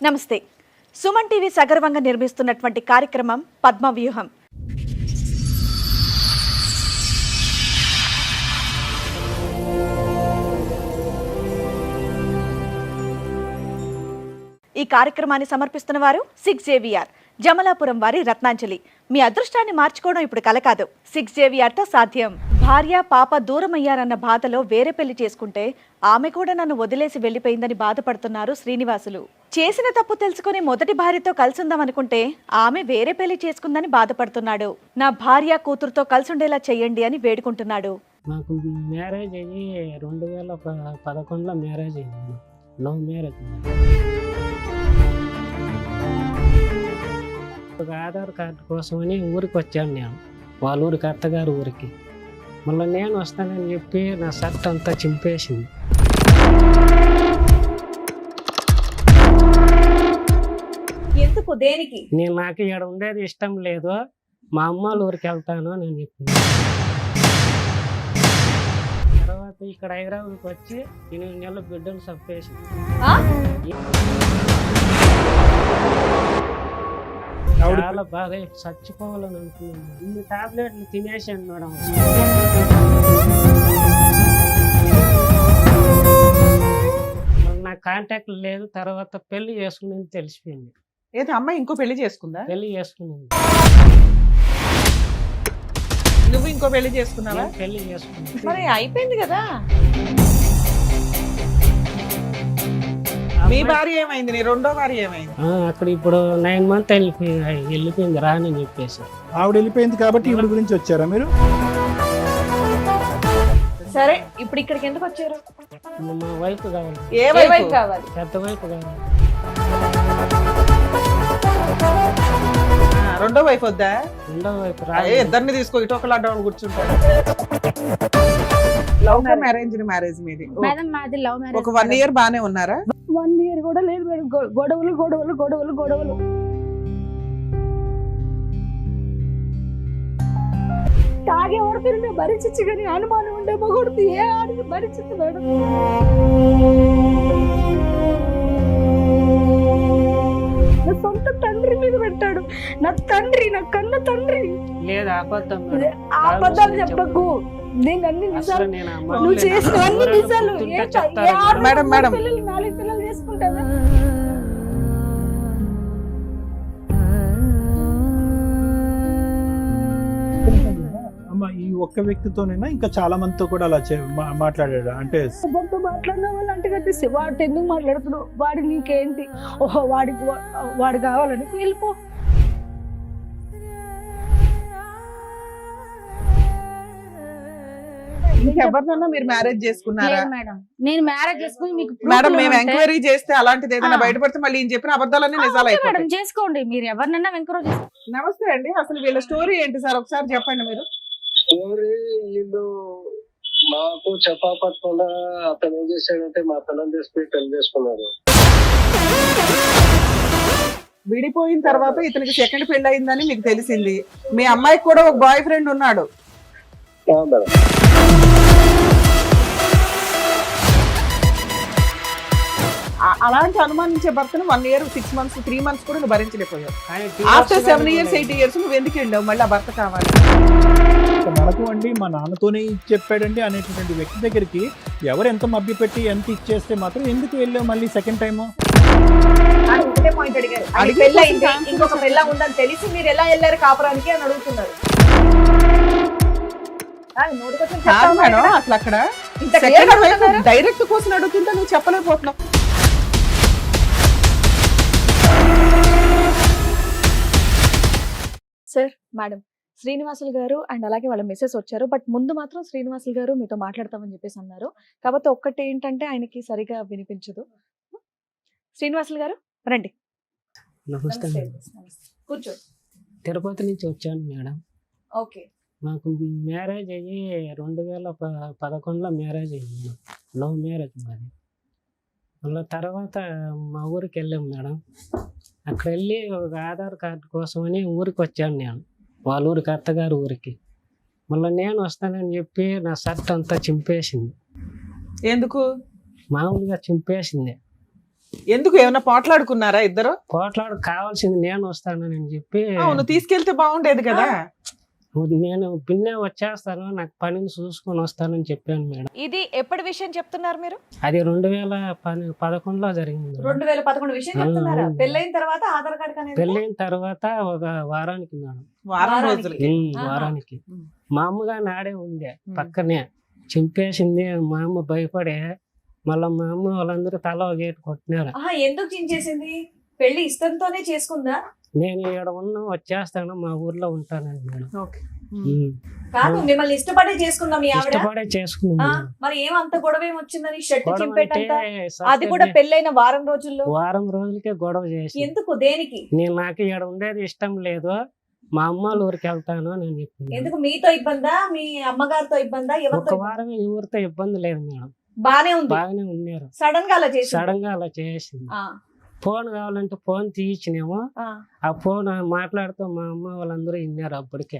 నమస్తే. సుమన్ టీవీ సగర్వంగా నిర్మిస్తున్నటువంటి కార్యక్రమం పద్మవ్యూహం. ఈ కార్యక్రమాన్ని సమర్పిస్తున్న వారు 6JVR జమలాపురం వారి రత్నాంజలి. మీ అదృష్టాన్ని మార్చుకోవడం ఇప్పుడు కల కాదు, 6JVRతో సాధ్యం. భార్య పాప దూరమయ్యారన్న బాధలో వేరే పెళ్లి చేసుకుంటే ఆమె కూడా నన్ను వదిలేసి వెళ్లిపోయిందని బాధపడుతున్నారు శ్రీనివాసులు. చేసిన తప్పు తెలుసుకుని మొదటి భార్యతో కలిసుందామనుకుంటే ఆమె వేరే పెళ్లి చేసుకుందని బాధపడుతున్నాడు. నా భార్య కూతురుతో కలిసుండేలా చెయ్యండి అని వేడుకుంటున్నాడు. నాకు మ్యారేజ్ అయ్యి 2011లో మ్యారేజ్ అయింది. Love marriage. ఒక ఆధార్ కార్డు కోసమని ఊరికి వచ్చాను నేను, వాళ్ళ ఊరికి, అత్తగారు ఊరికి. మళ్ళీ నేను వస్తానని చెప్పి నా షర్ట్ అంతా చింపేసింది. ఎందుకు, దేనికి? నాకు ఇక్కడ ఉండేది ఇష్టం లేదు, మా అమ్మ వాళ్ళ ఊరికి వెళ్తాను అని చెప్పింది. తర్వాత ఇక్కడ హైదరాబాద్కి వచ్చి 8 నెలల బిడ్డను చంపేసింది. చాలా బాగా చచ్చిపోవాలని అనుకున్నాను. ఇన్ని టాబ్లెట్లు తినేసాను మేడం. నా కాంటాక్ట్ లేదు. తర్వాత పెళ్లి చేసుకుని తెలిసిపోయింది. ఏదో అమ్మాయి ఇంకో పెళ్లి చేసుకుందా? పెళ్లి చేసుకున్నాను. నువ్వు ఇంకో పెళ్లి చేసుకున్నావా? పెళ్లి చేసుకున్నాను. మరి అయిపోయింది కదా. మీ భార్య ఏమైంది? నీ రెండో భార్య ఏమైంది? అక్కడ ఇప్పుడు 9 months వెళ్ళిపోయింది రానని చెప్పేసి. ఆవిడ వెళ్ళిపోయింది కాబట్టి ఈవిడ గురించి వచ్చారా మీరు? సరే, ఇప్పుడు ఇక్కడికి ఎందుకు వచ్చారు? మా వైఫ్ కావాలి. ఏ వైపు కావాలి? పెద్ద వైఫ్ కావాలి. రెండో వైపు వద్దా? రెండో వైఫ్ ఇద్దరిని తీసుకో, ఇటు ఒకలా డౌన్ కూర్చుంటాడు. లవ్ మ్యారేజ్ మీది? ఒక 1 year బానే ఉన్నారా? 1 year కూడా లేదు మేడం. గొడవలు గొడవలు గొడవలు గొడవలు. తాగే ఓడిపోయిన భరించచ్చు కానీ అనుమానం ఉండే మగొడుతూ ఏ ఆడికి భరించచ్చు మేడం. నా సొంత తండ్రి మీద పెట్టాడు. నా తండ్రి, నా కన్న తండ్రి. లేదు, అబద్ధం. అబద్ధాలు చెప్పకు. నేను అన్ని నిజాలు, నువ్వు చేసిన అన్ని నిజాలు. మేడం 4 పిల్లలు చేసుకుంటావా? అమ్మ, ఈ ఒక్క వ్యక్తితోనైనా ఇంకా చాలా మందితో కూడా అలా మాట్లాడాడు అంటే? ఎవరితో మాట్లాడిన వాళ్ళు అంటే కట్టేసి వాడితో ఎందుకు మాట్లాడుతున్నావు? వాడి నీకేంటి? ఓహో, వాడు కావాలని వెళ్ళిపో. ఇంకెవరినన్నా మీరు మ్యారేజ్ చేసుకున్నారా? మేడం, నేను మ్యారేజ్ చేసుకుని మీకు మేడం మేము ఎంక్వైరీ చేస్తే అలాంటిది ఏదైనా బయటపడితే మళ్ళీ ఈయన చెప్పిన అబద్ధాలన్నీ నిజాలు అయిపోతాయి. మేడం చేసుకోండి, మీరు ఎవరినన్నా ఎంకరేజ్. నమస్తే అండి, అసలు వీళ్ళ స్టోరీ ఏంటి సార్ ఒకసారి చెప్పండి మీరు. స్టోరీ వీళ్ళు మాకు చెప్పకుండా అతను ఏం చేశాడంటే మా పిల్లలు చేసుకుని పెళ్లి చేసుకున్నారు. విడిపోయిన తర్వాత ఇతనికి సెకండ్ పెళ్లి అయిందని మీకు తెలిసింది. మీ అమ్మాయికి కూడా ఒక బాయ్ ఫ్రెండ్ ఉన్నాడు. అలాంటి అనుమానించే భర్తను 1 year 6 months 3 months కూడా నువ్వు భరించలేకపోయావు. ఆఫ్టర్ 7 years 8 years నువ్వు ఎందుకు వెళ్ళావు? మళ్ళీ ఆ భర్త కావాలి మనకు అండి, మా నాన్నతోనే చెప్పాడండి అనేటువంటి వ్యక్తి దగ్గరికి ఎవరు ఎంత మభ్య పెట్టి ఎంత ఇచ్చేస్తే మాత్రం ఎందుకు వెళ్ళావు మళ్ళీ సెకండ్ టైము? ఒకటే పాయింట్ అడిగారు. ఇంకొక పెళ్ళ ఉందని తెలిసి మీరు ఎలా వెళ్ళారు కాపురానికి అని అడుగుతున్నారు. మేడం అసలు అక్కడ డైరెక్ట్ కోసం అడుగుతుంటే నువ్వు చెప్పలేకపోతున్నావు. సార్, మేడం శ్రీనివాసులు గారు అండ్ అలాగే వాళ్ళ మెసేజ్ వచ్చారు. బట్ ముందు మాత్రం శ్రీనివాసులు గారు మీతో మాట్లాడతామని చెప్పేసి అన్నారు. కాబట్టి ఒక్కటి ఏంటంటే ఆయనకి సరిగా వినిపించదు. శ్రీనివాసులు గారు రండి. నమస్తే. కూర్చో. తిరుపతి నుంచి వచ్చాను మేడం. ఓకే. నాకు మ్యారేజ్ అయ్యి 2011లో మ్యారేజ్ అయింది. లవ్ మ్యారేజ్ మాది. మళ్ళీ తర్వాత మా ఊరికి వెళ్ళాం మేడం. అక్కడ వెళ్ళి ఒక ఆధార్ కార్డు కోసమని ఊరికి వచ్చాను నేను, వాళ్ళ ఊరికి, అత్తగారు ఊరికి. మళ్ళీ నేను వస్తానని చెప్పి నా షర్ట్ అంతా చింపేసింది. ఎందుకు? మామూలుగా చింపేసింది. ఎందుకు ఏమైనా పోట్లాడుకున్నారా ఇద్దరు? పోట్లాడు కావాల్సింది నేను వస్తానని చెప్పి అవును, తీసుకెళ్తే బాగుండేది కదా. నేను పిన్నే వచ్చేస్తాను, నాకు పనిని చూసుకొని వస్తానని చెప్పాను మేడం. ఇది ఎప్పటి విషయం చెప్తున్నారు మీరు? అది 2011లో జరిగింది మేడం. 2011 విషయం చెప్తున్నారా? అవును. పెళ్ళైన తర్వాత ఆధార్ కార్డు అనేది పెళ్ళైన తర్వాత ఒక వారానికి మేడం. వారం రోజులకి. వారానికి ఉమ్. మా అమ్మగా నాడే ఉంది పక్కనే, చింపేసింది. మా అమ్మ భయపడే మళ్ళీ మా అమ్మ వాళ్ళందరూ తల ఒక గేటు కొట్టినారు. ఎందుకు చించేసింది? పెళ్లి ఇష్టంతోనే చేసుకుందా? నేను ఇక్కడ వచ్చేస్తాను, మా ఊర్లో ఉంటానని మేడం. ఓకే. కాదు, మిమ్మల్ని ఇష్టపడే చేసుకుందా మీ ఆవిడ? ఇష్టపడే చేసుకున్నాను మేడం. మరి ఏమంత గొడవ ఏమొచ్చిందని షర్ట్ గొడవ చింపేటంత? అంటే అది కూడా పెళ్ళైన వారం రోజుల్లో? వారం రోజులకే గొడవ చేసి, ఎందుకు, దేనికి? నాకు ఇక్కడ ఉండేది ఇష్టం లేదు, మా అమ్మ వాళ్ళ ఊరికి వెళ్తాను అని చెప్పింది. ఎందుకు? మీతో ఇబ్బందా, మీ అమ్మగారితో ఇబ్బందా, ఒక ఎవరితో? వారం ఎవరితో ఇబ్బంది లేదు మేడం, బానే ఉంది. బాగానే ఉన్నారు. సడన్ గా అలా చేసి సడన్ గా అలా చేసింది. ఫోన్ కావాలంటే ఫోన్ తీయించినేమో, ఆ ఫోన్ మాట్లాడుతూ మా అమ్మ వాళ్ళందరూ విన్నారు అప్పటికే.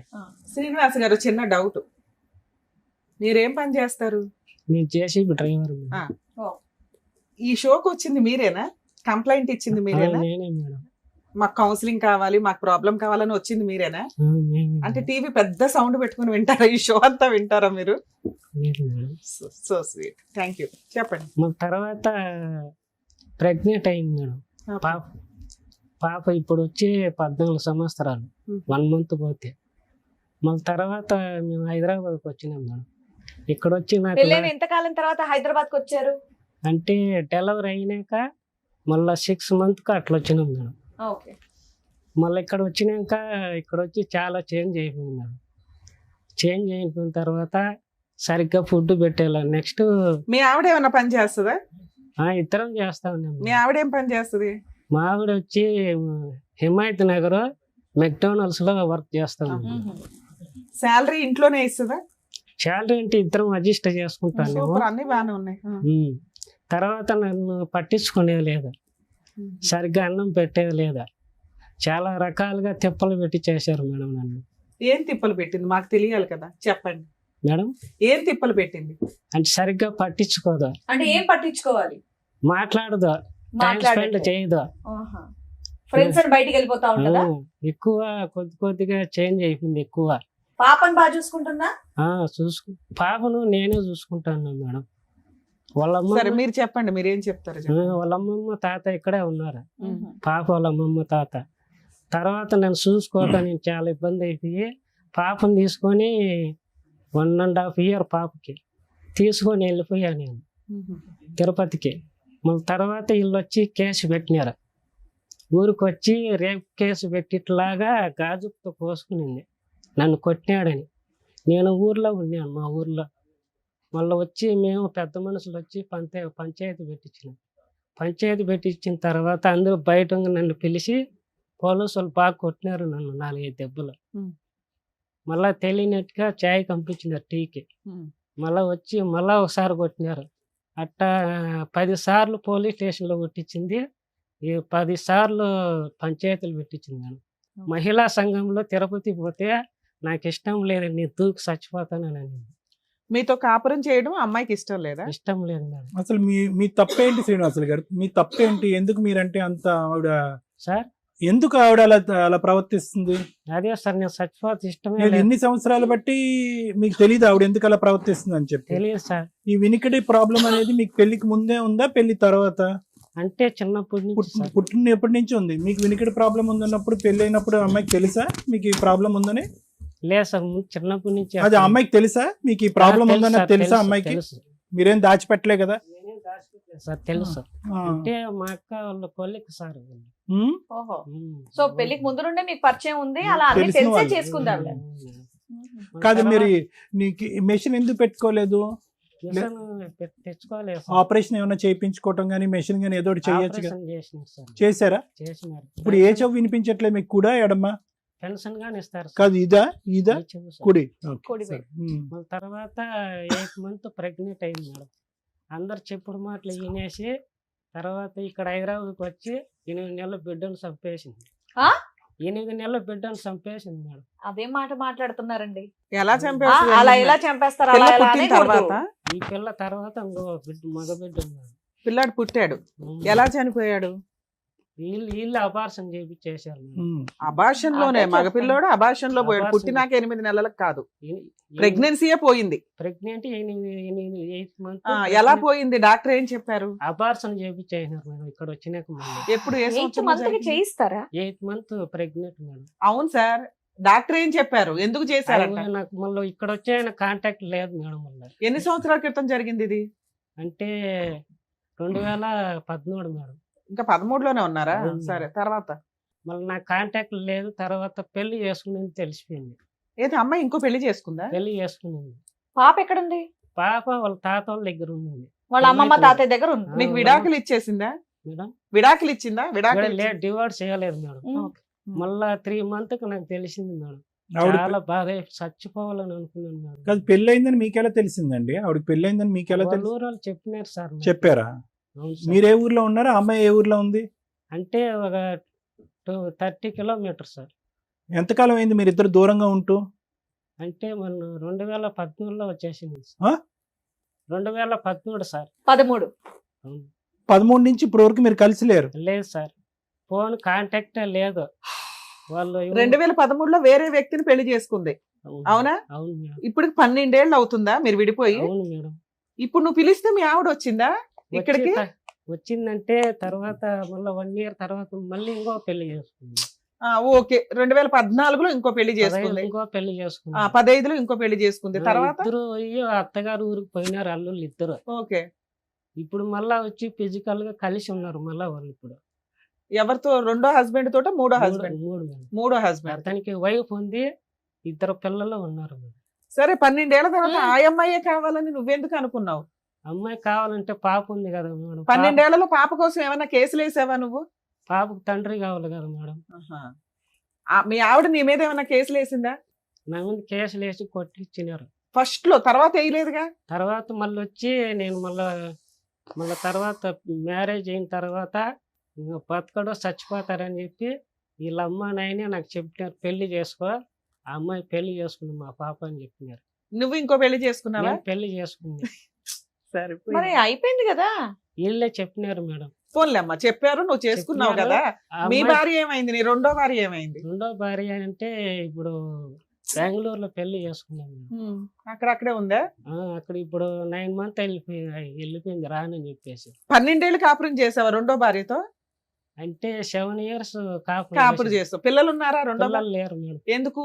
శ్రీనివాస్ గారు, చిన్న డౌట్, మీరేం పని చేస్తారు? నేను జేసీబీ డ్రైవర్ మేడం. ఈ షోకి వచ్చింది మీరేనా? కంప్లైంట్ ఇచ్చింది మీరేనా? నేనే మేడం. మాకు కౌన్సిలింగ్ కావాలి, మాకు ప్రాబ్లం కావాలని వచ్చింది మీరేనా? నేనే అంటే టీవీ పెద్ద సౌండ్ పెట్టుకుని వింటారా? ఈ షో అంతా వింటారా మీరు? Madam. So sweet, thank you. చెప్పండి. మన తర్వాత ప్రెగ్నెంట్ అయింది మేడం. పాప ఇప్పుడు వచ్చి 14 సంవత్సరాలు, 1 month పోతే. మళ్ళీ తర్వాత మేము హైదరాబాద్కి వచ్చినాం మేడం. ఇక్కడ వచ్చి నాకు ఎంతకాలం తర్వాత హైదరాబాద్ కి వచ్చారు? అంటే డెలివరీ అయినాక మళ్ళీ 6 months అట్లా వచ్చినాం మేడం. మళ్ళీ ఇక్కడ వచ్చినాక ఇక్కడ వచ్చి చాలా చేంజ్ అయిపోయింది మేడం. చేంజ్ అయిపోయిన తర్వాత సరిగ్గా ఫుడ్ పెట్టేలా. నెక్స్ట్ మీ ఆవిడ ఏమైనా పని చేస్తుందా? ఇద్దరం చేస్తా ఉన్నాం. మీ ఆవిడ ఏం పని చేస్తుంది? మా ఆవిడ వచ్చి హిమాయత్ నగర్ మెక్డానల్డ్స్ లో వర్క్ చేస్తా ఉన్నాం. శాలరీ ఇంట్లోనే ఇస్తుందా? శాలరీ అంటే ఇద్దరం అడ్జస్ట్ చేసుకుంటాను. సూపర్, అన్ని బాగానే ఉన్నాయి. తర్వాత నన్ను పట్టించుకునేది లేదా, సరిగ్గా అన్నం పెట్టేది లేదా, చాలా రకాలుగా తిప్పలు పెట్టి చేశారు మేడం నన్ను. ఏం తిప్పలు పెట్టింది మాకు తెలియాలి కదా, చెప్పండి మేడం. ఏం తిప్పలు పెట్టింది? అంటే సరిగ్గా పట్టించుకోదా, అంటే ఏం పట్టించుకోవాలి, మాట్లాడదా, టైం స్పెండ్ చేయదా, ఫ్రెండ్స్ అని బయటికి వెళ్ళిపోతా ఉంటదా? ఎక్కువ కొద్దిగా చేంజ్ అయిపోయింది. ఎక్కువ పాపని బాగా చూసుకుంటుందా? పాపను నేనే చూసుకుంటాను మేడం. వాళ్ళ సరే మీరు చెప్పండి, మీరు ఏం చెప్తారు? వాళ్ళ అమ్మమ్మ తాత ఇక్కడే ఉన్నారు. పాప వాళ్ళ అమ్మమ్మ తాత. తర్వాత నన్ను చూసుకోవడానికి చాలా ఇబ్బంది అయిపోయి పాపను తీసుకొని 1.5 year పాపకి తీసుకొని వెళ్ళిపోయా నేను తిరుపతికి. మళ్ళీ తర్వాత వీళ్ళు వచ్చి కేసు పెట్టినారు. ఊరికి వచ్చి రేపు కేసు పెట్టిట్లాగా గాజుతో కోసుకునింది, నన్ను కొట్టినాడని. నేను ఊర్లో ఉన్నాను, మా ఊర్లో. మళ్ళీ వచ్చి మేము పెద్ద మనుషులు వచ్చి పంచాయతీ పెట్టించినాం. పంచాయతీ పెట్టించిన తర్వాత అందరూ బయట నన్ను పిలిచి పోలీసులు బాగా కొట్టినారు నన్ను 4-5 దెబ్బలు. మళ్ళీ తెలియనట్టుగా చాయ్ పంపించినారు టీకి. మళ్ళీ వచ్చి మళ్ళీ ఒకసారి కొట్టినారు. అట్టా 10 సార్లు పోలీస్ స్టేషన్లో కొట్టించింది, 10 సార్లు పంచాయతీలు పెట్టించింది నేను. మహిళా సంఘంలో తిరుపతి పోతే నాకు ఇష్టం లేదు, నేను దూకి చచ్చిపోతానని. మీతో కాపురం చేయడం అమ్మాయికి ఇష్టం లేదా? ఇష్టం లేదు మేడం. అసలు మీ తప్పేంటి శ్రీనివాసులు గారు? మీ తప్పేంటి? ఎందుకు మీరంటే అంత ఆవిడ సార్, ఎందుకు ఆవిడ అలా ప్రవర్తిస్తుంది? అదే సార్, నేను చచ్చిపోతే ఇష్టమే నేను లేదు. ఎన్ని సంవత్సరాలు బట్టి మీకు తెలియదు ఆవిడ ఎందుకు అలా ప్రవర్తిస్తుంది అని చెప్పి? తెలియదు సార్. ఈ వినికిడి ప్రాబ్లం అనేది మీకు పెళ్లికి ముందే ఉందా, పెళ్లి తర్వాత? అంటే చిన్నప్పటి నుంచి సార్. పుట్టినప్పటి నుంచి ఉంది. మీకు వినికిడి ప్రాబ్లం ఉందన్నప్పుడు పెళ్లి అయినప్పుడు అమ్మాయికి తెలుసా మీకు ఈ ప్రాబ్లం ఉందని? లేదు సార్, చిన్నప్పటి నుంచి. అది అమ్మాయికి తెలుసా మీకు ఈ ప్రాబ్లం ఉందని? తెలుసా అమ్మాయికి? మీరేం దాచిపెట్టలే కదా? సార్ తెలుసు. అంటే మా అక్క వాళ్ళ కొలిక్ సార్. సో పెళ్లికి ముందు నుండే మీకు పరిచయం ఉంది, అలా అన్ని తెలిసే చేసుకుందా? కాదు, మీరు నీకు మెషిన్ ఎందుకు పెట్టుకోలేదు? తెచ్చుకోలేదు. ఆపరేషన్ ఏమైనా చేయించుకోవటం గానీ మెషిన్ గానీ ఏదో చేయొచ్చు కదా? చేశారా? చేసినారు. ఇప్పుడు ఏ చెవు వినిపించట్లేదు మీకు? కూడా ఎడమ్మా? పెన్షన్ గానీ ఇస్తారు కాదు, ఇదా కుడి? మళ్ళీ తర్వాత 8 months ప్రెగ్నెంట్ అయింది మేడం. అందరు చెప్పుడు మాటలు వినేసి తర్వాత ఇక్కడ హైదరాబాద్కి వచ్చి 8 నెలల బిడ్డను చంపేసింది. 8 నెలల బిడ్డను చంపేసింది మేడం. అదే మాట మాట్లాడుతున్నారండి. ఎలా అలా ఎలా చంపేస్తారు? తర్వాత ఈ పిల్ల తర్వాత ఇంకో మగ బిడ్డ ఉన్నాడు. పిల్లాడు పుట్టాడు, ఎలా చనిపోయాడు? వీళ్ళు అపార్షన్ చేపించేశారు మేడం. అబార్షన్ లోనే అదే మగపిల్లోడు అబార్షన్ లో పోయాడు. అబార్షన్. పుట్టినాక 8 నెలలకు కాదు, ప్రెగ్నెన్సీయే పోయింది. ప్రెగ్నెంట్ 8 మంత్ ఎలా పోయింది? డాక్టర్ ఏం చెప్పారు? అపార్షన్ చేపించేసినారు మేడం. ఇక్కడ వచ్చినాక మళ్ళీ ఎప్పుడు ఏ 8 సంవత్సరంలో మంత్ కి జరిగింది? చేయిస్తారా? 8 మంత్ ప్రెగ్నెంట్ మేడం. అవును సార్, డాక్టర్ ఏం చెప్పారు? ఎందుకు చేశారంట? అది నాకు మళ్ళీ ఇక్కడ వచ్చే కాంటాక్ట్ లేదు మేడం. మళ్ళీ ఎన్ని సంవత్సరాల క్రితం జరిగింది ఇది? అంటే 2013 మేడం. ఇంకా 13లోనే ఉన్నారా? అవును. సరే, తర్వాత మళ్ళీ నాకు కాంటాక్ట్ లేదు. తర్వాత పెళ్లి చేసుకునేది తెలిసిపోయింది. ఏది అమ్మాయి ఇంకో పెళ్లి చేసుకుందా? పెళ్లి చేసుకునేది. పాప ఎక్కడుంది? పాప వాళ్ళ తాత వాళ్ళ దగ్గర ఉంది వాళ్ళ అమ్మమ్మ తాతయ్య దగ్గర ఉంది. మీకు విడాకులు ఇచ్చేసిందా? మేడం. విడాకులు ఇచ్చిందా? విడాకులు లేదు, డివోర్స్ చేయలేదు మేడం. ఉమ్. మళ్ళా 3 months నాకు తెలిసింది మేడం. ఆవిడ చాలా బాధ, చచ్చిపోవాలని అనుకున్నాను మేడం. కాదు, పెళ్లి అయిందని మీకెలా తెలిసిందండి? ఆవిడకి పెళ్లి అయిందని మీకెలా వాళ్ళ తెలుసు? ఊరు వాళ్ళు చెప్పినారు సార్ నాకు. చెప్పారా? అవును సార్. మీరు ఏ ఊర్లో ఉన్నారా? అమ్మాయి ఏ ఊర్లో ఉంది? అంటే ఒక 30 kilometers సార్. ఎంతకాలం అయింది మీరు ఇద్దరు దూరంగా ఉంటూ? అంటే మన 2013లో వచ్చేసింది ఆ? సార్. 2013 సార్. 13. అవును. 13 నుంచి ఇప్పుడు వరకు మీరు కలిసి లేరు? లేదు సార్, ఫోన్ కాంటాక్ట్ లేదు. వాళ్ళు 2013లో వేరే వ్యక్తిని పెళ్లి చేసుకుంది, అవునా? అవును మేడం. ఇప్పుడు 12 ఏళ్ళు అవుతుందా మీరు విడిపోయి? అవును మేడం. ఇప్పుడు నువ్వు పిలిస్తే మీ ఆవిడ వచ్చిందా ఇక్కడికి? వచ్చిందంటే తర్వాత మళ్ళీ 1 year తర్వాత మళ్ళీ ఇంకో పెళ్లి చేసుకుంది. ఓకే, 2014లో ఇంకో పెళ్లి చేసుకుంది. ఇంకో పెళ్లి చేసుకుంది. 15లో ఇంకో పెళ్లి చేసుకుంది. తర్వాత ఇద్దరు అయ్యో అత్తగారు ఊరికి పోయినారు అల్లుళ్ళు ఇద్దరు. ఓకే, ఇప్పుడు మళ్ళా వచ్చి ఫిజికల్ గా కలిసి ఉన్నారు మళ్ళా వాళ్ళు. ఇప్పుడు ఎవరితో? రెండో హస్బెండ్ తోట? మూడో హస్బెండ్? మూడు మేడం. మూడో హస్బెండ్. అతనికి వైఫ్ ఉంది, 2 పిల్లలు ఉన్నారు మేడం. సరే, 12 ఏళ్ల తర్వాత ఆ అమ్మాయే కావాలని నువ్వెందుకు అనుకున్నావు? అమ్మాయి కావాలంటే పాప ఉంది కదా మేడం. 12 ఏళ్లలో పాప కోసం ఏమైనా కేసులు వేసావా నువ్వు? పాపకు తండ్రి కావాలి కదా మేడం. మీ ఆవిడ నీ మీద ఏమైనా కేసులు వేసిందా? నా ముందు కేసులు వేసి కొట్టించినారు ఫస్ట్ లో, తర్వాత వేయలేదుగా? తర్వాత మళ్ళీ వచ్చి నేను మళ్ళీ తర్వాత మ్యారేజ్ అయిన తర్వాత ఇంకా బతకడో చచ్చిపోతారని చెప్పి వీళ్ళ అమ్మ నాయనే నాకు చెప్పినారు, పెళ్లి చేసుకో. ఆ అమ్మాయి పెళ్లి చేసుకుంది మా పాప అని చెప్పినారు. నువ్వు ఇంకో పెళ్లి చేసుకున్నావా? నేను పెళ్లి చేసుకుంది. సరే, మరి అయిపోయింది కదా. వీళ్ళే చెప్పినారు మేడం. పోన్లే అమ్మా, చెప్పారు, నువ్వు చేసుకున్నావు చెప్పినారు. కదా. ఆ మీ అమ్మాయి భార్య ఏమైంది? నీ రెండో భార్య ఏమైంది? రెండో భార్య అంటే ఇప్పుడు బెంగళూరులో పెళ్లి చేసుకున్నాను మేడం. అక్కడక్కడే ఉందా? అక్కడ ఇప్పుడు 9 months వెళ్ళిపోయింది రానని చెప్పేసి. 12 ఏళ్ళు కాపురం చేసావా రెండో భార్యతో? అంటే 7 years కాపురం చేస్తావు. పిల్లలు ఉన్నారా రెండో భార్య? పిల్లలు లేరు మేడం. ఎందుకు?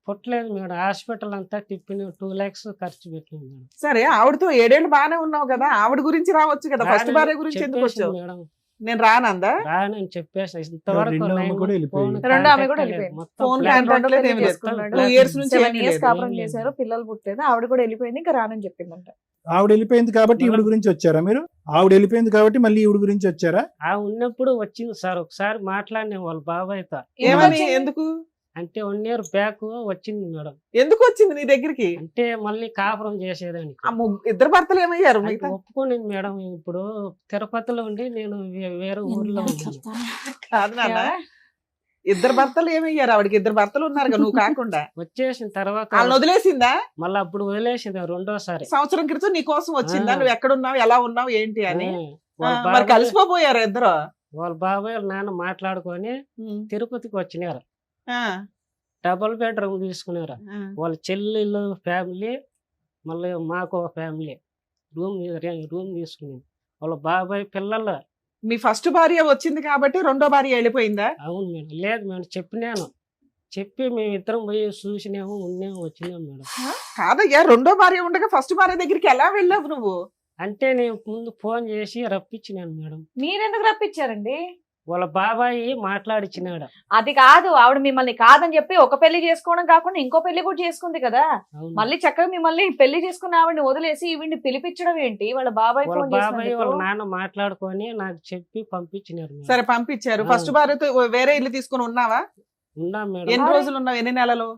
పుట్టలేదు మేడం. హాస్పిటల్ అంతా తిప్పిన 2 lakhs ఖర్చు పెట్టింది మేడం. సరే, ఆవిడతో 7 ఏళ్ళు బాగానే ఉన్నావు కదా, ఆవిడ గురించి రావచ్చు కదా. ఫస్ట్ భార్య గురించి ఎందుకు చెప్పేసింది వచ్చావు? మేడం. నేను రానందా? రానని చెప్పేసి ఇంతవరకు రెండో ఆమె 9 కూడా months వెళ్ళిపోయింది. phone రెండో ఆమె కూడా contact వెళ్ళిపోయింది. మొత్తం ఫోన్ flat కాంటాక్ట్ మొత్తం లేదు, ఏమీ లేదు. మొత్తం 2 years నుంచి 7 ఏమీ years లేదు. కాపురం ఏం లేదు. చేశారు, పిల్లలు పుట్టలేదు, ఆవిడ కూడా వెళ్ళిపోయింది, ఇంకా రానని చెప్పిందంట. ఆవిడ వెళ్ళిపోయింది కాబట్టి ఈవిడ గురించి వచ్చారా మీరు? ఆవిడ వెళ్ళిపోయింది కాబట్టి మళ్ళీ ఈవిడ గురించి వచ్చారా? ఉన్నప్పుడు వచ్చింది సార్, ఒకసారి మాట్లాడిన వాళ్ళ బాబాయ్తో. ఏమని? ఎందుకు? అంటే 1 year బ్యాక్ వచ్చింది మేడం. ఎందుకు వచ్చింది నీ దగ్గరికి? అంటే మళ్ళీ కాపురం చేసేదానికి. ఇద్దరు భర్తలు ఏమయ్యారు? అంటే మిగతా ఒప్పుకునింది మేడం. ఇప్పుడు తిరుపతిలో ఉండి నేను వేరే ఊర్లో ఉన్నాను. కాదు నాన్న, ఇద్దరు భర్తలు ఏమయ్యారు? ఆవిడకి 2 భర్తలు ఉన్నారు కదా, నువ్వు కాకుండా. వచ్చేసిన తర్వాత వాళ్ళని వదిలేసిందా? మళ్ళీ అప్పుడు వదిలేసింది రెండోసారి. సంవత్సరం క్రితం నీ కోసం వచ్చిందా? నువ్వు ఎక్కడున్నావు, ఎలా ఉన్నావు, ఏంటి అని? వాళ్ళ మరి బాబాయ్ కలిసిపోయారు ఇద్దరు? వాళ్ళ బాబాయ్ వాళ్ళ నాన్న మాట్లాడుకొని తిరుపతికి వచ్చినారు. ఆ, డబుల్ బెడ్రూమ్ తీసుకున్నారు. వాళ్ళ చెల్లెళ్ళు ఫ్యామిలీ, మళ్ళీ మాకు ఒక ఫ్యామిలీ రూమ్ తీసుకునేది. వాళ్ళ బాబాయ్ పిల్లలు. మీ ఫస్ట్ భార్య వచ్చింది కాబట్టి రెండో భార్య వెళ్ళిపోయిందా? అవును మేడం. లేదు మేడం, చెప్పినాను. చెప్పి మేము ఇద్దరం పోయి చూసినాము, ఉన్నాము, వచ్చినాము మేడం. కాదయ్యా, రెండో భార్య ఉండగా ఫస్ట్ భార్య దగ్గరికి ఎలా వెళ్ళావు నువ్వు? అంటే నేను ముందు ఫోన్ చేసి రప్పించినాను మేడం. మీరెందుకు రప్పించారండి? వాళ్ళ బాబాయ్ మాట్లాడిచ్చినాడు. అది కాదు, ఆవిడ మిమ్మల్ని కాదని చెప్పి ఒక పెళ్లి చేసుకోవడం కాకుండా ఇంకో పెళ్లి కూడా చేసుకుంది కదా. అవును. మళ్ళీ చక్కగా మిమ్మల్ని పెళ్లి చేసుకున్న ఆవిడని వదిలేసి ఈవిడ్ని పిలిపించడం ఏంటి? వాళ్ళ బాబాయ్ వాళ్ళ ఫోన్ బాబాయ్ వాళ్ళ చేసినందుకు. నాన్న మాట్లాడుకొని నాకు చెప్పి పంపించినారు మేడం. సరే, పంపించారు. ఆ. ఫస్ట్ భార్యతో వేరే ఇల్లు తీసుకుని ఉన్నావా? ఉన్నాం మేడం. ఎన్ని రోజులు ఉన్నావు? ఎన్ని నెలలు?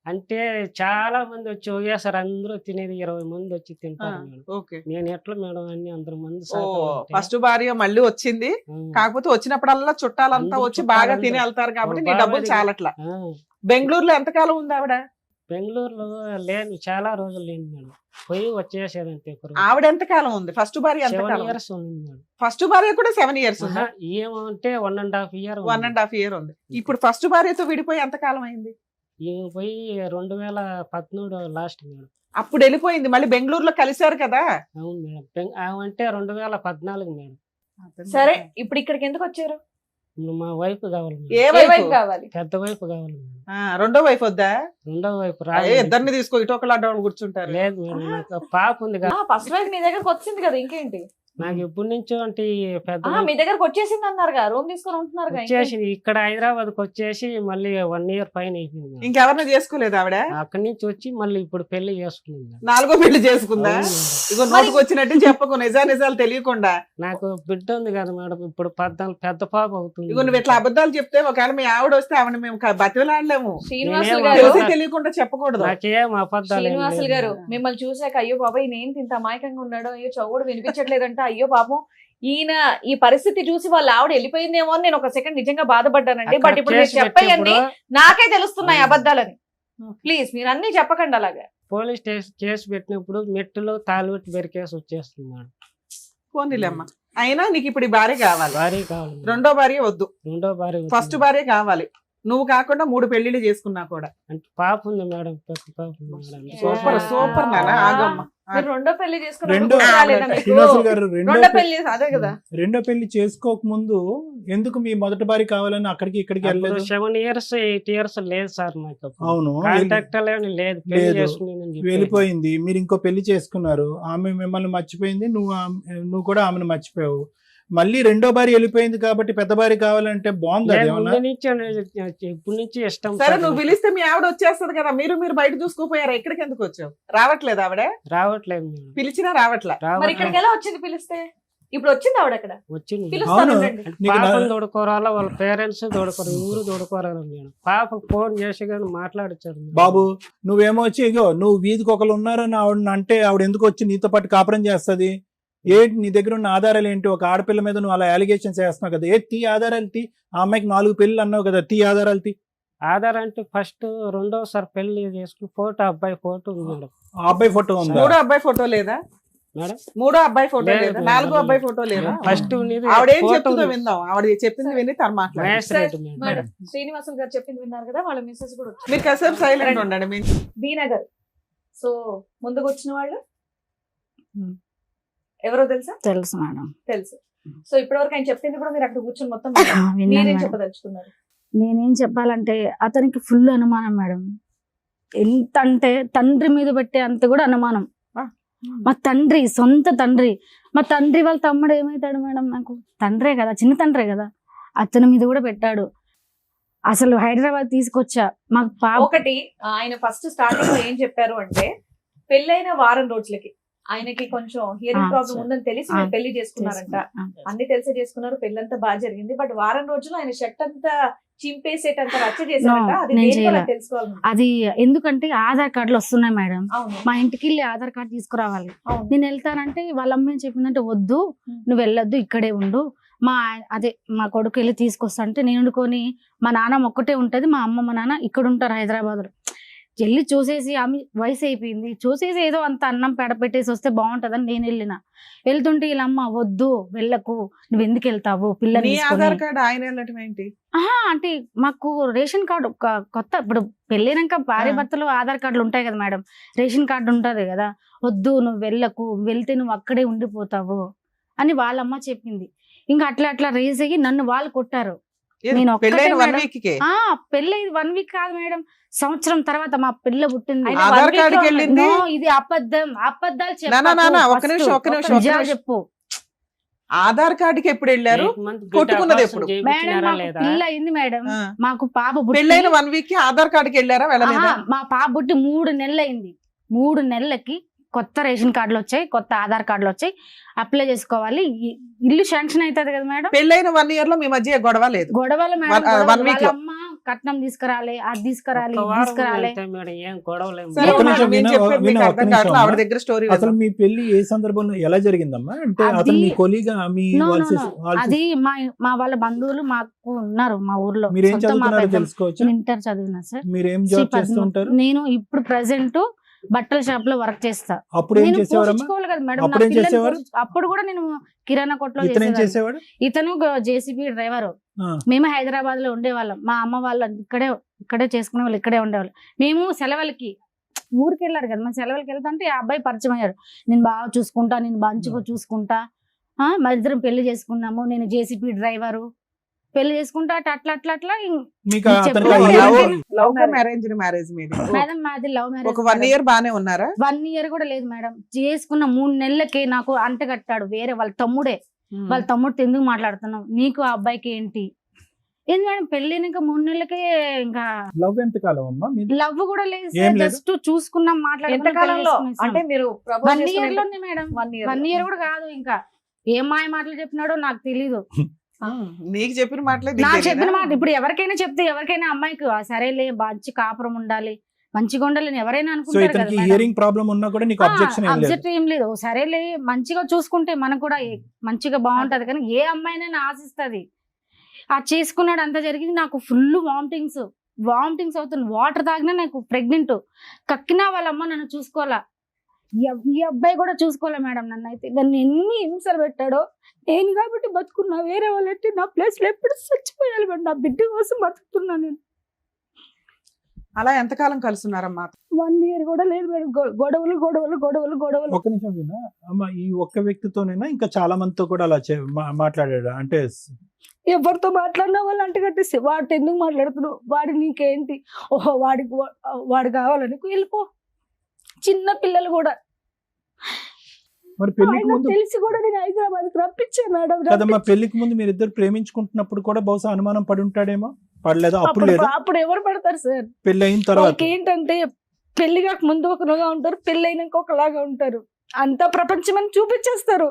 అంటే చాలా మంది వచ్చి ఒకేసారి అందరూ తినేది 20 మంది వచ్చి తింటారు మేడం. ఓకే. నేను ఎట్లా మేడం అన్ని అందరు మంది ఓ, శాతం ఉంటే. ఫస్ట్ భార్య మళ్ళీ వచ్చింది, కాకపోతే వచ్చినప్పుడల్లా చుట్టాలంతా అందరూ వచ్చి బాగా చుట్టాలంతా. తిని వెళ్తారు కాబట్టి నీ వాళ్ళ డబ్బులు బాబాయ్ చాలట్లా. ఆ, బెంగళూరులో ఎంతకాలం ఉంది ఆవిడ? బెంగళూరులో లేను, చాలా రోజులు లేను మేడం. పోయి వచ్చేసేది అంతే. ఆవిడ ఎంత కాలం ఉంది? ఫస్ట్ భార్య ఎంత 7 కాలం? years ఉంది మేడం. ఫస్ట్ భార్య కూడా 7 years ఉంది. ఏమంటే 1.5 year 1.5 year ఉంది. ఇప్పుడు ఫస్ట్ భార్యతో విడిపోయి ఎంత కాలం అయింది? ఈమె పోయి 2013 లాస్ట్ మేడం. అప్పుడు వెళ్ళిపోయింది. మళ్ళీ బెంగళూరులో కలిశారు కదా? అవును మేడం. అంటే 2014 మేడం. సరే ఇప్పుడు ఇక్కడికి ఎందుకు వచ్చారు? మా వైఫ్ కావాలి మేడం. ఏ ఏ వైపు? వైపు కావాలి? పెద్ద వైఫ్ కావాలి మేడం. రెండో వైపు వద్దా? రెండో వైపు ఇద్దరిని తీసుకో, ఇటు ఒకళ్ళు అడ్డ కూర్చుంటారు. లేదు మేడం, నాకు పాప ఉంది కదా. ఫస్ట్ వైఫ్ మీ దగ్గరకు వచ్చింది కదా, ఇంకేంటి? నాకు ఎప్పటి నుంచో అంటే ఈ పెద్ద మీ దగ్గరకు వచ్చేసింది అన్నారుగా, రూమ్ తీసుకొని ఉంటున్నారు వచ్చేసి ఇక్కడ హైదరాబాద్ కి వచ్చేసి మళ్ళీ 1 year పైన అయిపోయింది మేడం. ఇంకెవరిని చేసుకోలేదు ఆవిడ? అక్కడి నుంచి వచ్చి మళ్ళీ ఇప్పుడు పెళ్లి చేసుకుంది మేడం. 4వ పెళ్లి చేసుకుందా? అవును మేడం. ఇగో నోటుకు వచ్చినట్టు చెప్పకు, నిజాలు తెలియకుండా. నాకు బిడ్డ ఉంది కదా మేడం, ఇప్పుడు 14 పెద్ద పాప అవుతుంది. ఇగో నువ్వు ఇట్లా అబద్ధాలు చెప్తే ఒకవేళ మీ ఆవిడ వస్తే ఆవిడ మేము బతిలాడలేము. శ్రీనివాసులు నేనేం గారు, తెలిసి తెలియకుండా చెప్పకూడదు. నాకేం అబద్ధాలు ఏం శ్రీనివాసులు లేదు గారు మేడం. మిమ్మల్ని చూసాక అయ్యో బాబా ఈయన ఏంటి ఇంత అమాయకంగా ఉన్నాడు, అయ్యో చౌడు వినిపించట్లేదంట, అయ్యో పాపం ఈయన ఈ పరిస్థితి చూసి వాళ్ళ ఆవిడ వెళ్ళిపోయిందేమో అని నేను ఒక సెకండ్ నిజంగా బాధపడ్డానండి. బట్ ఇప్పుడు మీరు చెప్పేయండి, నాకే తెలుస్తున్నాయి అబద్ధాలని. ప్లీజ్ మీరు అన్ని చెప్పకండి అలాగా. పోలీస్ స్టేషన్ కేసు పెట్టినప్పుడు మెట్టులో తాళుబెట్టి బెరికేసి వచ్చేస్తుంది మేడం. పోనీలేమ్మా. అయినా నీకు ఇప్పుడు ఈ భార్య కావాలి. భార్య కావాలి మేడం. రెండో భార్య వద్దు, రెండో భార్య వద్దు ఫస్ట్ మేడం. భార్య కావాలి. నువ్వు కాకుండా 3 పెళ్లిళ్ళు చేసుకున్నా కూడా. అంటే పాప ఉంది మేడం, పెద్ద పాప ఉంది మేడం. సూపర్ సూపర్ నాన్న, ఆగమ్మా. మీరు రెండో పెళ్లి రెండో చేసుకున్నారు శ్రీనివాసులు గారు రెండో పెళ్లి అదే కదా. రెండో పెళ్లి చేసుకోక ముందు ఎందుకు మీ మొదటి భార్య కావాలని అక్కడికి ఇక్కడికి వెళ్ళలేదు? 7 years 8 years లేదు సార్ నాకు. అవును, కాంటాక్ట్ లేదు, పెళ్లి లేదు. చేసుకుని వెళ్ళిపోయింది. మీరు ఇంకో పెళ్లి చేసుకున్నారు, ఆమె మిమ్మల్ని మర్చిపోయింది, నువ్వు కూడా ఆమెను మర్చిపోయావు. మళ్ళీ రెండో భార్య వెళ్ళిపోయింది కాబట్టి పెద్ద భార్య కావాలంటే బాగుంది. ఇప్పుడు నుంచి ఇష్టం. సరే నువ్వు పిలిస్తే మీ ఆవిడ వచ్చేస్తది కదా, మీరు బయట చూసుకోపోయారా? ఇక్కడికి ఎందుకు వచ్చావు? రావట్లేదు ఆవిడ? రావట్లేదు మేడం. పిలిచినా రావట్లే. మరి ఇక్కడికి ఎలా వచ్చింది పిలిస్తే? ఇప్పుడు వచ్చింది ఆవిడ అక్కడ వచ్చింది. పిలుస్తాను అవును. ఉండండి. పాపను తోడుకోరాలా, వాళ్ళ పేరెంట్స్ తోడుకోరు, ఊరు తోడుకోరాలి మేడం. పాపకు ఫోన్ చేసి కానీ మాట్లాడించారు మేడం. బాబు నువ్వేమో వచ్చి ఇగో నువ్వు వీధికి ఒకరు ఉన్నారని ఆవిడ అంటే ఆవిడ ఎందుకు వచ్చి నీతో పాటు కాపురం చేస్తుంది? ఏంటి నీ దగ్గర ఉన్న ఆధారాలు ఏంటి? ఒక ఆడపిల్ల మీద నువ్వు అలా అలిగేషన్స్ చేస్తున్నావు కదా, తీ ఆధారాలు తీ. ఆ అమ్మాయికి 4 పెళ్లి అన్నావు కదా, తీ ఆధారాలు తీ. ఆధార్ అంటే ఫస్ట్ రెండోసారి పెళ్లి చేసుకుని ఫోటో, అబ్బాయి ఫోటో ఉంది మేడం. ఆ అబ్బాయి ఫోటో ఉందా? 3వ అబ్బాయి ఫోటో లేదా మేడం? 3వ అబ్బాయి ఫోటో లేదు లేదా? మేడం. 4వ అబ్బాయి ఫోటో లేదా? ఫస్ట్ ఆవిడేం చెప్తుందో విందాం. ఆవిడ చెప్పింది విని తను మాట్లాడు. మేడం శ్రీనివాసులు గారు చెప్పింది విన్నారు కదా, వాళ్ళ మెసేజ్ కూడా వచ్చింది. మీరు కాసేపు సైలెంట్ ఉండండి. బి నగర్. సో ముందుకు వచ్చిన వాళ్ళు ఎవరో తెలుసా? తెలుసు మేడం. తెలుసు. సో ఇప్పటివరకు ఆయన చెప్పింది కూడా మీరు అక్కడ కూర్చొని మొత్తం విన్నాను మీరేం మేడం. చెప్పదలుచుకున్నారు? నేనేం చెప్పాలంటే అతనికి ఫుల్ అనుమానం మేడం. ఎంత అంటే తండ్రి మీద పెట్టే అంత కూడా అనుమానం. మా తండ్రి, సొంత తండ్రి, మా తండ్రి వాళ్ళ తమ్ముడు ఏమవుతాడు మేడం? నాకు తండ్రే కదా, చిన్న తండ్రే కదా, అతని మీద కూడా పెట్టాడు. అసలు హైదరాబాద్ తీసుకొచ్చా మాకు పాప. ఒకటి ఆయన ఫస్ట్ స్టార్టింగ్ లో ఏం చెప్పారు అంటే, పెళ్ళైన వారం రోజులకి ఆయనకి కొంచెం హియరింగ్ ప్రాబ్లం ఉందని తెలిసి మీరు పెళ్లి చేసుకున్నారంట. అన్ని తెలిసే చేసుకున్నారు, పెళ్ళంతా బాగా జరిగింది. బట్ వారం రోజులు ఆయన షర్ట్ అంతా చింపేసేటంత రచ్చ చేశారంట. అది నేను దేనివల్ల చేయలే. తెలుసుకోవాలి. అది ఎందుకంటే ఆధార్ కార్డులు వస్తున్నాయి మేడం, అవును మా ఇంటికి వెళ్ళి ఆధార్ కార్డు తీసుకురావాలి. అవును. నేను వెళ్తానంటే వాళ్ళ అమ్మ ఏం చెప్పిందంటే, వద్దు నువ్వు వెళ్ళొద్దు, ఇక్కడే ఉండు, మా కొడుకు వెళ్ళి తీసుకొస్తా అంటే, నేను వండుకొని మా నాన్న ఒక్కటే ఉంటది, మా అమ్మ మా నాన్న ఇక్కడ ఉంటారు హైదరాబాద్ లో. వెళ్ళి చూసేసి ఆమె వయసు అయిపోయింది, చూసేసి ఏదో అంత అన్నం పెడపెట్టేసి వస్తే బాగుంటదని నేను వెళ్ళిన. వెళ్తుంటే వీళ్ళమ్మ వద్దు వెళ్ళకు, నువ్వు ఎందుకు వెళ్తావు పిల్లల్ని నీ తీసుకొని. ఆధార్ కార్డు ఆయన వెళ్ళటం ఏంటి? అంటే మాకు రేషన్ కార్డు కొత్త, ఇప్పుడు పెళ్ళినాక భార్య భర్తలు ఆధార్ కార్డులు ఉంటాయి కదా మేడం, రేషన్ కార్డు ఉంటది కదా, వద్దు నువ్వు వెళ్ళకు, వెళ్తే నువ్వు అక్కడే ఉండిపోతావు అని వాళ్ళమ్మ చెప్పింది. ఇంకా అట్లా రేజ్ అయ్యి నన్ను వాళ్ళు కొట్టారు. నేను ఒక్కటే పెళ్ళైన 1 మేడం. వీక్ కే పెళ్ళి 1 వీక్ కాదు మేడం, సంవత్సరం తర్వాత మా పిల్ల పుట్టింది. ఆయన ఆధార్ 1 week కార్డుకి లో వెళ్ళింది. No, ఇది అబద్ధాలు నానా, ఒక్క నిమిషం. చెప్పు. ఆధార్ కార్డుకి ఎప్పుడు వెళ్ళారు? కొట్టుకున్నది ఎప్పుడు? మేడం మాకు పిల్ల అయింది మేడం, ఆ. మాకు పాప పుట్టి పెళ్ళైన 1 వీక్ కి ఆధార్ కార్డుకి వెళ్ళారా వెళ్ళలేదా? మా పాప పుట్టి 3 నెలలు అయింది. 3 నెలలకి కొత్త రేషన్ కార్డులు వచ్చాయి, కొత్త ఆధార్ కార్డులు వచ్చాయి, అప్లై చేసుకోవాలి, ఇల్లు శాంక్షన్ అవుతుంది కదా మేడం. పెళ్ళైన 1 year లో మీ మధ్య గొడవ లేదు? గొడవలు మేడం, 1 week లో. వాళ్ళ అమ్మ కట్నం తీసుకురాలి, అది తీసుకురాలి, ఇది తీసుకురాలి. ఏం గొడవలేము. సరే, ఒక్క నిమిషం, నేను చెప్పేది మీకు ఒక్క అర్థం నిమిషం కావట్లేదు. ఆవిడ అమ్మా. దగ్గర స్టోరీ అసలు మీ పెళ్లి ఏ సందర్భంలో ఎలా జరిగిందమ్మా? అంటే అది- అతను మీ కొలీగా, మీ No, వాళ్ళ no, సిస్- no. వాళ్ళ అది మా వాళ్ళ బంధువులు మాకు ఉన్నారు మా ఊర్లో. మీరేం సొంత మా చదువుతున్నారో పెద్దమ్మ. తెలుసుకోవచ్చు? నేను ఇంటర్ చదివినా సార్. మీరేం జాబ్ చేస్తూ ఉంటారు? నేను ఇప్పుడు ప్రెసెంట్ బట్టల షాప్ లో వర్క్ చేస్తా. అప్పుడు ఏం నేను చేసేవారమ్మా? పోషించుకోవాలి కదా మేడం, అప్పుడు నా ఏం పిల్లల్ని చేసేవారు? అప్పుడు కూడా నేను కిరాణా కొట్లో ఇతను ఏం చేసేదాన్ని. చేసేవాడు? ఇతను జేసీబీ డ్రైవర్. ఆ, మేము హైదరాబాద్ లో ఉండేవాళ్ళం. మా అమ్మ వాళ్ళు ఇక్కడే చేసుకునే వాళ్ళు, ఇక్కడే ఉండేవాళ్ళు. మేము సెలవులకి ఊరికి వెళ్ళారు కదా, మేము సెలవులకి వెళ్తుంటే ఆ అబ్బాయి పరిచయం అయ్యాడు. నేను బాగా చూసుకుంటా, నేను మంచిగా చూసుకుంటా, మా ఇద్దరం పెళ్లి చేసుకున్నాము, నేను జేసీబీ డ్రైవరు, పెళ్లి చేసుకుంటా అట్లా అట్లా అట్లా. మీకు మీకు అతనికి చెప్పలేదు. hearing- లవ్ మ్యారేజ్ మీది మేడం మాది లవ్ ఒక మ్యారేజ్. 1 ఇయర్ బానే ఉన్నారా? 1 ఇయర్ కూడా లేదు మేడం. చేసుకున్న 3 నెలలకి నాకు అంటగట్టాడు వేరే వాళ్ళ తమ్ముడే. వాళ్ళ తమ్ముడితో ఎందుకు మాట్లాడుతున్నావు, నీకు ఆ అబ్బాయికి ఏంటి? ఏంది మేడం, పెళ్ళినాక 3 నెలలకే ఇంకా లవ్ ఎంత కాలం అమ్మా మీది? లవ్ కూడా లేదు, ఏం లేదు. జస్ట్ చూసుకున్నాం, ఎంత కాలంలో అంటే మీరు 1 ఇయర్ లోనే మేడం. 1 ఇయర్ కూడా కాదు. ఇంకా ఏం మాయ మాటలు చెప్పినాడో నాకు తెలీదు. నీకు చెప్పిన మాటలే నాకు చెప్పిన మాట ఇప్పుడు ఎవరికైనా చెప్తే, ఎవరికైనా అమ్మాయికి సరేలే మంచి కాపురం ఉండాలి, మంచిగా ఉండాలని ఎవరైనా సో అనుకుంటారు కదా ఇతనికి మేడం. హియరింగ్ ప్రాబ్లం ఉన్నా కూడా నీకు అబ్జెక్షన్ ఏం లేదు? అబ్జెక్ట్ ఏం లేదు. సరేలే మంచిగా చూసుకుంటే మనకు కూడా మంచిగా బాగుంటది. కానీ ఏ అమ్మాయినైనా ఆశిస్తుంది. ఆ చేసుకున్నాడు, అంతా జరిగింది. నాకు ఫుల్ వామిటింగ్స్ అవుతుంది. వాటర్ తాగినా నాకు ప్రెగ్నెంట్. కక్కినా వాళ్ళ అమ్మ నన్ను చూసుకోవాలా, ఈ అబ్బాయి కూడా చూసుకోలే మేడం. నన్ను అయితే నన్ను ఎన్ని హింసలు పెట్టాడో. నేను కాబట్టి బతుకున్నా, వేరే వాళ్ళంటే నా ప్లేస్ లో ఎప్పుడు చచ్చిపోయాలి మేడం. నా బిడ్డ కోసం బతుకుతున్నా నేను. అలా ఎంతకాలం కలుస్తున్నారమ్మా? 1 ఇయర్ కూడా లేదు మేడం. గొడవలు. ఒక్క నిమిషం వినా అమ్మ, ఈ ఒక్క వ్యక్తితోనైనా ఇంకా చాలా మందితో కూడా అలా మాట్లాడాడు అంటే? ఎవరితో మాట్లాడినా వాళ్ళు అంటగట్టేసి, వాడితో ఎందుకు మాట్లాడుతున్నావు, వాడి నీకేంటి, ఓహో వాడు కావాలని వెళ్ళిపో. చిన్న పిల్లలు కూడా మరి పెళ్లికి ముందు తెలిసి కూడా నేను హైదరాబాద్ రప్పించాను మేడం. కదమ్మా, పెళ్లికి ముందు మీరు ఇద్దరు ప్రేమించుకుంటున్నప్పుడు కూడా బహుశా అనుమానం పడి ఉంటాడేమో. పడలేదా? అప్పుడు లేదా? అప్పుడు ఎవరు పడతారు సార్? పెళ్లి అయిన తర్వాత వాళ్ళకి ఏంటంటే పెళ్లి కాక ముందు ఒకలాగా ఉంటారు, పెళ్లి అయినాక ఒకలాగా ఉంటారు. అంతా ప్రపంచం అని చూపించేస్తారు.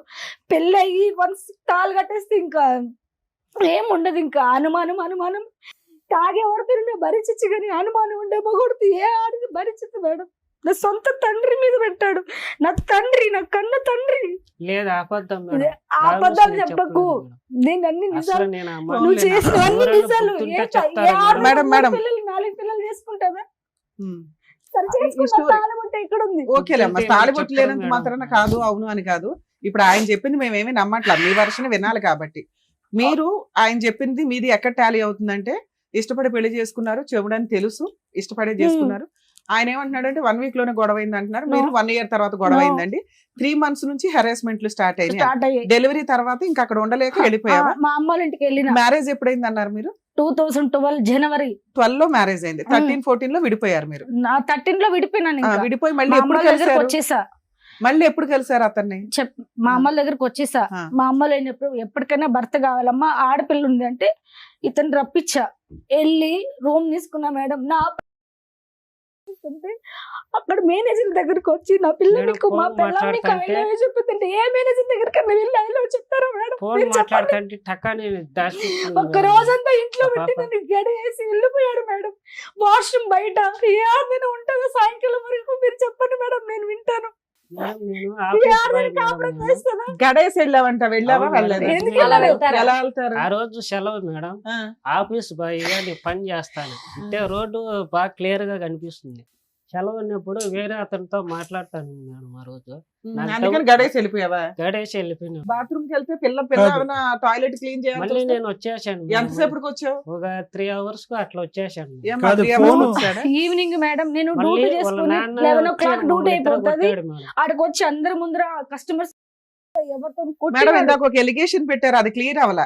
పెళ్లి అయ్యి వన్స్ తాళి కట్టేస్తే ఇంకా ఏం ఉండదు. ఇంకా అనుమానం తాగే పడుతుండే భరించచ్చు, కానీ అనుమానం ఉండే మొగొడుతూ ఏ ఆడిది భరించదు మేడం. నా సొంత తండ్రి మీద పెట్టాడు. నా కన్న తండ్రి. లేదు అబద్ధం మేడం. ఆ అబద్ధాలు చెప్పకు. చెప్పలేదు నేను అన్ని మేడం. నిజాలు, అసలు నేను ఆ మాట నువ్వు చేసిన అన్ని ఎవరైనా నిజాలు. గుర్తుంటే ఏ చెప్తారా ఆరు మేడం? మూడు మేడం. పిల్లలు 4 పిల్లలు చేసుకుంటావా? ఉమ్. సరే ఈ చేసుకుంటా, స్టోరీ- తాళం ఉంటే ఇక్కడ ఉంది. ఓకేలేమ్మా, గుర్తుంటే తాళిబొట్టు చెప్తారు లేనంత మేడం. మాత్రాన కాదు అవును అని కాదు. ఇప్పుడు ఆయన చెప్పింది మేమేమి నమ్మట్లా, మీ వర్షన్ వినాలి కాబట్టి. మీరు ఆయన చెప్పింది మీది ఎక్కడ టాలీ అవుతుందంటే, ఇష్టపడి పెళ్లి చేసుకున్నారు, చెవుడని తెలుసు, ఇష్టపడే చేసుకున్నారు. ఆయన ఏమంటున్నాడంటే 1 వీక్ లోనే గొడవ అయింది అంటున్నారు. మీరు 1 ఇయర్ తర్వాత గొడవ అయిందండి. 3 months నుంచి హెరాస్మెంట్లు స్టార్ట్ అయినాయి. స్టార్ట్ అయ్యాయి. డెలివరీ తర్వాత ఇంకా అక్కడ ఉండలేక వెళ్ళిపోయావా? మా అమ్మ వాళ్ళ ఇంటికి వెళ్ళిన మ్యారేజ్ ఎప్పుడైంది అన్నారు మీరు? 2012 జనవరి 12 లో మ్యారేజ్ అయింది. 13-14 లో విడిపోయారు మీరు. 13 లో విడిపోయినాను. ఇంకా విడిపోయి మా మళ్ళీ అమ్మ ఎప్పుడు వాళ్ళ దగ్గరకు కలిసారు? వచ్చేసా. మళ్ళీ ఎప్పుడు కలిసారు అతన్ని? మా అమ్మల దగ్గరకు వచ్చేసా. ఆ. మా అమ్మలు అయినప్పుడు ఎప్పటికైనా భర్త కావాలమ్మా, ఆడపిల్ల ఉంది అంటే ఇతను రప్పించా. వెళ్ళి రూమ్ తీసుకున్నా మేడం. నా అక్కడ మేనేజర్ దగ్గరకు వచ్చి నా పిల్లలకు మా పిల్లల్ని చెప్తుంటే, ఏ మేనేజర్ దగ్గరికి వెళ్ళి ఐ లవ్ చెప్తారా మేడం? ఫోన్ మీరు చెప్పండి. మాట్లాడుతుంటే టకాని ఒక్క రోజంతా ఇంట్లో పెట్టి నన్ను గడియేసి వెళ్ళిపోయాడు మేడం. వాష్రూమ్ బయట ఏ ఆడదైనా ఉంటుందో సాయంకాలం వరకు? మీరు చెప్పండి మేడం, నేను వింటాను. ఏ ఆడదైనా కాపురం చేస్తుందా? గడేసి వెళ్ళావంట, వెళ్ళావా? అవును వెళ్ళలేదు. మేడం. ఎందుకు అలా వెళ్తారా? ఎలా వెళ్తారు? ఆ రోజు సెలవు మేడం. ఆ. ఆఫీస్ బాయ్ గా నేను పని చేస్తాను. అంటే రోడ్డు బాగా క్లియర్ గా కనిపిస్తుంది. సెలవు ఉన్నప్పుడు వేరే అతనితో మాట్లాడతాను మేడం. ఆ రోజు అందుకని గడేసి వెళ్ళిపోయావా? గడేసి వెళ్ళిపోయినా. బాత్రూమ్ కి వెళ్తే పిల్ల టాయిలెట్ క్లీన్ మళ్ళీ చేయాలి. నేను వచ్చేసాను మేడం. ఎంతసేపటికి వచ్చావు? ఒక 3 hours కు అట్లా వచ్చేసాను. ఏమ్మా, కాదు, 3 hours ఫోను. వచ్చాడా? ఈవినింగ్ మేడం నేను మళ్ళీ డ్యూటీ వాళ్ళ చేసుకుని నాన్న 11 వచ్చి o'clock డ్యూటీ మమ్మల్ని ఇద్దరు అయిపోతుంది. కొట్టాడు మేడం. ఆడికి వచ్చి అందరి ముందర కస్టమర్స్ ఎవరితో మేడం ఇందాక ఒక ఎలిగేషన్ పెట్టారు, అది క్లియర్ అవ్వాల.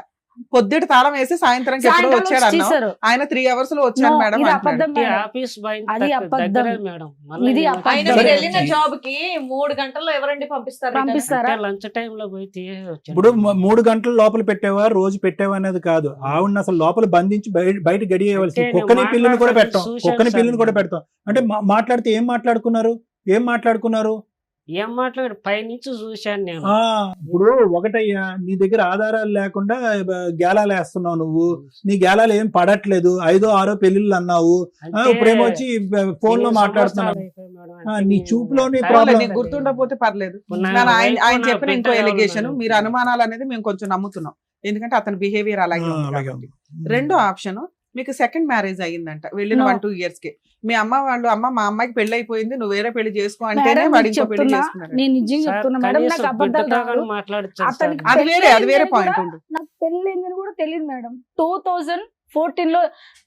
పొద్దుట తాళం వేసి సాయంత్రం ఎప్పుడో వచ్చాడు అన్నావు. ఆయన 3 hours లో వచ్చాడు No, మేడం ఇది అంటున్నాడు. అబద్ధం ఈ మేడం. ఆఫీస్ బాయ్ అది అబద్ధం. దగ్గరే మేడం. మళ్ళీ ఇది నేను అబద్ధం. ఆయన వచ్చి మీరు సరే. వెళ్ళిన జాబ్ కి 3 గంటల్లో ఎవరండి పంపిస్తారు? పంపిస్తారా? అంటే లంచ్ టైం లో పోయి తీసి వచ్చాను. ఇప్పుడు 3 గంటల లోపల పెట్టావా, రోజు పెట్టావా అనేది కాదు. ఆవిడని అసలు లోపల బంధించి బయట గడియేయవలసి. అంటే కుక్కని నేను పిల్లని కూడా పెట్టాం, చూశాను కుక్కని సార్ పిల్లని కూడా నేను. పెడతాం. అంటే మాట్లాడితే ఏం మాట్లాడుకున్నారు? ఏం మాట్లాడు పైనుంచి చూశాను నేను. ఇప్పుడు ఒకటయ్యా, నీ దగ్గర ఆధారాలు లేకుండా గేలాలు వేస్తున్నావు నువ్వు. నీ గేలాలు ఏం పడట్లేదు. 5 6 పెళ్లిళ్ళు అన్నావు. అంటే ఇప్పుడేమో వచ్చి ఫోన్ లో 8 మాట్లాడుతున్నావు. సంవత్సరాలు అయిపోయాయి మేడం. నీ అంటే చూపులోని నేను problem. నీకు గుర్తుండకపోతే పర్లేదు. నా ఆయన wife, ఆయన నా చెప్పిన బిడ్డ ఇంకో ఎవరు ఎలిగేషన్, మేడం? మీరు అనుమానాలు అనేది మేము కొంచెం నమ్ముతున్నాం. ఎందుకంటే అతని బిహేవియర్ అలాగే ఉంది అలాగే కాబట్టి. ఉంది. రెండో ఆప్షన్, మీకు సెకండ్ మ్యారేజ్ అయ్యిందంట వెళ్ళిన No. 1-2 years కి మీ అమ్మ వాళ్ళు అమ్మ మా అమ్మాయికి పెళ్లి అయిపోయింది నువ్వు వేరే పెళ్లి చేసుకో అంటేనే మేడం, వాడు మీకు ఇంకో పెళ్లి చెప్తున్నా, చేసుకున్నాడు. నేను నిజంగా సార్, చెప్తున్నా మేడం, కనీసం నాకు అబద్ధాలు బిడ్డతో రావు. కానీ మాట్లాడచ్చు సార్. అతనికి అది వేరే పెళ్ళయిందని పాయింట్ కూడా ఉండు. నాకు పెళ్ళైందని కూడా తెలియదు మేడం. 2014లో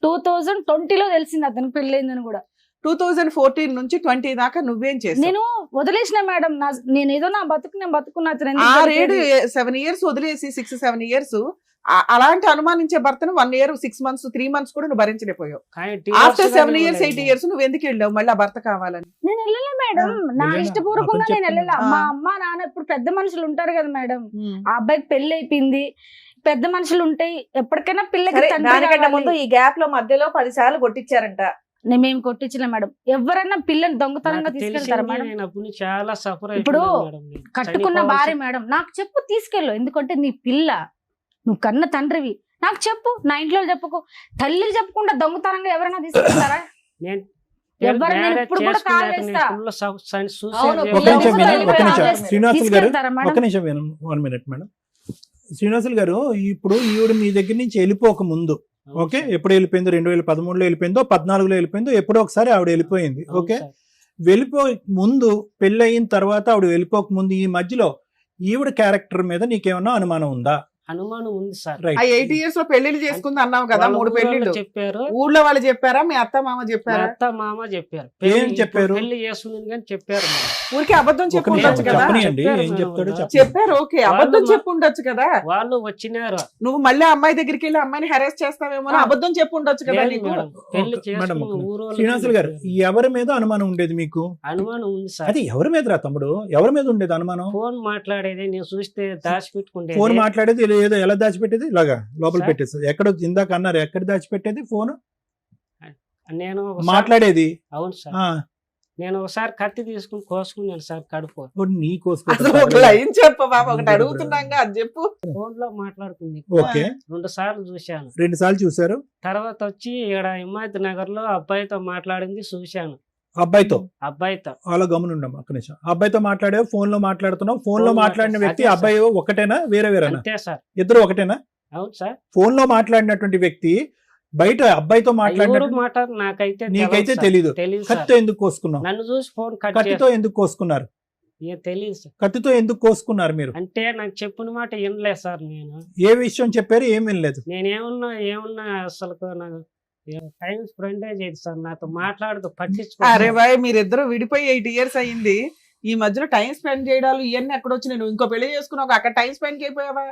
2020లో తెలిసింది అతనికి పెళ్ళైందని కూడా. 2014 నుంచి 20 దాకా నువ్వేం చేసావు? నేను వదిలేసిన మేడం, నేను ఏదో నా బతుకు నేను బతుకున్నా అతను ఎందుకు 6-7 దొరికేది? 7 years వదిలేసి 6-7 years అలాంటి అనుమానించే భర్తను 1 year 6 months 3 months కూడా నువ్వు భరించలేకపోయావు. కానీ ఆఫ్టర్ divorce 7 కానీ years 8 years నువ్వు ఎందుకు వెళ్ళావు మళ్ళీ ఆ భర్త కావాలని? నేను వెళ్ళలే మేడం, నా వెళ్ళినా? ఇష్టపూర్వకంగా అతను నేను వెళ్ళలే. చెప్తున్నాడు. మా అమ్మ నాన్న ఇప్పుడు పెద్ద మనుషులు ఉంటారు కదా మేడం, ఆ అబ్బాయికి పెళ్లి అయిపోయింది, పెద్ద మనుషులు ఉంటాయి, ఎప్పటికైనా పిల్లకి సరే, తండ్రి దానికంటే కావాలి. ముందు ఈ గ్యాప్ లో మధ్యలో 10 సార్లు కొట్టించారంట. మేము కొట్టించలే మేడం. ఎవరన్నా పిల్లని దొంగతనంగా నాకు తీసుకెళ్తారా తెలిసింది, మేడం? నేను అప్పుడు నుంచి చాలా సఫర్ ఇప్పుడు మేడం. నేను కట్టుకున్న చనిపోవాల్సి- భార్య మేడం, నాకు చెప్పు తీసుకెళ్ళు, ఎందుకంటే నీ పిల్ల, నువ్వు కన్న తండ్రివి, నాకు చెప్పు, నా ఇంట్లో చెప్పుకో. తల్లికి చెప్పకుండా దొంగతనంగా ఎవరైనా తీసుకెళ్తారా? నేను ఎవరు నేను marriage ఇప్పుడు కూడా చేసుకున్నాక కాల్ నేను చేస్తా. full suicide అవును, చేసుకున్నాను. ఒక నిమిషం పిల్లలు వినండి, ఒక నిమిషం తీసుకెళ్తారా శ్రీనివాసులు గారు, మేడం? ఒక నిమిషం వినండి, 1 minute మేడం. శ్రీనివాసులు గారు, ఇప్పుడు ఈవిడ మీ దగ్గర నుంచి వెళ్ళిపోక ముందు, అవును ఓకే, సార్. ఎప్పుడు వెళ్ళిపోయిందో 2013లో వెళ్ళిపోయిందో 14లో వెళ్ళిపోయిందో ఎప్పుడో ఒకసారి ఆవిడ వెళ్ళిపోయింది. అవును ఓకే, సార్. వెళ్ళిపోక ముందు పెళ్ళి అయిన తర్వాత ఆవిడ వెళ్ళిపోక ముందు ఈ మధ్యలో ఈవిడ క్యారెక్టర్ మీద నీకేమన్నా అనుమానం ఉందా? అనుమానం ఉంది సార్. రైట్. ఆ 8 years లో పెళ్లిళ్ళు చేసుకుంది అన్నావు కదా, వాళ్ళ 3 ఊరోళ్ళు పెళ్లిళ్ళు చెప్పారు, ఊళ్ళో వాళ్ళు చెప్పారా మీ అత్త మామ మా చెప్పారా? అత్త మామ చెప్పారు. ఏం చెప్పారు? పెళ్లి చేస్తుంది కానీ చెప్పారు మేడం. ఊరికి అబద్ధం ఒక చెప్పు నిమిషం ఉండొచ్చు కదా. చెప్పనియండి, చెప్పారు ఏం మేడం చెప్తాడో వాళ్ళు. చెప్పండి. చెప్పారు, ఓకే, అబద్ధం వాళ్ళు చెప్పు ఉండొచ్చు కదా. వాళ్ళు వచ్చినారు. నువ్వు మళ్ళీ ఆ అమ్మాయి దగ్గరికి వెళ్ళి అమ్మాయిని హెరాస్ చేస్తావేమో అని అబద్ధం చెప్పు ఉండొచ్చు కదా లేదు నీకు. మేడం, పెళ్లి ఒక- మేడం, చేసుకున్న ఒక నిమిషం. ఊరోళ్ళు శ్రీనివాసులు గారు, చెప్పారు. ఎవరి మీద అనుమానం ఉండేది మీకు? అనుమానం ఉంది సార్. అది ఎవరి మీద రా తమ్ముడు, ఎవరి మీద ఉండేది అనుమానం? ఫోన్ మాట్లాడేది నేను చూస్తే దాచిపెట్టుకుంటే ఫోన్ మాట్లాడేది ఏదో ఎలా దాచిపెట్టేది? ఇలాగా లోపల సార్. పెట్టేది. ఎక్కడ ఇందాక అన్నారు, ఎక్కడ దాచిపెట్టేది ఫోన్? నేను ఒకసారి- మాట్లాడేది. అవును సార్, ఆ, నేను ఒకసారి కత్తి తీసుకుని కోసుకున్నాను సార్ కడుపు. ఓ, నీ అసలు ఒక లైన్ చెప్పు బాబా, ఒకటి అడుగుతున్నాగా అది చెప్పు. ఫోన్ లో మాట్లాడుతుంది. ఓకే, 2 సార్లు చూశాను. 2 సార్లు చూసారు తర్వాత వచ్చి ఇక్కడ హిమాయత్ నగర్ లో అబ్బాయితో మాట్లాడింది చూశాను. అబ్బాయితో. అబ్బాయితో అలా గమనుండమ్మా ఒక్క నిమిషం. అబ్బాయితో మాట్లాడావు, ఫోన్ లో మాట్లాడుతున్నావు. ఫోన్ లో ఫోన్ మాట్లాడిన మాట్లాడు- వ్యక్తి అదే సార్. అబ్బాయి ఒకటేనా, వేరే వేరేనా? అంతే సార్. ఇద్దరు ఒకటేనా? అవును సార్. ఫోన్ లో మాట్లాడినటువంటి వ్యక్తి బయట అబ్బాయితో ఎవరు మాట్లాడిన మాట నాకైతే నీకైతే సార్. తెలీదు. తెలీదు సార్. కత్తితో ఎందుకు కోసుకున్నావు? నన్ను చూసి ఫోన్ కట్ కత్తితో ఎందుకు కోసుకున్నారు? తెలియదు సార్. కత్తితో ఎందుకు కోసుకున్నారు మీరు? అంటే నాకు చెప్పిన మాట వినలేదు సార్. నేను ఏ విషయం చెప్పారు, ఏం వినలేదు? ఏమన్నా అసలు నాకు టైం స్పెండ్ చేయదు సార్, నాతో మాట్లాడుతూ అరే పట్టించుకో. బాయ్, మీరిద్దరు విడిపోయి 8 years అయింది. ఈ మధ్యలో టైం స్పెండ్ చేయడాలు ఇవన్నీ ఎక్కడ వచ్చినాయి? నువ్వు ఇంకో పెళ్లి చేసుకున్నావు, అక్కడ టైం స్పెండ్ చేయపోయావా?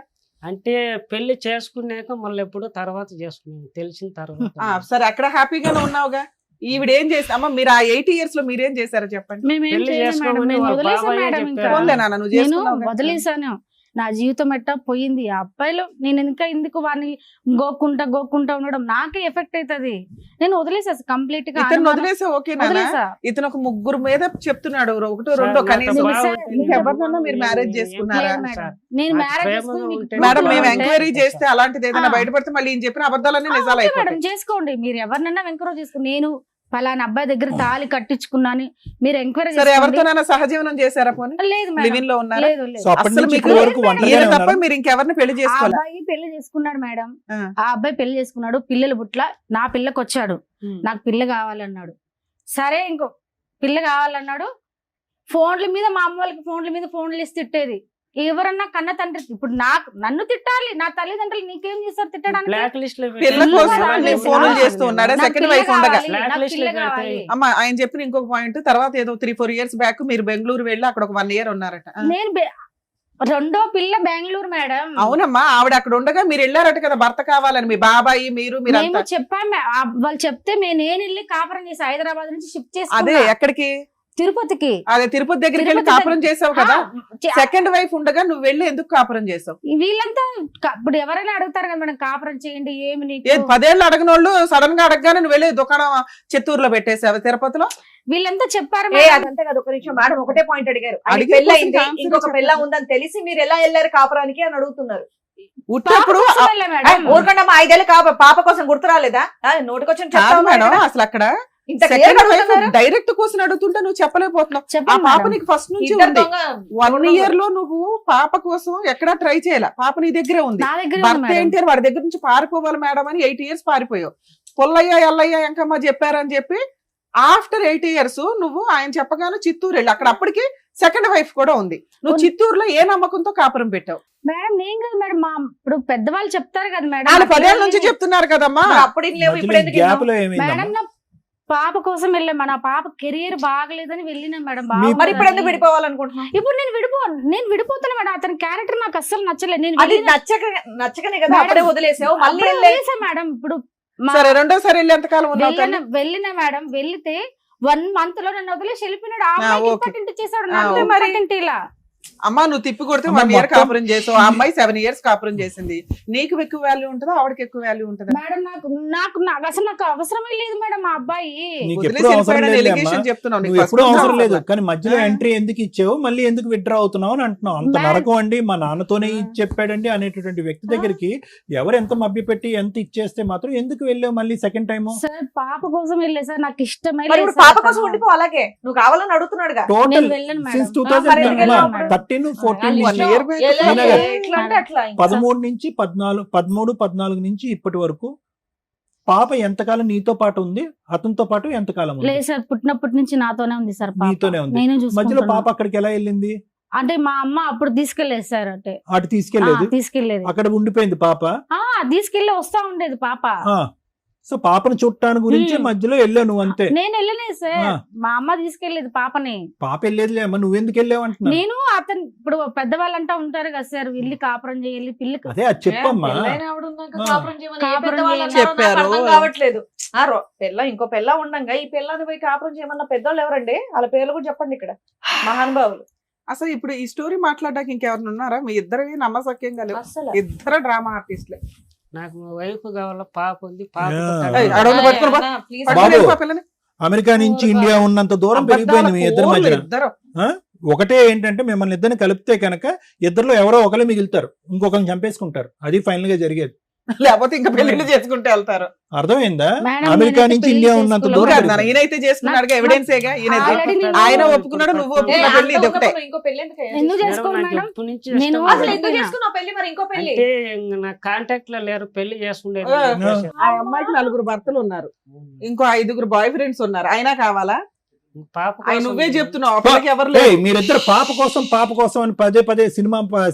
అంటే పెళ్లి చేసుకున్నాక మళ్ళీ ఎప్పుడు తర్వాత చేసుకున్నాను తెలిసిన తర్వాత. సరే, అక్కడ హ్యాపీగానే ఉన్నావుగా. ఈవిడ ఏం చేసి అమ్మ మీరు ఆ 8 years లో మీరేం చేశారో చెప్పండి. మేమేం పెళ్లి చేయలేదు మేడం, చేసుకోమని నేను వాళ్ళ వదిలేసాను బాబాయే మేడం. చెప్పారు. ఇంకా పోన్లే నాన్న, నువ్వు నేను చేసుకున్నావు కదా. వదిలేసాను. నా జీవితం ఎట్టా పోయింది. ఆ అబ్బాయిలో నేను ఇంకా ఎందుకు వాడిని గోక్కుంటా ఉండడం నాకే ఎఫెక్ట్ అవుతుంది. నేను వదిలేసా కంప్లీట్ గా. ఇతను వదిలేసా ఓకేనా? వదిలేసా. ఇతను ఒక 3 మీద చెప్తున్నాడు, 1 2 సార్, కనీసం. నాతో బాగా ఇంకెవరినన్నా మీరు మ్యారేజ్ చేసుకున్నారా? లేదు మేడం. నేను నాకు మ్యారేజ్ ప్రేమగా చేసుకుని మీకు ఉంటే proof మేడం, లో మేము ఉంటే- ఎంక్వైరీ చేస్తే అలాంటిది ఏదైనా ఆ. బయటపడితే మళ్ళీ ఈయన చెప్పిన అబద్ధాలన్నీ నిజాలు ఓకే మేడం, అయిపోతాయి. చేసుకోండి. మీరు ఎవరినైనా ఎంక్వైరీ చేసుకుని, నేను పలానా అబ్బాయి దగ్గర తాళి కట్టించుకున్నాను మీరు ఎంక్వైరీ సరే, ఎవరితోనైనా సహజీవనం చేశారా పోనీ? లేదు మేడం. లివింగ్ లో ఉన్నారా? లేదు లేదు. సో అప్పటి అస్సలు నుంచి మీకు ఇప్పటి వరకు ఒంటరిగానే ఈయన తప్ప ఉన్నారా? మీరు ఇంకెవరిని పెళ్లి ఆ చేసుకోవాలి? అబ్బాయి పెళ్లి చేసుకున్నాడు మేడం. ఆ. ఆ అబ్బాయి పెళ్లి చేసుకున్నాడు, పిల్లలు పుట్ల. నా పిల్లకి వచ్చాడు, నాకు పిల్ల కావాలన్నాడు. సరే, ఇంకో పిల్ల కావాలన్నాడు. ఫోన్ల మీద మా అమ్మ వాళ్ళకి ఫోన్లు ఇస్తే తిట్టేది. ఎవరన్నా కన్న తండ్రి ఇప్పుడు నన్ను తిట్టాలి, నా తల్లిదండ్రులు నీకేం చేస్తారు తిట్టడానికి? బ్లాక్ లిస్ట్ లో పిల్ల కోసం నేను ఫోన్లు చేస్తూ ఉన్నాడా? నాకు సెకండ్ పిల్ల వైఫ్ ఉండగా. కావాలి, Black నాకు list పిల్ల లో పెడితే- కావాలి. అమ్మ, ఆయన చెప్పిన ఇంకొక పాయింట్, తర్వాత ఏదో 3-4 years బ్యాక్ మీరు బెంగళూరు వెళ్ళి అక్కడ ఒక 1 year ఉన్నారట. నేను రెండో పిల్ల బెంగళూరు మేడం. అవునమ్మా, ఆవిడ అక్కడ ఉండగా మీరు వెళ్ళారట కదా భర్త కావాలని. మీ బాబాయి మీరు మేము మీరంతా. చెప్పాము, వాళ్ళు చెప్తే నేను వెళ్ళి కాపురం చేసి హైదరాబాద్ నుంచి షిఫ్ట్ అదే చేసి ఎక్కడికి? తిరుపతికి. అదే తిరుపతి దగ్గరికి వెళ్ళి తిరుపతి కాపురం చేసావు కదా. చే- సెకండ్ వైఫ్ ఉండగా నువ్వు వెళ్ళి ఎందుకు కాపురం చేసావు? వీళ్ళంతా ఇప్పుడు ఎవరైనా అడుగుతారు కదా మేడం, కాపురం చేయండి ఏమి నీకు. 10 ఏళ్ళు అడగనోళ్ళు సడన్ గా అడగగానే నువ్వు వెళ్ళి దుకాణం చిత్తూరులో పెట్టేసావు తిరుపతిలో. వీళ్ళంతా చెప్పారు ఏ మేడం. అదంతే కదా, ఒక నిమిషం మేడం, ఒకటే పాయింట్ అడిగారు. ఆయన అడిగే పెళ్లి అయింది, question కి ఇంకొక answer పెళ్ళ చెప్పండి. ఉందని తెలిసి మీరు ఎలా వెళ్ళారు కాపురానికి అని అడుగుతున్నారు. ఉట్టప్పుడు పాప కోసం వెళ్ళా మేడం. ఊరుకుండా మా 5 ఏళ్ళ పాప కోసం గుర్తు రాలేదా? నోటికొచ్చిన కాదు చెప్తావు మేడం, మేడం. అసలు అక్కడ ఇంత clear గా అడుగుతున్నారు. డైరెక్ట్ క్వశ్చన్ అడుగుతుంటే నువ్వు చెప్పలేకపోతున్నావు. ఆ చెప్పండి పాప మేడం. నీకు ఫస్ట్ నుంచి ఇద్దరు ఉంది. దొంగ 1 year లో నువ్వు పాప కోసం ఎక్కడా ట్రై చేయాల. పాప నీ దగ్గరే ఉంది. నా దగ్గర ఉంది భర్త మేడం. ఏంటి అని వాడి దగ్గర నుంచి పారిపోవాలి మేడం అని 8 years పారిపోయావు. పుల్లయ్య ఎల్లయ్య ఎంకమ్మ చెప్పారని చెప్పి ఆఫ్టర్ 8 years నువ్వు ఆయన చెప్పగానే చిత్తూరు వెళ్ళి అక్కడ అప్పటికి సెకండ్ వైఫ్ కూడా ఉంది. నువ్వు చిత్తూరులో ఏ నమ్మకంతో కాపురం పెట్టావు? మేడం నేను కదా మేడం, మా ఇప్పుడు పెద్దవాళ్ళు చెప్తారు కదా మేడం, వాళ్ళు 10 ఏళ్ళ నుంచి చెప్తున్నారు కదమ్మా. మరి అప్పుడు ఇన్ని లేవు, ఇప్పుడు ఎందుకు గ్యాప్ ఇన్నావు? లో ఏమైందమ్మా? మేడం నా పాప కోసం వెళ్ళాం, నా పాప కెరియర్ బాగలేదని వెళ్ళినా మేడం. మరి ఇప్పుడు ఎందుకు విడిపోవాలనుకుంటున్నావు? ఇప్పుడు నేను విడిపోతాను మేడం. అతని క్యారెక్టర్ నాకు అస్సలు నచ్చలేదు. నేను అది వెళ్ళిన- నచ్చకనే కదా మేడం, అప్పుడే వదిలేసావు. మళ్ళీ అప్పుడే వెళ్ళే- వదిలేసా మేడం. ఇప్పుడు సరే రెండోసారి వెళ్ళి ఎంతకాలం ఉన్నావు తల్లి? వెళ్ళిన మేడం, వెళ్తే 1 month లో నన్ను వదిలేసి వెళ్ళిపోయినాడు. ఆ ఆ, అమ్మాయికి ఓకే. ఇంపార్టెంట్ చేశాడు, ఆ, నాకు ఓకే. ఇంపార్టెంట్ ఇలా. అమ్మా నువ్వు తిప్పి కొడితే అమ్మ, 1 year మొత్తం- కాపురం చేసావు, ఆ అమ్మాయి 7 years కాపురం చేసింది. నీకు ఎక్కువ వాల్యూ ఉంటుందా ఆవిడకి ఎక్కువ వాల్యూ ఉంటుందా? మేడం నాకు అసలు నాకు అవసరమే లేదు మేడం ఆ అబ్బాయి. నీకు వదిలేసి ఎప్పుడు అవసరం వెళ్ళిపోయాడని లేదు allegation చెప్తున్నావు. నీకు నువ్వు first ఎప్పుడు నుంచి అవసరం లేదు, అవసరం కానీ మధ్యలో ఆ. ఎంట్రీ ఎందుకు ఇచ్చావు, మళ్ళీ ఎందుకు విత్డ్రా అవుతున్నావు అని అంటున్నావు. అంత మేడం. నరకం అండి మా నాన్నతోనే ఆ. ఇచ్చి చెప్పాడండి అనేటటువంటి వ్యక్తి దగ్గరికి ఎవరు ఎంత మభ్య పెట్టి ఎంత ఇచ్చేస్తే మాత్రం ఎందుకు వెళ్ళావు మళ్ళీ సెకండ్ టైం? సార్ పాప కోసం వెళ్ళే సార్, నాకు ఇష్టమే మరి లేదు ఇప్పుడు సార్ పాప కోసం అతను. ఉండిపో, అలాగే నువ్వు కావాలని అడుగుతున్నాడుగా. టోటల్ నేను వెళ్ళను మేడం. సిన్స్ మరి ఎందుకు వెళ్ళావు అప్పుడు? 2013 14 1 నుంచి year back. ఎలా- ఈయన ఎట్లా అంటే అట్లా ఇంకా. 13 నుంచి 14 నుంచి ఇప్పటి వరకు పాప ఎంతకాలం నీతో పాటు ఉంది, అతనితో పాటు ఎంతకాలం ఉంది? లేదు సార్, పుట్టినప్పటి నుంచి నాతోనే ఉంది సార్ పాప. నీతోనే ఉంది. నేను మధ్యలో చూసుకుంటున్నా. పాప అక్కడికి ఎలా వెళ్ళింది? అంటే మా అమ్మ అప్పుడు తీసుకెళ్లేదు సార్. అంటే అటు తీసుకెళ్లేదు, తీసుకెళ్లేదు. అక్కడ ఉండిపోయింది పాప. తీసుకెళ్లి వస్తా ఉండేది పాప. సో పాపను చుట్టాను గురించి హ్మ్. మధ్యలో వెళ్ళావు నువ్వు అంతే. నేను వెళ్ళలేదు సార్, ఆ. మా అమ్మ తీసుకెళ్లేదు పాపని. పాప వెళ్ళేదిలే అమ్మ, నువ్వెందుకు వెళ్ళావు అంటున్నా. నేను అతను ఇప్పుడు పెద్దవాళ్ళంటా ఉంటారు కదా సార్, వెళ్ళి కాపురం చేయాలి పిల్లకి. అదే అది చెప్పమ్మా. పెళ్ళైన ఆవిడ ఉన్నాక ఆ. కాపురం చేయమని ఏ కాపురం పెద్దవాళ్ళు చేయమని అన్నారో నాకు చెప్పారు. అర్థం కావట్లేదు. ఇంకో పెళ్ళ ఉండంగా ఈ పిల్లని పోయి కాపురం చేయమన్న పెద్దోళ్ళు ఎవరండి? వాళ్ళ పేర్లు కూడా చెప్పండి ఇక్కడ, మహానుభావులు. అసలు ఇప్పుడు ఈ స్టోరీ మాట్లాడడానికి ఇంకెవరు ఉన్నారా? మీ ఇద్దరివి నమ్మసక్యంగా లేవు, అసలు ఇద్దరు డ్రామా ఆర్టిస్ట్లే. నాకు వైఫ్ కావాల, పాప ఉంది, పాప యా. పుట్టాలి. ఏయ్, అడవులు పట్టుకొని పో. ప్లీజ్ బాబు. పట్టుకొని వెళ్ళిపో పిల్లని. అమెరికా నుంచి ఇండియా ఉన్నంత దూరం పెరిగిపోయింది మీ ఇద్దరి అబద్ధాల మధ్యన. ఇద్దరు. ఒకటే ఏంటంటే మిమ్మల్ని ఇద్దరిని కలిపితే కనుక ఇద్దరిలో ఎవరో ఒకరు మిగులుతారు, ఇంకొకరిని చంపేసుకుంటారు. అది ఫైనల్ గా జరిగేది. లేకపోతే ఇంకా పెళ్లిళ్ళు చేసుకుంటే వెళ్తారు. అర్థమైందా? మేడం, అమెరికా నేనైతే నుంచి పెళ్లి ఇండియా ఉన్నంత చేసుకోలేదు. దూరం నువ్వు కాదు నాన్న, పెరిగిపోయింది. ఈయనైతే చేసుకున్నాడుగా, ఎవిడెన్స్ ఏగా ఈయన. Already నేను- ఆయన ఒప్పుకున్నాడు, నువ్వు ఒప్పుకున్న పెళ్లి ఇది ఒకటే. ఇంకో పెళ్లి ఎందుకు అయ్యా? ఎందుకు మేడం, చేసుకోవాలి నాకు మేడం? ఎప్పటి నుంచి నేను ఇష్టం అసలు లేదు. ఎందుకు చేసుకున్నావు పెళ్లి? మరి ఇంకో పెళ్లి అంటే ఇంక నా కాంటాక్ట్ లో లేరు, పెళ్లి చేసుకునేది ఆ. ఉద్దేశం. ఆ అమ్మాయికి 4 భర్తలు ఉన్నారు, ఇంకో 5 బాయ్ ఫ్రెండ్స్ ఉన్నారు. అయినా కావాలా? పాప ఆయన కోసం నువ్వే చెప్తున్నావు, అప్పటికి ఎవరు ఏయ్, లేరు. మీరిద్దరు పాప కోసం అని పదే సినిమా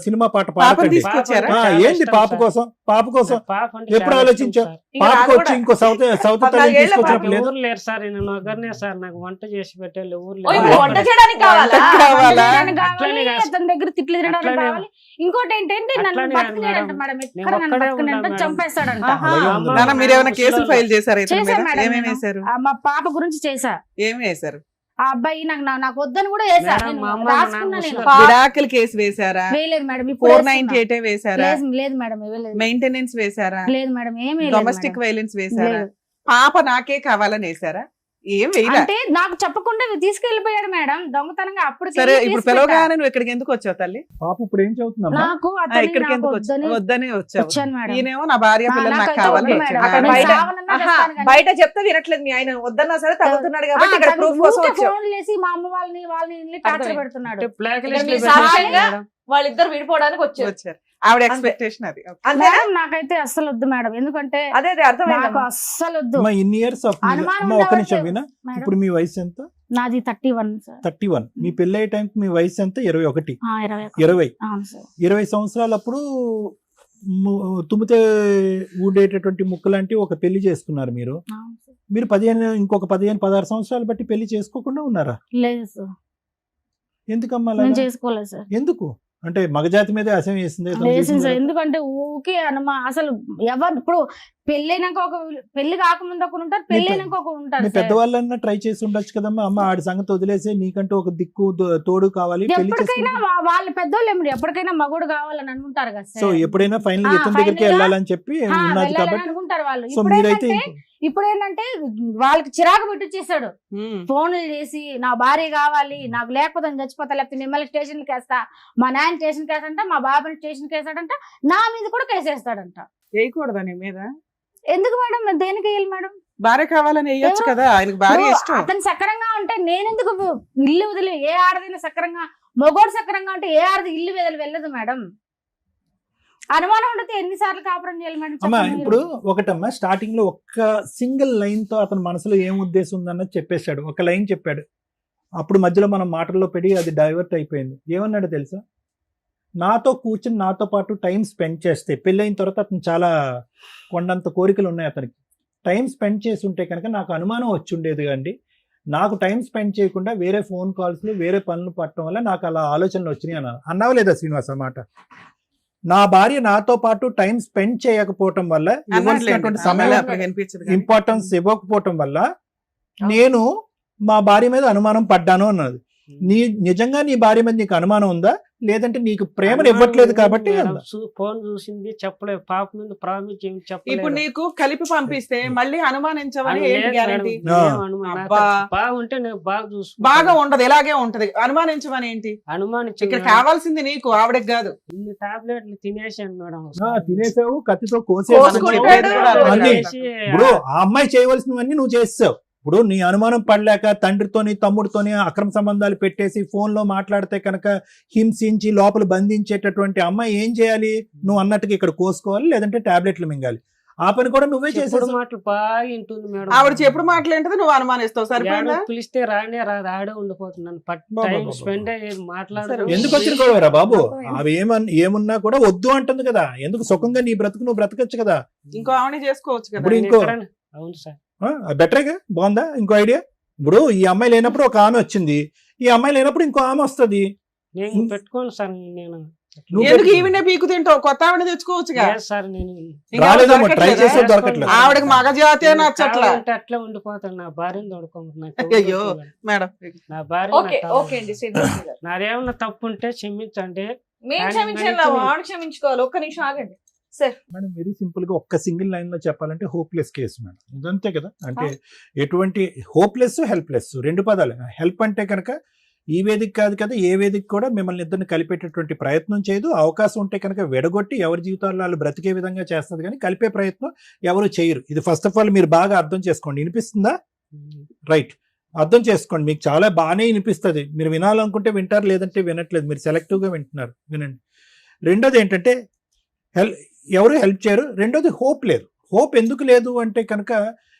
పాట పాపని పాడకండి. తీసుకొచ్చారా? పాప చాలా ఏంది ఇష్టం పాప సార్. కోసం పాప అంటే ఎప్పుడు చాలా ఆలోచించావు? ఇష్టం సార్. ఇంకా పాపకు నాకు వచ్చి కూడా- ఇంకో సౌత్ తల్లి 14 ఏళ్ల తీసుకొచ్చినప్పుడు నాకు లేదు. ఊరు లేరు సార్, నేను ఒకరినే సార్, నాకు వంట చేసి పెట్టాలి ఊరు ఓ, ఇప్పుడు లేరు. వంట చేయడానికి కావాలా? వంటకి కావాలా? తినడానికి కావాలి, అట్లనే కాదు. అతని దగ్గర తిట్లు తినడానికి అట్లనే కావాలి. ఇంకోటి ఏంటంటే నన్ను అట్లనే కాదు బతకలేడంట మేడం. మేడం, నేను ఎక్కడ నన్ను ఒక్కడే బతకలేడంట, ఉన్నాను మేడం. చంపేస్తాడంట. ఆహా. అలాగే ఉంది. నాన్న మీరు ఏమైనా కేసులు ముసలోళ్ళు. ఫైల్ చేశారా ఇతని చేశా మీద? మేడం ఏమేమి నేను. వేశారు? మా పాప గురించి చేశా. ఏమి వేశారు? ఆ అబ్బాయి నాకు వద్దని కూడా వేసా. మేడం, నేను మా అమ్మ, రాసుకున్నా మా నేను. నాన్న విడాకుల కేసు వేశారా? వేయలేదు మేడం, ఇప్పుడు 498 వేశారా? లేదు మేడం, వేయలేదు. మెయింటెనెన్స్ వేశారా? లేదు మేడం, ఏమీ డొమెస్టిక్ వైలెన్స్ వేశారా? లేదు. పాప నాకే కావాలని వేశారా? ఏం వేయరా? అంటే నాకు చెప్పకుండా తీసుకెళ్లిపోయాడు మేడం దొంగతనంగా. అప్పుడు సరే ఇప్పుడు పిలవగానే నువ్వు ఇక్కడికి ఎందుకు వచ్చావు తల్లి? పాప ఇప్పుడు ఏం చదువుతుందమ్మా? నాకు ఆ, అతన్ని ఇక్కడికి నాకు ఎందుకు వద్దని వచ్చావు? వద్దనే వచ్చావు. వచ్చాను మేడం. ఈయనేమో నా భార్య పిల్లలు నాకు నాకైతే కావాలని వద్దు వచ్చాడు. మేడం. అక్కడ నేను బయట- చావనన్నా ఆహా, చేస్తాను కానీ. బయట చెప్తే వినట్లేదు మీ ఆయన, వద్దన్నా సరే తగ్గుతున్నాడు కాబట్టి ఇక్కడ తనకు ప్రూఫ్ కోసం ఊరికే వచ్చావు. ఫోన్లు చేసి మా అమ్మ వాళ్ళని టార్చర్ అర్థమైంది. పెడుతున్నాడు. అంటే బ్లాక్ ఇక్కడ లిస్ట్ మీ లో పెట్టారు సాక్ష్యంగా మేడం. వాళ్ళిద్దరు విడిపోవడానికి వచ్చారు. వచ్చారు. ఆవిడ ఎక్స్పెక్టేషన్ అది. అంతేనా? మేడం నాకైతే అస్సలు వద్దు మేడం, ఎందుకంటే అదే నాకు అర్థమైంది. అస్సలు వద్దు అమ్మా ఇన్ని ఇయర్స్ ఆఫ్ అనుమానం అమ్మ ఒక నిమిషం ఉండవట్లేదు. వినా. మేడం, ఇప్పుడు మీ వయసు ఎంత? నాది 31 సార్. 31. మీ పెళ్లి అయ్యే టైంకి మీ వయసు ఎంత? 21. 21. 20 అవును సార్. 20 సంవత్సరాలప్పుడు తుమ్మితే ఊడేటటువంటి ముక్క లాంటి ఒక పెళ్లి చేసుకున్నారు మీరు. అవును సార్. మీరు ఇంకొక 15-16 సంవత్సరాలు బట్టి పెళ్లి చేసుకోకుండా ఉన్నారా? లేదు సార్, ఎందుకమ్మా నేను అలాగా? చేసుకోలేదు సార్. ఎందుకు అంటే మగజాతి మీద అసహ్యం వేసింది వేసింది సార్. ఎందుకంటే ఊకే అసలు ఎవరు ఇప్పుడు పెళ్ళైనాక పెళ్లి కాకముందు ఒకరు ఉంటారు, పెళ్ళైనాక ఒకరు ఉంటారు మీ సార్. పెద్దవాళ్ళన్నా ట్రై చేసి ఉండొచ్చు కదమ్మా. అమ్మ ఆడి సంగతి వదిలేసి నీకంటూ ఒక దిక్కు తోడు కావాలి పెళ్లి ఎప్పటికైనా చేసుకుంటే. వాళ్ళ పెద్దోళ్ళు ఏమిటి ఎప్పటికైనా మగోడు కావాలని అనుకుంటారు కదా సో సార్. ఎప్పుడైనా ఫైనల్ ఆ, ఇతని దగ్గరికి final గా, వెళ్ళాలని చెప్పి ఉన్నది వెళ్ళాలని కాబట్టి. అనుకుంటారు వాళ్ళు. సో మీరైతే ఇప్పుడు ఏంటంటే వాళ్ళకి చిరాకు పెట్టించేసాడు. ఉమ్. ఫోన్లు చేసి నా భార్య కావాలి, నాకు లేకపోతే నేను చచ్చిపోతా, లేకపోతే మిమ్మల్ని స్టేషన్కి వేస్తా, మా నాయన స్టేషన్కి వేస్తాడంట, మా బాబాని స్టేషన్కి వేస్తాడంట, నా మీద కూడా కేసేస్తాడంట. వేయకూడదా నీ మీద? ఎందుకు మేడం, దేనికి వేయాలి మేడం? భార్య కావాలని వేయొచ్చు కదా, ఆయనకు భార్య ఇప్పుడు ఇష్టం. అతను సక్రంగా ఉంటే నేనెందుకు ఇల్లు వదిలి, ఏ ఆడదైనా సక్రంగా, మగోడు సక్రంగా ఉంటే ఏ ఆడది ఇల్లు వదిలి వెళ్ళదు మేడం. అనుమానం ఉండదు ఎన్నిసార్లు కాపురం చేయాలి మేడం అమ్మా చెప్పండి ఇప్పుడు మీరు. ఒకటమ్మా స్టార్టింగ్ లో ఒక్క సింగిల్ లైన్ తో అతని మనసులో ఏం ఉద్దేశం ఉందన్నది చెప్పేశాడు, ఒక లైన్ చెప్పాడు. అప్పుడు మధ్యలో మనం మాటల్లో పెట్టి అది డైవర్ట్ అయిపోయింది. ఏమన్నాడు తెలుసా? నాతో కూర్చుని నాతో పాటు టైం స్పెండ్ చేస్తే, పెళ్ళైన తర్వాత అతను చాలా కొండంత కోరికలు ఉన్నాయి అతనికి, టైం స్పెండ్ చేసి ఉంటే కనుక నాకు అనుమానం వచ్చి ఉండేది అండి. నాకు టైం స్పెండ్ చేయకుండా వేరే ఫోన్ కాల్స్లు వేరే పనులు పట్టడం వల్ల నాకు అలా ఆలోచనలు వచ్చినాయి అన్నావా లేదా శ్రీనివాస్ అన్నమాట? నా భార్య నాతో పాటు టైం స్పెండ్ చేయకపోవటం వల్ల, ఇవ్వాల్సినటువంటి సమయం ఇంపార్టెన్స్ ఇవ్వకపోవటం వల్ల నేను మా భార్య మీద అనుమానం పడ్డాను అన్నది. నిజంగా నీ భార్య మీద నీకు అనుమానం ఉందా, లేదంటే నీకు ప్రేమను ఇవ్వట్లేదు కాబట్టి ఉందా? ఫోన్ చూసింది చెప్పలేదు, పాప మీద ప్రామిస్ ఇప్పుడు చెప్పలేదు. నీకు కలిపి పంపిస్తే మళ్ళీ అనుమానించమని ఏంటి గ్యారంటీ? బాగుంటే నేను బాగా చూసు బాగా ఉండదు, ఇలాగే ఉంటది. అనుమానించమని ఏంటి? అనుమానించి ఇక్కడ కావాల్సింది నీకు, ఆవిడకి కాదు. ఇన్ని టాబ్లెట్లు తినేసాను మేడం. తినేసావు, కత్తితో కోసుకుంటాడు. ఇప్పుడు ఆ అమ్మాయి చేయవలసినవన్నీ నువ్వు చేసావు. ఇప్పుడు నీ అనుమానం పడలేక తండ్రితోని తమ్ముడితోని అక్రమ సంబంధాలు పెట్టేసి ఫోన్ లో మాట్లాడితే కనుక హింసించి లోపల బంధించేటటువంటి అమ్మాయి ఏం చేయాలి? నువ్వు అన్నట్టుగా ఇక్కడ కోసుకోవాలి, లేదంటే టాబ్లెట్లు మింగాలి. ఆ పని కూడా నువ్వే చేసేది. మాటలు బాగా వింటుంది మేడం. ఆవిడ చెప్పుడు మాట్లాడితే నువ్వు అనుమానిస్తావు, సరిపోయిందా? పిలిస్తే రానే రాదు, ఆడే ఉండిపోతున్నాను. టైం స్పెండ్ మాట్లాడదు. ఎందుకు వచ్చిన గొడవరా బాబు? అవి ఏమున్నా కూడా వద్దు అంటుంది కదా. ఎందుకు సుఖంగా నీ బ్రతుకు నువ్వు బ్రతకచ్చు కదా. ఇంకో ఆవిడ చేసుకోవచ్చు కదా. ఇప్పుడు ఇంకో అవును సార్, బెటర్గా బాగుందా? ఇంకో ఐడియా. ఇప్పుడు ఈ అమ్మాయి లేనప్పుడు ఒక ఆమె వచ్చింది, ఈ అమ్మాయి లేనప్పుడు ఇంకో ఆమె వస్తుంది. నేను పెట్టుకోను సార్. నేను ఎందుకు ఈవిడే పీకు తింటావు? కొత్త ఆవిడ తెచ్చుకోవచ్చు సార్. నేను రాలేదేమో, ట్రై చేసే దొరకట్లేదు. ఆవిడకి మగ జాతి నచ్చట్లా. అట్లా ఉండిపోతాను. నా భార్యను తోడుకోమంటున్నా. అయ్యో మేడం, నా భార్య ఓకే అండి శ్రీనివాస్ గారు, నాదేమన్నా తప్పు ఉంటే క్షమించండి. మేము క్షమించాలి, వాడు క్షమించుకోవాలి. ఒక్క నిమిషం ఆగండి. మేడం వెరీ సింపుల్ గా ఒక్క సింగిల్ లైన్ లో చెప్పాలంటే హోప్లెస్ కేసు మేడం. ఇదంతే కదా. అంటే ఎటువంటి హోప్లెస్ హెల్ప్లెస్ రెండు పదాలు. హెల్ప్ అంటే కనుక ఈ వేదిక కాదు కదా, ఏ వేదిక కూడా మిమ్మల్ని ఇద్దరిని కలిపేటటువంటి ప్రయత్నం చేయదు. అవకాశం ఉంటే కనుక విడగొట్టి ఎవరి జీవితాల్లో వాళ్ళు బ్రతికే విధంగా చేస్తుంది, కానీ కలిపే ప్రయత్నం ఎవరు చేయరు. ఇది ఫస్ట్ ఆఫ్ ఆల్ మీరు బాగా అర్థం చేసుకోండి. వినిపిస్తుందా? రైట్, అర్థం చేసుకోండి. మీకు చాలా బాగానే వినిపిస్తుంది. మీరు వినాలనుకుంటే వింటారు, లేదంటే వినట్లేదు. మీరు సెలెక్టివ్గా వింటున్నారు, వినండి. రెండోది ఏంటంటే ఎవరు హెల్ప్ చేయరు. రెండోది హోప్ లేదు. హోప్ ఎందుకు లేదు అంటే కనుక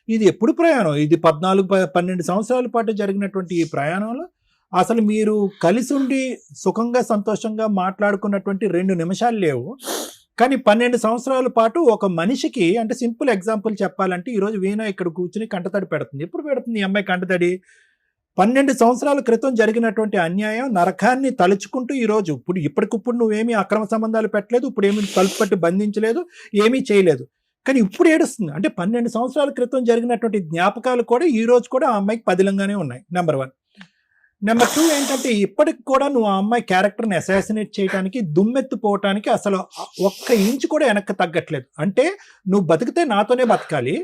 ఇది ఎప్పుడు ప్రయాణం, ఇది 14-12 సంవత్సరాల పాటు జరిగినటువంటి ఈ ప్రయాణంలో అసలు మీరు కలిసి ఉండి సుఖంగా సంతోషంగా మాట్లాడుకున్నటువంటి 2 నిమిషాలు లేవు. కానీ 12 సంవత్సరాల పాటు ఒక మనిషికి, అంటే సింపుల్ ఎగ్జాంపుల్ చెప్పాలంటే ఈరోజు వీణ ఇక్కడ కూర్చుని కంటతడి పెడుతుంది. ఎప్పుడు పెడుతుంది ఈ అమ్మాయి కంటతడి? 12 సంవత్సరాల క్రితం జరిగినటువంటి అన్యాయం నరకాన్ని తలుచుకుంటూ ఈరోజు ఇప్పటికిప్పుడు నువ్వేమీ అక్రమ సంబంధాలు పెట్టలేదు, ఇప్పుడు ఏమీ తలుపు పట్టి బంధించలేదు, ఏమీ చేయలేదు, కానీ ఇప్పుడు ఏడుస్తుంది. అంటే 12 సంవత్సరాల క్రితం జరిగినటువంటి జ్ఞాపకాలు కూడా ఈ రోజు కూడా ఆ అమ్మాయికి పదిలంగానే ఉన్నాయి. నెంబర్ 1. నెంబర్ 2 ఏంటంటే ఇప్పటికి కూడా నువ్వు ఆ అమ్మాయి క్యారెక్టర్ని అసాసినేట్ చేయడానికి, దుమ్మెత్తిపోవటానికి అసలు ఒక్క ఇంచు కూడా వెనక్కి తగ్గట్లేదు. అంటే నువ్వు బతికితే నాతోనే బతకాలి,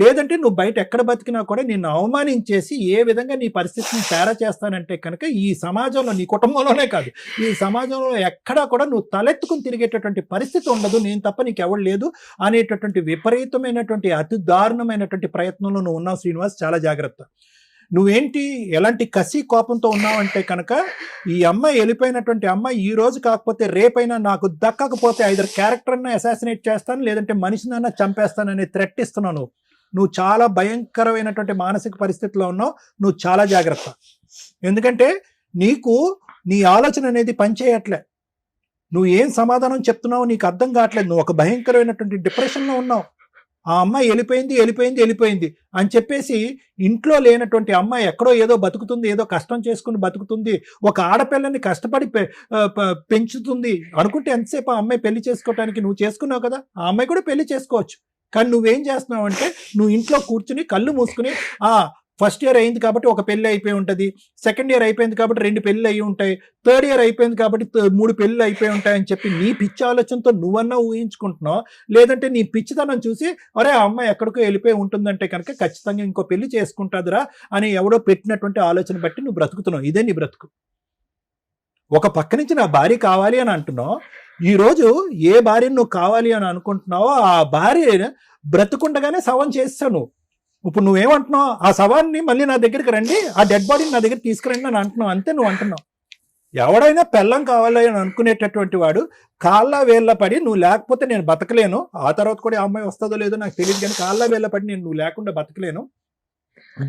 లేదంటే నువ్వు బయట ఎక్కడ బతికినా కూడా నిన్ను అవమానించేసి ఏ విధంగా నీ పరిస్థితిని తేడా చేస్తానంటే కనుక ఈ సమాజంలో, నీ కుటుంబంలోనే కాదు, ఈ సమాజంలో ఎక్కడా కూడా నువ్వు తలెత్తుకుని తిరిగేటటువంటి పరిస్థితి ఉండదు, నేను తప్ప నీకు ఎవరు లేదు అనేటటువంటి విపరీతమైనటువంటి అతి దారుణమైనటువంటి ప్రయత్నంలో నువ్వు ఉన్నావు శ్రీనివాస్. చాలా జాగ్రత్త. నువ్వేంటి ఎలాంటి కసి కోపంతో ఉన్నావంటే కనుక ఈ అమ్మాయి వెళ్ళిపోయినటువంటి అమ్మాయి ఈ రోజు కాకపోతే రేపైనా నాకు దక్కకపోతే ఐదర్ క్యారెక్టర్ని అసాసినేట్ చేస్తాను, లేదంటే మనిషినన్నా చంపేస్తానని థ్రెట్ ఇస్తున్నావు. నువ్వు చాలా భయంకరమైనటువంటి మానసిక పరిస్థితిలో ఉన్నావు. నువ్వు చాలా జాగ్రత్త. ఎందుకంటే నీకు నీ ఆలోచన అనేది పనిచేయట్లే. నువ్వు ఏం సమాధానం చెప్తున్నావు నీకు అర్థం కావట్లేదు. నువ్వు ఒక భయంకరమైనటువంటి డిప్రెషన్లో ఉన్నావు. ఆ అమ్మాయి వెళ్ళిపోయింది అని చెప్పేసి ఇంట్లో లేనటువంటి అమ్మాయి ఎక్కడో ఏదో బతుకుతుంది, ఏదో కష్టం చేసుకుని బతుకుతుంది, ఒక ఆడపిల్లని కష్టపడి పెంచుతుంది అనుకుంటే ఎంతసేపు ఆ అమ్మాయి పెళ్లి చేసుకోవటానికి నువ్వు చేసుకున్నావు కదా, ఆ అమ్మాయి కూడా పెళ్లి చేసుకోవచ్చు. కానీ నువ్వేం చేస్తున్నావు అంటే నువ్వు ఇంట్లో కూర్చుని కళ్ళు మూసుకుని ఫస్ట్ ఇయర్ అయింది కాబట్టి ఒక పెళ్లి అయిపోయి ఉంటుంది, సెకండ్ ఇయర్ అయిపోయింది కాబట్టి 2 పెళ్లి అయి ఉంటాయి, థర్డ్ ఇయర్ అయిపోయింది కాబట్టి 3 పెళ్లి అయిపోయి ఉంటాయని చెప్పి నీ పిచ్చి ఆలోచనతో నువ్వన్నా ఊహించుకుంటున్నావు. లేదంటే నీ పిచ్చితనం చూసి అరే ఆ అమ్మాయి ఎక్కడికో వెళ్ళిపోయి ఉంటుందంటే కనుక ఖచ్చితంగా ఇంకో పెళ్లి చేసుకుంటుందిరా అని ఎవడో పెట్టినటువంటి ఆలోచన బట్టి నువ్వు బ్రతుకుతున్నావు. ఇదే నీ బ్రతుకు. ఒక పక్క నుంచి నా భార్య కావాలి అని అంటున్నావు. ఈరోజు ఏ భార్యను నువ్వు కావాలి అని అనుకుంటున్నావో ఆ భార్య బ్రతుకుండగానే శవం చేస్తావు నువ్వు. ఇప్పుడు నువ్వేమంటున్నావు? ఆ శవాన్ని మళ్ళీ నా దగ్గరికి రండి, ఆ డెడ్ బాడీని నా దగ్గర తీసుకురండి అని అంటున్నావు. అంతే నువ్వు అంటున్నావు. ఎవడైనా పెళ్ళం కావాలి అని అనుకునేటటువంటి వాడు కాళ్ళ వేళ్ళ పడి నువ్వు లేకపోతే నేను బతకలేను, ఆ తర్వాత కూడా ఆ అమ్మాయి వస్తుందో లేదో నాకు తెలియదు, కానీ కాళ్ళ వేళ్ళ పడి నువ్వు లేకుండా బతకలేను,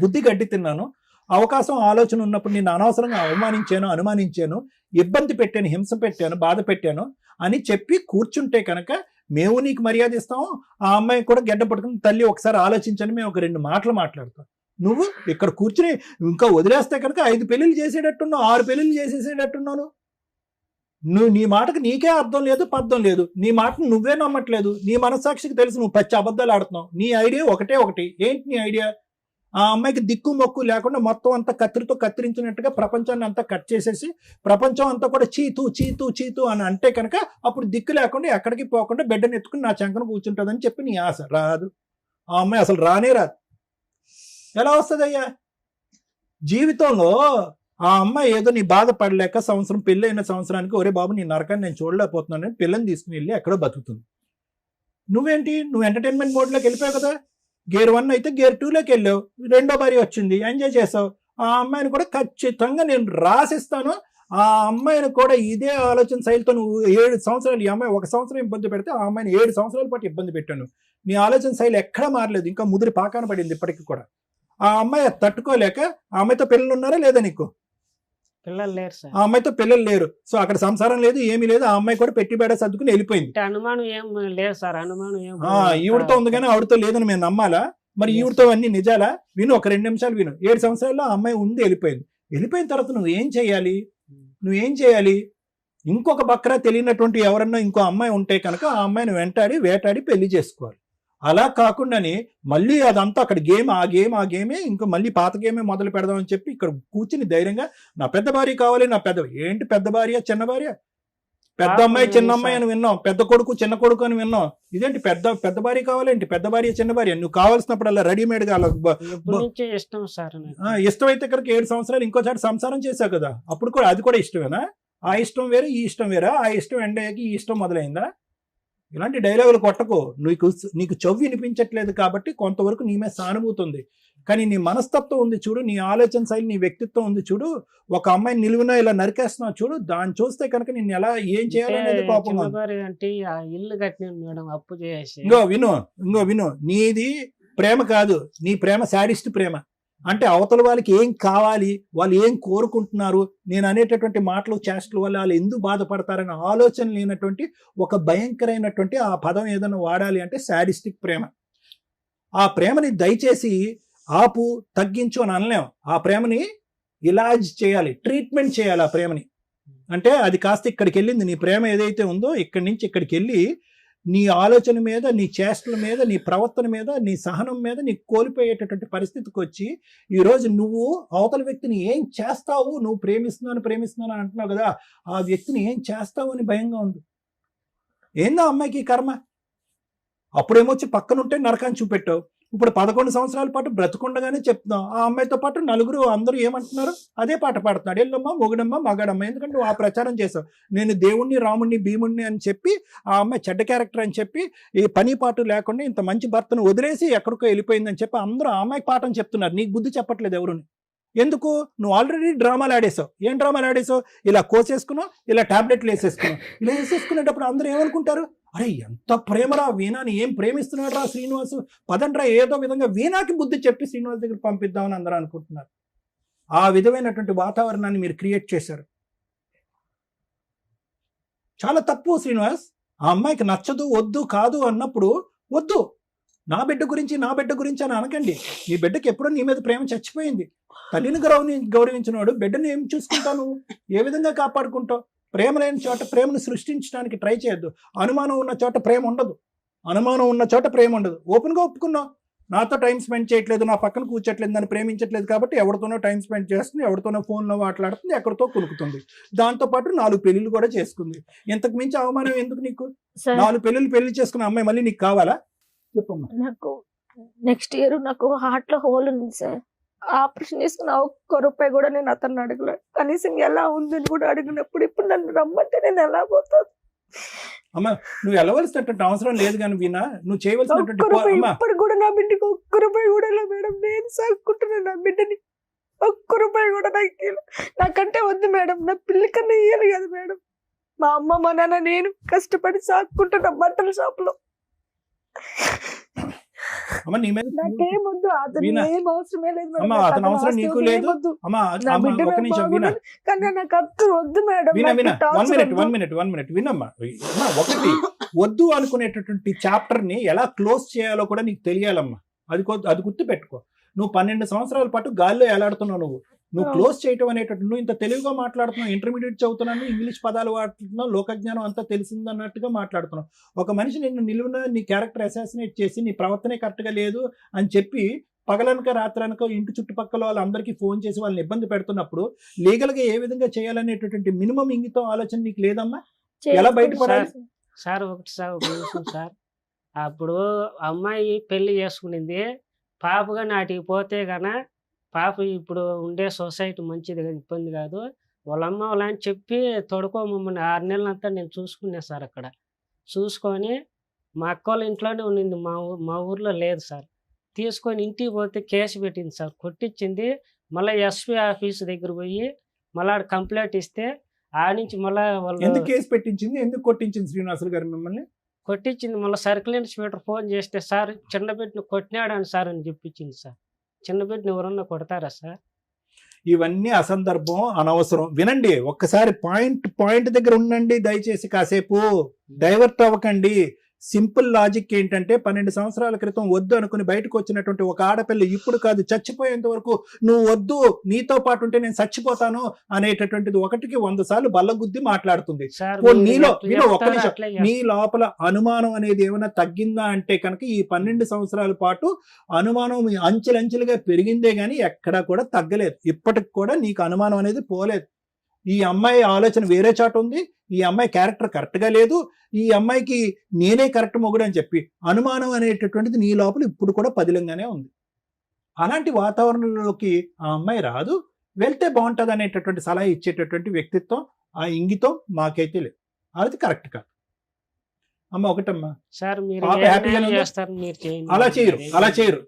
బుద్ధి గడ్డి తిన్నాను, అవకాశం ఆలోచన ఉన్నప్పుడు నేను అనవసరంగా అవమానించాను, అనుమానించాను, ఇబ్బంది పెట్టాను, హింస పెట్టాను, బాధ పెట్టాను అని చెప్పి కూర్చుంటే కనుక మేము నీకు మర్యాద ఇస్తాము, ఆ అమ్మాయి కూడా గడ్డ పట్టుకుని తల్లి ఒకసారి ఆలోచించని మేము ఒక 2 మాటలు మాట్లాడతాం. నువ్వు ఇక్కడ కూర్చుని ఇంకా వదిలేస్తే కనుక 5 పెళ్ళిళ్ళు చేసేటట్టున్నావు, 6 పెళ్ళిళ్ళు చేసేసేటట్టున్నాను. నువ్వు నీ మాటకు నీకే అర్థం లేదు, పర్థం లేదు, నీ మాటను నువ్వే నమ్మట్లేదు, నీ మనస్సాక్షికి తెలుసు నువ్వు పచ్చి అబద్ధాలు ఆడుతున్నావు. నీ ఐడియా ఒకటి. ఏంటి నీ ఐడియా? ఆ అమ్మాయికి దిక్కు మొక్కు లేకుండా మొత్తం అంతా కత్తిరితో కత్తిరించినట్టుగా ప్రపంచాన్ని అంతా కట్ చేసేసి ప్రపంచం అంతా కూడా చీతూ అని అంటే కనుక అప్పుడు దిక్కు లేకుండా ఎక్కడికి పోకుండా బిడ్డను ఎత్తుకుని నా చంకను కూర్చుంటుందని చెప్పి నీ ఆశ. రాదు, ఆ అమ్మాయి అసలు రానే రాదు. ఎలా వస్తుందయ్యా? జీవితంలో ఆ అమ్మాయి ఏదో నీ బాధపడలేక పెళ్ళైన సంవత్సరానికి ఒరే బాబు నీ నరకాన్ని నేను చూడలేకపోతున్నాను పిల్లని తీసుకుని వెళ్ళి ఎక్కడో బతుకుతుంది. నువ్వేంటి, నువ్వు ఎంటర్టైన్మెంట్ మోడ్లోకి వెళ్ళిపోయావు కదా. గేర్ 1 అయితే గేర్ 2లోకి వెళ్ళావు, 2వ భార్య వచ్చింది, ఎంజాయ్ చేసావు. ఆ అమ్మాయిని కూడా ఖచ్చితంగా నేను రాసిస్తాను. ఆ అమ్మాయిని కూడా ఇదే ఆలోచన శైలితో నువ్వు 7 సంవత్సరాలు, ఈ అమ్మాయి 1 సంవత్సరం ఇబ్బంది పెడితే ఆ అమ్మాయిని 7 సంవత్సరాల పాటు ఇబ్బంది పెట్టాను. నీ ఆలోచన శైలి ఎక్కడా మారలేదు, ఇంకా ముదిరి పాకాన పడింది ఇప్పటికీ కూడా. ఆ అమ్మాయి తట్టుకోలేక ఆ అమ్మాయితో పిల్లలు ఉన్నారా లేదా నీకు? పిల్లలు లేరు సార్. ఆ అమ్మాయితో పిల్లలు లేరు, సో అక్కడ సంసారం లేదు, ఏమీ లేదు. ఆ అమ్మాయి కూడా పెట్టి బేడ సర్దుకుని వెళ్ళిపోయింది. అనుమానం ఏం లేదు సార్, అనుమానం ఏం ఈవిడతో ఉంది కానీ ఆవిడతో లేదని మేము నమ్మాలా? మరి ఈవిడతో అన్ని నిజాలా? విను, ఒక 2 నిమిషాలు విను. 7 సంవత్సరాల్లో ఆ అమ్మాయి ఉంది, వెళ్ళిపోయింది. వెళ్ళిపోయిన తర్వాత నువ్వేం చేయాలి? ఇంకొక బక్రా తెలియనటువంటి ఎవరన్నా ఇంకో అమ్మాయి ఉంటే కనుక ఆ అమ్మాయిని వేటాడి పెళ్లి చేసుకోవాలి. అలా కాకుండానే మళ్ళీ అదంతా అక్కడ ఆ గేమే ఇంకా మళ్ళీ పాత గేమే మొదలు పెడదామని చెప్పి ఇక్కడ కూర్చుని ధైర్యంగా నా పెద్ద భార్య కావాలి, నా ఏంటి పెద్ద భార్య చిన్న భార్య? పెద్ద అమ్మాయి చిన్న అమ్మాయి అని విన్నాం, పెద్ద కొడుకు చిన్న కొడుకు అని విన్నాం. ఇదేంటి పెద్ద భార్య కావాలేంటి? పెద్ద భార్య చిన్న భార్య నువ్వు కావాల్సినప్పుడు అలా రెడీమేడ్ గా ఇష్టం సార్. ఇష్టమైతే కనుక 7 సంవత్సరాలు ఇంకోసారి సంసారం చేశావు కదా, అప్పుడు కూడా అది కూడా ఇష్టమేనా? ఆ ఇష్టం వేరే, ఈ ఇష్టం వేరా? ఆ ఇష్టం ఎండయ్యాకి ఈ ఇష్టం మొదలైందా? ఇలాంటి డైలాగులు కొట్టకు. నీకు చెవి వినిపించట్లేదు కాబట్టి కొంతవరకు నీ మీద సానుభూతి ఉంది, కానీ నీ మనస్తత్వం ఉంది చూడు, నీ ఆలోచన శైలి, నీ వ్యక్తిత్వం ఉంది చూడు. ఒక అమ్మాయిని నిలువున ఇలా నరికేస్తున్నావు చూడు, దాన్ని చూస్తే కనుక నిన్ను ఎలా ఏం చేయాలనేది కోపం. అంటే ఇల్లు కట్టినాను మేడం, అప్పు చేసి. ఇంకో విను, నీది ప్రేమ కాదు, నీ ప్రేమ శాడిస్ట్ ప్రేమ. అంటే అవతల వాళ్ళకి ఏం కావాలి, వాళ్ళు ఏం కోరుకుంటున్నారు, నేను అనేటటువంటి మాటలు చేష్టల వల్ల వాళ్ళు ఎందుకు బాధపడతారనే ఆలోచన లేనటువంటి ఒక భయంకరమైనటువంటి ఆ పదం ఏదైనా వాడాలి అంటే శాడిస్టిక్ ప్రేమ. ఆ ప్రేమని దయచేసి ఆపు, తగ్గించు అని అనలేం. ఆ ప్రేమని ఇలాజ్ చేయాలి, ట్రీట్మెంట్ చేయాలి ఆ ప్రేమని. అంటే అది కాస్త ఇక్కడికి వెళ్ళింది, నీ ప్రేమ ఏదైతే ఉందో ఇక్కడి నుంచి ఇక్కడికి వెళ్ళి నీ ఆలోచన మీద, నీ చేష్టల మీద, నీ ప్రవర్తన మీద, నీ సహనం మీద నీ కోల్పోయేటటువంటి పరిస్థితికి వచ్చి ఈరోజు నువ్వు అవతల వ్యక్తిని ఏం చేస్తావు, నువ్వు ప్రేమిస్తున్నాను అంటున్నావు కదా, ఆ వ్యక్తిని ఏం చేస్తావు అని భయంగా ఉంది. ఏందో అమ్మాయికి కర్మ. అప్పుడేమొచ్చి పక్కనుంటే నరకాన్ని చూపెట్టావు, ఇప్పుడు 11 సంవత్సరాల పాటు బ్రతుకుండగానే చెప్తున్నాం. ఆ అమ్మాయితో పాటు నలుగురు అందరూ ఏమంటున్నారు, అదే పాట పాడుతున్నాడు, ఎల్లమ్మ మొగుడమ్మ మగాడమ్మ. ఎందుకంటే నువ్వు ఆ ప్రచారం చేసావు, నేను దేవుణ్ణి రాముణ్ణి భీముణ్ణి అని చెప్పి ఆ అమ్మాయి చెడ్డ క్యారెక్టర్ అని చెప్పి ఈ పని పాటు లేకుండా ఇంత మంచి భర్తను వదిలేసి ఎక్కడికో వెళ్ళిపోయిందని చెప్పి అందరూ ఆ అమ్మాయి పాఠం చెప్తున్నారు. నీకు బుద్ధి చెప్పట్లేదు ఎవరుని. ఎందుకు? నువ్వు ఆల్రెడీ డ్రామాలు ఆడేసావు. ఏం డ్రామాలు ఆడేసావు? ఇలా కోసేసుకున్నావు, ఇలా టాబ్లెట్లు వేసేసుకున్నావు. ఇలా వేసేసుకునేటప్పుడు అందరూ ఏమనుకుంటారు, అరే ఎంత ప్రేమరా వీణాని, ఏం ప్రేమిస్తున్నాడు రా శ్రీనివాసు, పదండ్రా ఏదో విధంగా వీణాకి బుద్ధి చెప్పి శ్రీనివాస్ దగ్గర పంపిద్దామని అందరూ అనుకుంటున్నారు. ఆ విధమైనటువంటి వాతావరణాన్ని మీరు క్రియేట్ చేశారు. చాలా తప్పు శ్రీనివాస్. ఆ అమ్మాయికి నచ్చదు, వద్దు, కాదు అన్నప్పుడు వద్దు. నా బిడ్డ గురించి అని అనకండి. నీ బిడ్డకి ఎప్పుడో నీ మీద ప్రేమ చచ్చిపోయింది. తల్లిని గౌరవించినవాడు బిడ్డను ఏం చూసుకుంటావు, ఏ విధంగా కాపాడుకుంటావు? ప్రేమ లేని చోట ప్రేమను సృష్టించడానికి ట్రై చేయొద్దు. అనుమానం ఉన్న చోట ప్రేమ ఉండదు. ఓపెన్గా ఒప్పుకున్నావు, నాతో టైం స్పెండ్ చేయట్లేదు, నా పక్కన కూర్చోట్లేదు, నన్ను ప్రేమించట్లేదు కాబట్టి ఎవరితోనో టైం స్పెండ్ చేస్తుంది, ఎవరితోనో ఫోన్లో మాట్లాడుతుంది, ఎక్కడితో కొనుక్కుతుంది. దాంతోపాటు 4 పెళ్ళిళ్ళు కూడా చేసుకుంది. ఇంతకు మించి అవమానం ఎందుకు నీకు? 4 పెళ్లి చేసుకున్న అమ్మాయి మళ్ళీ నీకు కావాలా? చెప్పమ్మా. నాకు నెక్స్ట్ ఇయర్ నాకు హార్ట్ లో హోల్ ఉంది సార్. ఆపరేషన్ చేసుకున్న ₹1 కూడా నేను అతన్ని అడగలేదు. కనీసం ఎలా ఉందని కూడా అడిగినప్పుడు ఇప్పుడు నన్ను రమ్మంటే నేను ఎలా పోతాను? అమ్మా నువ్వు వెళ్ళవలసినటువంటి అవసరం లేదు కానీ వీణా, నువ్వు చేయవలసినటువంటి ఇప్పుడు కూడా నా బిడ్డకి ₹1 కూడా ఇలా మేడం. నేను సాగుకుంటున్నాను నా బిడ్డని. ఒక్క రూపాయి కూడా నాకు ఇయ్యలే. నాకంటే వద్దు మేడం, నా పిల్లి కన్నా ఇయ్యాలి కదా మేడం. మా అమ్మ మా నాన్న నేను కష్టపడి సాక్కుంటున్నా బట్టల షాప్ లో. అమ్మ నీ మీద నాకేం వద్దు, అతను వీణా. ఏం అవసరమే లేదు మేడం. అమ్మ నాకు అతని అవసరం ఆస్తి నీకు వద్దు, లేదు. ఏం వద్దు. అమ్మ నా అమ్మ బిడ్డ ఒక నాకు నిమిషం వినా బాగుండాలి, కానీ నాకు అత్తు వద్దు మేడం. వినా నాకు వినా ఈ టార్చర్ వద్దు. వన్ మినిట్ వినమ్మా. అమ్మా, ఒకటి వద్దు అనుకునేటటువంటి చాప్టర్ ని ఎలా క్లోజ్ చేయాలో కూడా నీకు తెలియాలమ్మా. అది గుర్తు పెట్టుకో. నువ్వు 12 సంవత్సరాల పాటు గాల్లో ఎలాడుతున్నావు. నువ్వు క్లోజ్ చేయటం అనేటట్టు నువ్వు ఇంత తెలివిగా మాట్లాడుతున్నావు. ఇంటర్మీడియట్ చదువుతున్నాను, ఇంగ్లీష్ పదాలు వాడుతున్నావు, లోకజ్ఞానం అంతా తెలిసిందన్నట్టుగా మాట్లాడుతున్నావు. ఒక మనిషి నిన్ను నిలువున నీ క్యారెక్టర్ అసాసినేట్ చేసి నీ ప్రవర్తనే కరెక్ట్గా లేదు అని చెప్పి పగలనక రాత్రనక ఇంటి చుట్టుపక్కల వాళ్ళందరికీ ఫోన్ చేసి వాళ్ళని ఇబ్బంది పెడుతున్నప్పుడు లీగల్గా ఏ విధంగా చేయాలనేటటువంటి మినిమం ఇంగితం ఆలోచన నీకు లేదమ్మా? ఎలా బయటపడాలి? సార్ ఒక నిమిషం సార్. అప్పుడు అమ్మాయి పెళ్లి చేసుకునింది, పాపగా నాటికి పోతే గన పాప ఇప్పుడు ఉండే సొసైటీ మంచిది కాదు, ఇబ్బంది కాదు. వాళ్ళ అమ్మ వాళ్ళని చెప్పి తొడుకోమమ్మని 6 నెలలంతా నేను చూసుకున్నా సార్. అక్కడ చూసుకొని మా అక్క వాళ్ళ ఇంట్లోనే ఉండింది, మా ఊర్లో లేదు సార్. తీసుకొని ఇంటికి పోతే కేసు పెట్టింది సార్, కొట్టించింది. మళ్ళీ ఎస్పీ ఆఫీస్ దగ్గర పోయి మళ్ళీ కంప్లైంట్ ఇస్తే ఆ నుంచి మళ్ళీ వాళ్ళు ఎందుకు కేసు పెట్టించింది, ఎందుకు కొట్టించింది శ్రీనివాసులు గారు మిమ్మల్ని? కొట్టించింది. మళ్ళీ సర్కిల్ ఇన్స్పెక్టర్ ఫోన్ చేస్తే సార్ చిన్న బిడ్డను కొట్టినాడని సార్ అని చెప్పించింది సార్. చిన్న బిడ్డను ఎవరన్నా కొడతారా సార్? ఇవన్నీ అసందర్భం, అనవసరం. వినండి, ఒక్కసారి పాయింట్ దగ్గర ఉండండి దయచేసి. కాసేపు డైవర్ట్ అవ్వకండి. సింపుల్ లాజిక్ ఏంటంటే 12 సంవత్సరాల క్రితం వద్దు అనుకుని బయటకు వచ్చినటువంటి ఒక ఆడపిల్ల ఇప్పుడు కాదు చచ్చిపోయేంత వరకు నువ్వు వద్దు, నీతో పాటు ఉంటే నేను చచ్చిపోతాను అనేటటువంటిది 1కి 100 సార్లు బల్లగుద్ది మాట్లాడుతుంది. సార్ నీలో ఒక్క నిమిషం, నీ లోపల అనుమానం అనేది ఏమైనా తగ్గిందా అంటే కనుక ఈ 12 సంవత్సరాల పాటు అనుమానం అంచెలంచెలుగా పెరిగిందే గానీ ఎక్కడా కూడా తగ్గలేదు. ఇప్పటికి కూడా నీకు అనుమానం అనేది పోలేదు. ఈ అమ్మాయి ఆలోచన వేరే చాటు ఉంది, ఈ అమ్మాయి క్యారెక్టర్ కరెక్ట్గా లేదు, ఈ అమ్మాయికి నేనే కరెక్ట్ మొగుడు అని చెప్పి అనుమానం అనేటటువంటిది నీ లోపల ఇప్పుడు కూడా పదిలంగానే ఉంది. అలాంటి వాతావరణంలోకి ఆ అమ్మాయి రాదు, వెళ్తే బాగుంటుంది అనేటటువంటి సలహా ఇచ్చేటటువంటి వ్యక్తిత్వం, ఆ ఇంగితం మాకైతే లేదు. అది కరెక్ట్ కాదు. అమ్మ ఒకటమ్మా, సార్ మీరు పాప ఏ హ్యాపీగానే న్యాయం ఉందా? చేస్తారు, మీరు చేయండి. అలా చేయరు.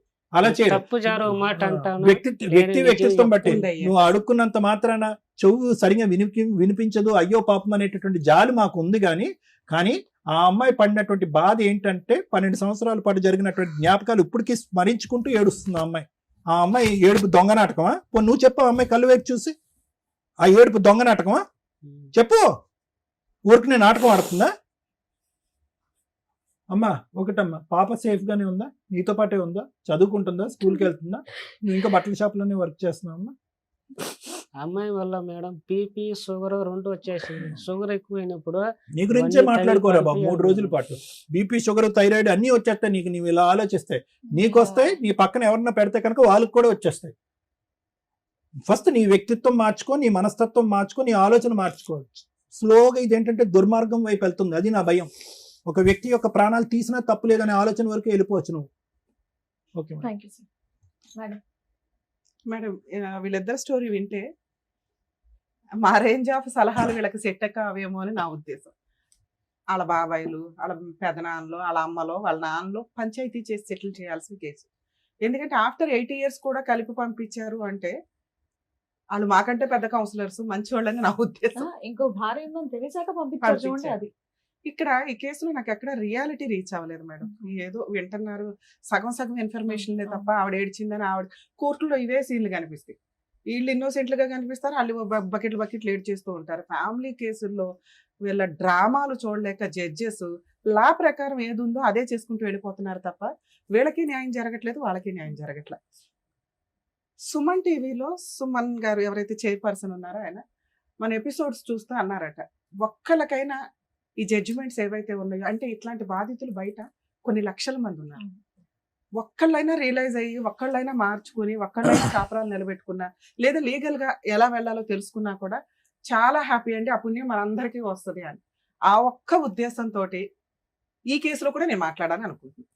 తప్పు జారు మాట అంటాను. వ్యక్తిత్వం బట్టి ఉందయ్యా. నువ్వు అడుక్కున్నంత మాత్రాన చెవు సరిగా వినిపించదు, అయ్యో పాపం అనేటటువంటి జాలి మాకు ఉంది. కానీ ఆ అమ్మాయి పడినటువంటి బాధ ఏంటంటే 12 సంవత్సరాల పాటు జరిగినటువంటి జ్ఞాపకాలు ఇప్పటికీ స్మరించుకుంటూ ఏడుస్తుంది ఆ అమ్మాయి. ఆ అమ్మాయి ఏడుపు దొంగ నాటకమా? నువ్వు చెప్పు, ఆ అమ్మాయి కళ్ళు వైపు చూసి ఆ ఏడుపు దొంగ నాటకమా చెప్పు. ఊరికి నేను నాటకం ఆడుతుందా? అమ్మా ఒకటమ్మా, పాప సేఫ్ గానే ఉందా? నీతో పాటే ఉందా? చదువుకుంటుందా? స్కూల్కి వెళ్తుందా? నువ్వు ఇంకా బట్టల షాప్లోనే వర్క్ చేస్తున్నావు అమ్మా? అమ్మాయి వల్ల మేడం బీపీ షుగర్ 2 వచ్చేసింది. షుగర్ ఎక్కువైనప్పుడు నీ గురించే మాట్లాడుకోరా బాబు 3 రోజుల పాటు. బీపీ షుగర్ థైరాయిడ్ అన్నీ వచ్చేస్తాయి నీకు. నీవు ఇలా ఆలోచిస్తే నీకు వస్తాయి, నీ పక్కన ఎవరన్నా పెడితే కనుక వాళ్ళకి కూడా వచ్చేస్తాయి. ఫస్ట్ నీ వ్యక్తిత్వం మార్చుకో, నీ మనస్తత్వం మార్చుకో, నీ ఆలోచన మార్చుకోవచ్చు. స్లోగా ఇదేంటంటే దుర్మార్గం వైపు వెళ్తుంది. అది నా భయం. ఒక వ్యక్తి యొక్క ప్రాణాలు తీసినా తప్పు లేదనే ఆలోచన వరకు వెళ్ళిపోవచ్చు నువ్వు. ఓకే మేడం, వీళ్ళిద్దరు స్టోరీ వింటే మా రేంజ్ ఆఫ్ సలహాలు వీళ్ళకి సెట్ కావేమో అని నా ఉద్దేశం. వాళ్ళ బాబాయిలు, వాళ్ళ పెదనాన్నలు, వాళ్ళ అమ్మలో, వాళ్ళ నాన్నలో పంచాయతీ చేసి సెటిల్ చేయాల్సిన కేసు. ఎందుకంటే ఆఫ్టర్ 8 years కూడా కలిపి పంపించారు అంటే వాళ్ళు మాకంటే పెద్ద కౌన్సిలర్స్, మంచి వాళ్ళని నా ఉద్దేశం. ఇంకో భార్య ఉందని తెలిసాక పంపించారు చూడండి. అది ఇక్కడ ఈ కేసులో నాకు ఎక్కడ రియాలిటీ రీచ్ అవ్వలేదు మేడం. ఏదో వింటున్నారు, సగం ఇన్ఫర్మేషన్ తప్ప ఆవిడ ఏడ్చిందని ఆవిడ కోర్టులో ఇవే సీన్లు కనిపిస్తాయి. వీళ్ళు ఇన్నోసెంట్లుగా కనిపిస్తారు, వాళ్ళు బకెట్లు ఏడ్ చేస్తూ ఉంటారు. ఫ్యామిలీ కేసుల్లో వీళ్ళ డ్రామాలు చూడలేక జడ్జెస్ లా ప్రకారం ఏది ఉందో అదే చేసుకుంటూ వెళ్ళిపోతున్నారు తప్ప వీళ్ళకి న్యాయం జరగట్లేదు, వాళ్ళకి న్యాయం జరగట్లేదు. సుమన్ టీవీలో సుమన్ గారు ఎవరైతే చైర్పర్సన్ ఉన్నారో ఆయన మన ఎపిసోడ్స్ చూస్తూ అన్నారట, ఒక్కళ్ళకైనా ఈ జడ్జిమెంట్స్ ఏవైతే ఉన్నాయో, అంటే ఇట్లాంటి బాధితులు బయట కొన్ని లక్షల మంది ఉన్నారు, ఒక్కళ్ళైనా రియలైజ్ అయ్యి ఒక్కళ్ళైనా మార్చుకుని ఒక్కళ్ళైనా కాపురాలు నిలబెట్టుకున్నా లేదా లీగల్ గా ఎలా వెళ్ళాలో తెలుసుకున్నా కూడా చాలా హ్యాపీ అండి. ఆ పుణ్యం మనందరికీ వస్తుంది అని ఆ ఒక్క ఉద్దేశంతో ఈ కేసులో కూడా నేను మాట్లాడాలని అనుకుంటున్నాను.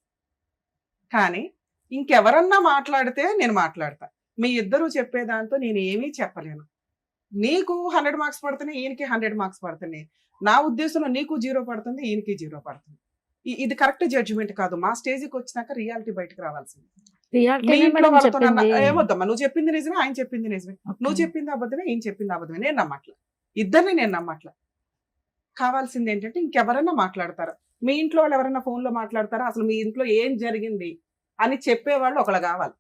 కానీ ఇంకెవరన్నా మాట్లాడితే నేను మాట్లాడతా. మీ ఇద్దరు చెప్పేదాంతో నేను ఏమీ చెప్పలేను. నీకు 100 మార్క్స్ పడుతున్నాయి, ఈయనకి 100 మార్క్స్ పడుతున్నాయి. నా ఉద్దేశంలో నీకు 0 పడుతుంది, ఈయనకి 0 పడుతుంది. ఇది కరెక్ట్ జడ్జిమెంట్ కాదు. మా స్టేజ్కి వచ్చినాక రియాలిటీ బయటకు రావాల్సింది. రియాలిటీ మీ ఇంట్లో మేడం వాళ్ళతో చెప్పింది. ఏమొద్దమ్మా, నువ్వు చెప్పింది నిజమే, ఆయన చెప్పింది నిజమే, నువ్వు చెప్పింది అబద్ధమే, ఈయన చెప్పింది అబద్ధమే. నేను నమ్మట్ల, ఇద్దరిని నేను నమ్మట్ల. కావాల్సింది ఏంటంటే ఇంకెవరైనా మాట్లాడతారా, మీ ఇంట్లో వాళ్ళు ఎవరైనా phone లో మాట్లాడతారా, అసలు మీ ఇంట్లో ఏం జరిగింది అని చెప్పేవాళ్ళు ఒకళ్ళు కావాలి.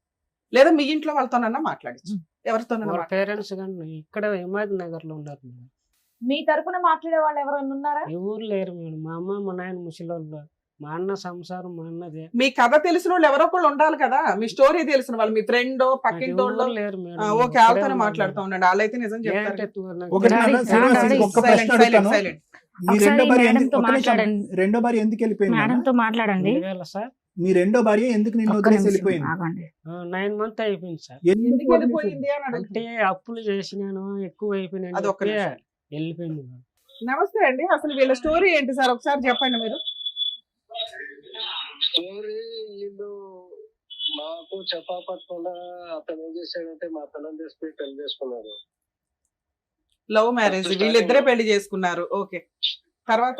లేదా మీ ఇంట్లో వాళ్ళతోనన్నా మాట్లాడచ్చు, ఎవరితోనన్నా వాళ్ళ మాట్లాడచ్చు. పేరెంట్స్ కానీ ఇక్కడ హిమాయత్ నగర్ లో ఉన్నారు మేడం. మీ తరపున మాట్లాడే వాళ్ళు ఎవరైనా ఉన్నారా? ఎవరు లేరు మేడం. మా అమ్మ మా నాయన ముసలోళ్ళు, మా అన్న సంసారం మా అన్నదే. మీ కథ తెలిసిన వాళ్ళు ఎవరో ఒకళ్ళు ఉండాలి కదా, మీ స్టోరీ తెలిసిన వాళ్ళు, మీ ఫ్రెండ్ నాకు పక్కింటోళ్ళు. ఎవరు లేరు మేడం. ఓకే, వాళ్ళతోనే మాట్లాడుతూ ఉండండి, వాళ్ళైతే నిజం చెప్తారు. ఒకటి నాన్న, డాడీ, శ్రీనివాస్, డాడీ, ఒక్క ప్రశ్న అడుగుతాను. మీ ఒకసారి రెండో భార్య మేడంతో ఎందుకు- ఒక్క నిమిషం, మాట్లాడండి. రెండో భార్య ఎందుకు వెళ్ళిపోయింది మేడం నాన్న? తో మాట్లాడండి. 2000 సార్, మీ రెండో భార్య ఎందుకు నిన్ను ఒక్క వదిలేసి నిమిషం వెళ్ళిపోయింది? ఆగండి. 9 months అయిపోయింది సార్. ఎందుకు వెళ్ళిపోయింది అని అంటే అడుగుతున్నా. అప్పులు చేసినాను, ఎక్కువ అయిపోయినాను అది ఒక్క నిమిషం. వెళ్ళిపోయింది మేడం. నమస్తే అండి, అసలు వీళ్ళ స్టోరీ ఏంటి సార్ ఒకసారి చెప్పండి మీరు. స్టోరీ వీళ్ళు మాకు చెప్పకుండా అతను ఏం చేశాడంటే మా పిల్లలు తీసుకుని పెళ్లి చేసుకున్నారు. లవ్ మ్యారేజ్, వీళ్ళిద్దరే పెళ్లి చేసుకున్నారు. ఓకే, తర్వాత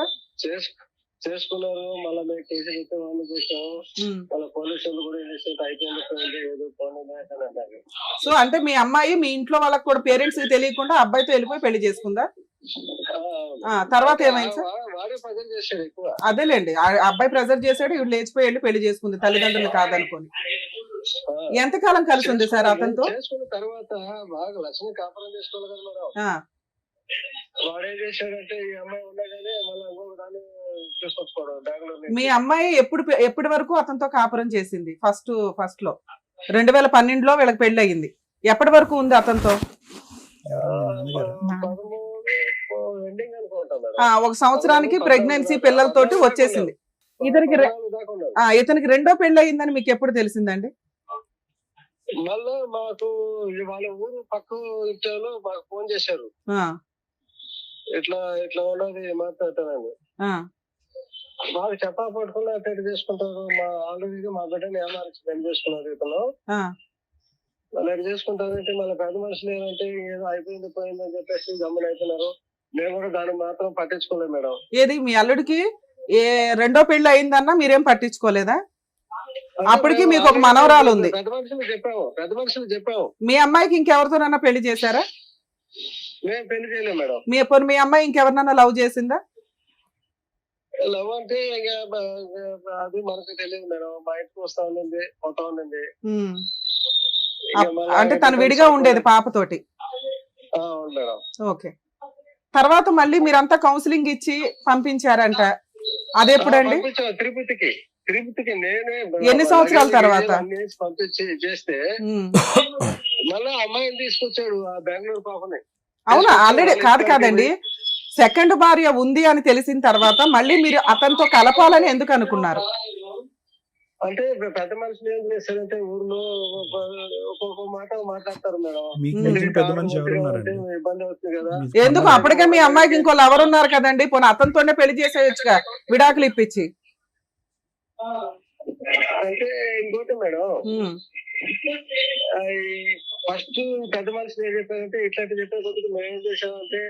చేసుకున్నారు. మళ్ళీ మేము కేసు పెట్టి వాళ్ళు చేసాము. వాళ్ళ పోలీసులు కూడా ఏం చేసేది అయిపోయింది, ఏదో పోనీ అని అన్నారు. సో అంటే మీ అమ్మాయి మీ ఇంట్లో వాళ్ళకి కూడా పేరెంట్స్ కి తెలియకుండా అబ్బాయితో వెళ్ళిపోయి పెళ్లి చేసుకుందా? తర్వాత ఏమైంది సార్? వాడే ప్రజెంట్ చేశాడు ఎక్కువ. అదేలేండి, ఆ అబ్బాయి ప్రెజర్ చేశాడు, ఇవి లేచిపోయి వెళ్ళి పెళ్లి చేసుకుంది తల్లిదండ్రులు కాదనుకొని. ఎంతకాలం కలిసి ఉంది సార్ అతనితో? చేసుకున్న తర్వాత బాగా లక్ష్మి కాపురం చేసుకోవాలి కదా మేడం. ఆ, వాడేం చేశాడంటే ఈ అమ్మాయి ఉండగానే మళ్ళీ ఇంకొక దాన్ని తీసుకొచ్చుకోవడం బెంగళూరు. మీ అమ్మాయి ఎప్పటి వరకు అతనితో కాపురం చేసింది? ఫస్ట్ లో 2012లో వీళ్ళకి పెళ్లి అయ్యింది. ఎప్పటి వరకు ఉంది అతనితో? ఎండింగ్ అనుకుంటా మేడం. 1 సంవత్సరానికి ప్రెగ్నెన్సీ పిల్లలతోటి వచ్చేసింది. ఇతనికి రెండో పెళ్లి అయ్యిందని మీకు ఎప్పుడు తెలిసిందండి? మళ్ళా మాకు వాళ్ళ ఊరు పక్క ఇంట్లో మాకు ఫోన్ చేశారు, ఆ, ఇట్లా ఇట్లా ఉన్నది మాట్లాడతానండి. ఆ, మాకు చెప్పా పట్టుకుని అటెండ్ చేసుకుంటారు. మా ఆల్రెడీ మా బిడ్డని ఏమార్చి పెళ్లి చేసుకున్నారు ఇతను. ఆ. మళ్ళీ ఎటు చేసుకుంటారంటే మళ్ళీ పెద్ద మనుషులు ఏంటంటే ఏదో అయిపోయింది పోయింది అని చెప్పేసి గమ్మున అయిపోయినారు. మేము కూడా దాన్ని మాత్రం పట్టించుకోలేదు మేడం. ఏది మీ అల్లుడికి రెండో పెళ్లి అయిందన్నా మీరేం పట్టించుకోలేదా? అప్పటికి మీకు ఒక మనవరాలు ఉంది. పెద్ద మనుషులు చెప్పాము. మీ అమ్మాయికి ఇంకెవరితోనన్నా పెళ్లి చేశారా? మేము పెళ్లి చేయలేము మేడం. మీ అమ్మాయి ఇంకెవరినన్నా లవ్ చేసిందా? లవ్ అంటే ఇంకా అది మనకు తెలియదు మేడం. మా ఇంటికి వస్తా ఉండింది, పోతా ఉండింది. ఉమ్. అంటే తను విడిగా ఉండేది పాపతోటి. అవును మేడం. ఓకే, తర్వాత మళ్ళీ మీరంతా కౌన్సిలింగ్ ఇచ్చి పంపించారంట, అదెప్పుడండి? తిరుపతికి నేనే ఎన్ని సంవత్సరాల తర్వాత? పంపించి చేస్తే మళ్ళీ అమ్మాయిని తీసుకొచ్చాడు ఆ బెంగళూరు పాపని. అవునా? ఆల్రెడీ కాదండి, సెకండ్ భార్య ఉంది అని తెలిసిన తర్వాత మళ్ళీ మీరు అతనితో కలపాలని ఎందుకు అనుకున్నారు? అంటే పెద్ద మనుషులు ఏం చేస్తారంటే ఊర్లో ఒక్కొక్క మాట మాట్లాడతారు మేడం. మీకు మించిన పెద్ద మనిషి ఎవరు ఉన్నారండి? ఇబ్బంది అవుతుంది కదా. ఎందుకు? అప్పటికే మీ అమ్మాయికి ఇంకో లవర్ ఉన్నారు కదండి, పోనీ అతనితోనే పెళ్లి చేసేయచ్చుగా, విడాకులు ఇప్పించి. అంటే ఇంకోటి మేడం, ఫస్ట్ పెద్ద మనుషులు ఏం చెప్పారంటే ఇట్లాంటి చెప్పే కొద్దిగా మేము ఏం చేసామంటే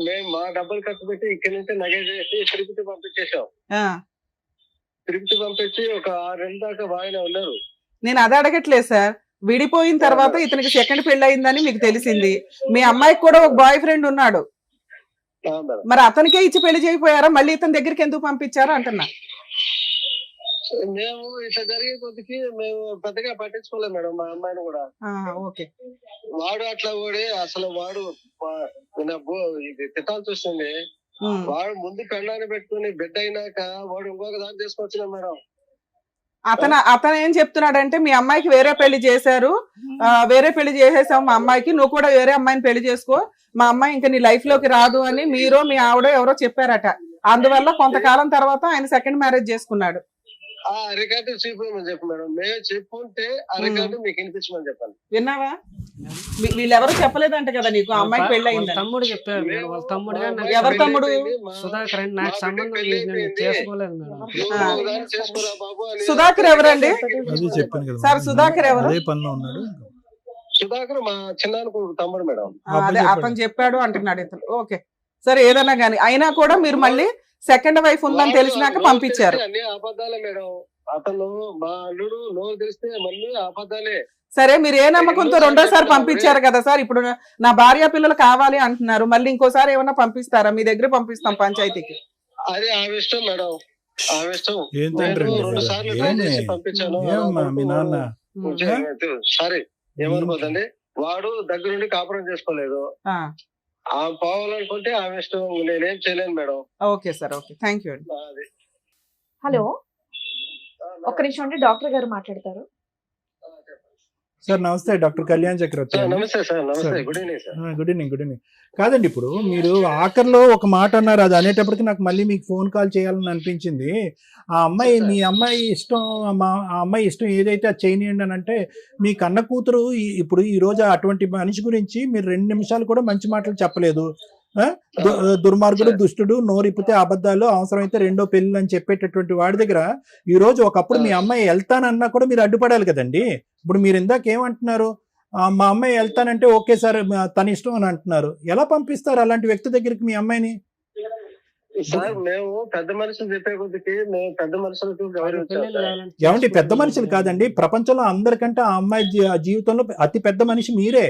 మేము మా డబ్బులు ఖర్చు పెట్టి ఇక్కడి నుంచి నగేజ్ చేసి తిరుపతి పంపించేసాం. తిరుపతి పంపించి ఒక 6 నెలల దాకా బాగానే ఉన్నారు. నేను అది అడగట్లేదు సార్, విడిపోయిన తర్వాత ఇతనికి సెకండ్ పెళ్లి అయిందని మీకు తెలిసింది, మీ అమ్మాయికి కూడా ఒక బాయ్ ఫ్రెండ్ ఉన్నాడు, మరి అతనికే ఇచ్చి పెళ్లి చేయకపోయారా? మళ్ళీ ఇతని దగ్గరికి ఎందుకు పంపించారా అంటున్నా. మేము ఇట్లా జరిగే కొద్దికి మేము పెద్దగా పట్టించుకోలేము మేడం మా అమ్మాయిని కూడా. ఓకే, వాడు అట్లా ఓడి అసలు వాడు ఇది తిట్టాల్సి వస్తుంది. వాడు ముందు పెళ్ళాన్ని పెట్టుకుని బిడ్డ అయినాక వాడు ఇంకొక దాన్ని తీసుకొచ్చినా మేడం. అతను ఏం చెప్తున్నాడంటే మీ అమ్మాయికి వేరే పెళ్లి చేశారు, వేరే పెళ్లి చేసేసావు మా అమ్మాయికి, నువ్వు కూడా వేరే అమ్మాయిని పెళ్లి చేసుకో, మా అమ్మాయి ఇంకా నీ లైఫ్ లోకి రాదు అని మీరు మీ ఆవిడ ఎవరో చెప్పారట. అందువల్ల కొంతకాలం తర్వాత ఆయన సెకండ్ మ్యారేజ్ చేసుకున్నాడు. ఆ రికార్డు చూపించమని చెప్పు మేడం. మేము చెప్పుంటే ఆ రికార్డు మీకు వినిపించమని చెప్పాను. విన్నావా? వీళ్ళెవరు చెప్పలేదంట కదా నీకు అమ్మాయికి పెళ్లి అయింది? తమ్ముడు చెప్పారు. వాళ్ళ తమ్ముడు ఎవరు తమ్ముడు? సుధాకర్ అండి. నాకు సంబంధం చేసుకోలేదు మేడం. చేసుకోరా బాబు అని. సుధాకర్ ఎవరండి? సార్ సుధాకర్ ఎవరు? సుధాకర్ మా చిన్నాన్న తమ్ముడు మేడం. అదే అతను చెప్పాడు అంటున్నాడు ఇతను. ఓకే, సరే ఏదన్నా గానీ అయినా కూడా మీరు మళ్ళీ సెకండ్ వైఫ్ ఉందని తెలిసినాక పంపించారు. అన్ని అబద్ధాలే మేడం. అతను మా అల్లుడు నోరు తెరిస్తే మళ్ళీ అబద్ధాలే. సరే, మీరు ఏ నమ్మకంతో రెండోసారి పంపించారు కదా సార్, ఇప్పుడు నా భార్య పిల్లలు కావాలి అంటున్నారు, మళ్ళీ ఇంకోసారి ఏమన్నా పంపిస్తారా? మీ దగ్గర పంపిస్తాం పంచాయతీకి. అదే ఆమె ఇష్టం మేడం, ఆమె ఇష్టం. ఏం తండ్రి నేను మీరు? 2 సార్లు ఏమి? ట్రై చేసి పంపించాను. ఏమ్మా మీ నాన్న? సరే ఏమనుకోదండి, వాడు దగ్గరుండి కాపురం చేసుకోలేదు. ఆ, ఆమె పోవాలనుకుంటే ఆమె ఇష్టం, నేనేం చేయలేను madam. Okay sir, okay, thank you అండి. అది. హలో, ఒక్క నిమిషం అండి, డాక్టర్ గారు మాట్లాడతారు. సార్ నమస్తే, డాక్టర్ కళ్యాణ్ చక్రవర్తి సార్ అండి. నమస్తే సార్, నమస్తే. Sir. Good evening sir. Good evening, good evening. కాదండి, ఇప్పుడు మీరు ఆఖరిలో ఒక మాట అన్నారు, అది అనేటప్పటికి నాకు మళ్ళీ మీకు ఫోన్ కాల్ చేయాలని అనిపించింది. ఆ అమ్మాయి, మీ అమ్మాయి ఇష్టం, ఆ అమ్మాయి ఇష్టం ఏదైతే అది చేయనియండి అని అంటే, మీ కన్న కూతురు ఇప్పుడు ఈ రోజు అటువంటి మనిషి గురించి మీరు 2 నిమిషాలు కూడా మంచి మాటలు చెప్పలేదు. దుర్మార్గుడు, దుష్టుడు, నోరిప్పితే అబద్ధాలు, అవసరమైతే 2వ పెళ్లి అని చెప్పేటటువంటి వాడి దగ్గర ఈ రోజు ఒకప్పుడు మీ అమ్మాయి వెళ్తానన్నా కూడా మీరు అడ్డుపడాలి కదండి. ఇప్పుడు మీరు ఇందాక ఏమంటున్నారు, మా అమ్మాయి వెళ్తానంటే ఓకే సార్ తన ఇష్టం అని అంటున్నారు. ఎలా పంపిస్తారు అలాంటి వ్యక్తి దగ్గరికి మీ అమ్మాయిని? సార్ మేము పెద్ద మనుషులు చెప్పే కొద్దికి మేము పెద్ద మనుషులకు గౌరవించాలి సార్. ఏమంటే పెద్ద మనుషులు కాదండి, ప్రపంచంలో అందరికంటే ఆ అమ్మాయి జీవితంలో అతి పెద్ద మనిషి మీరే.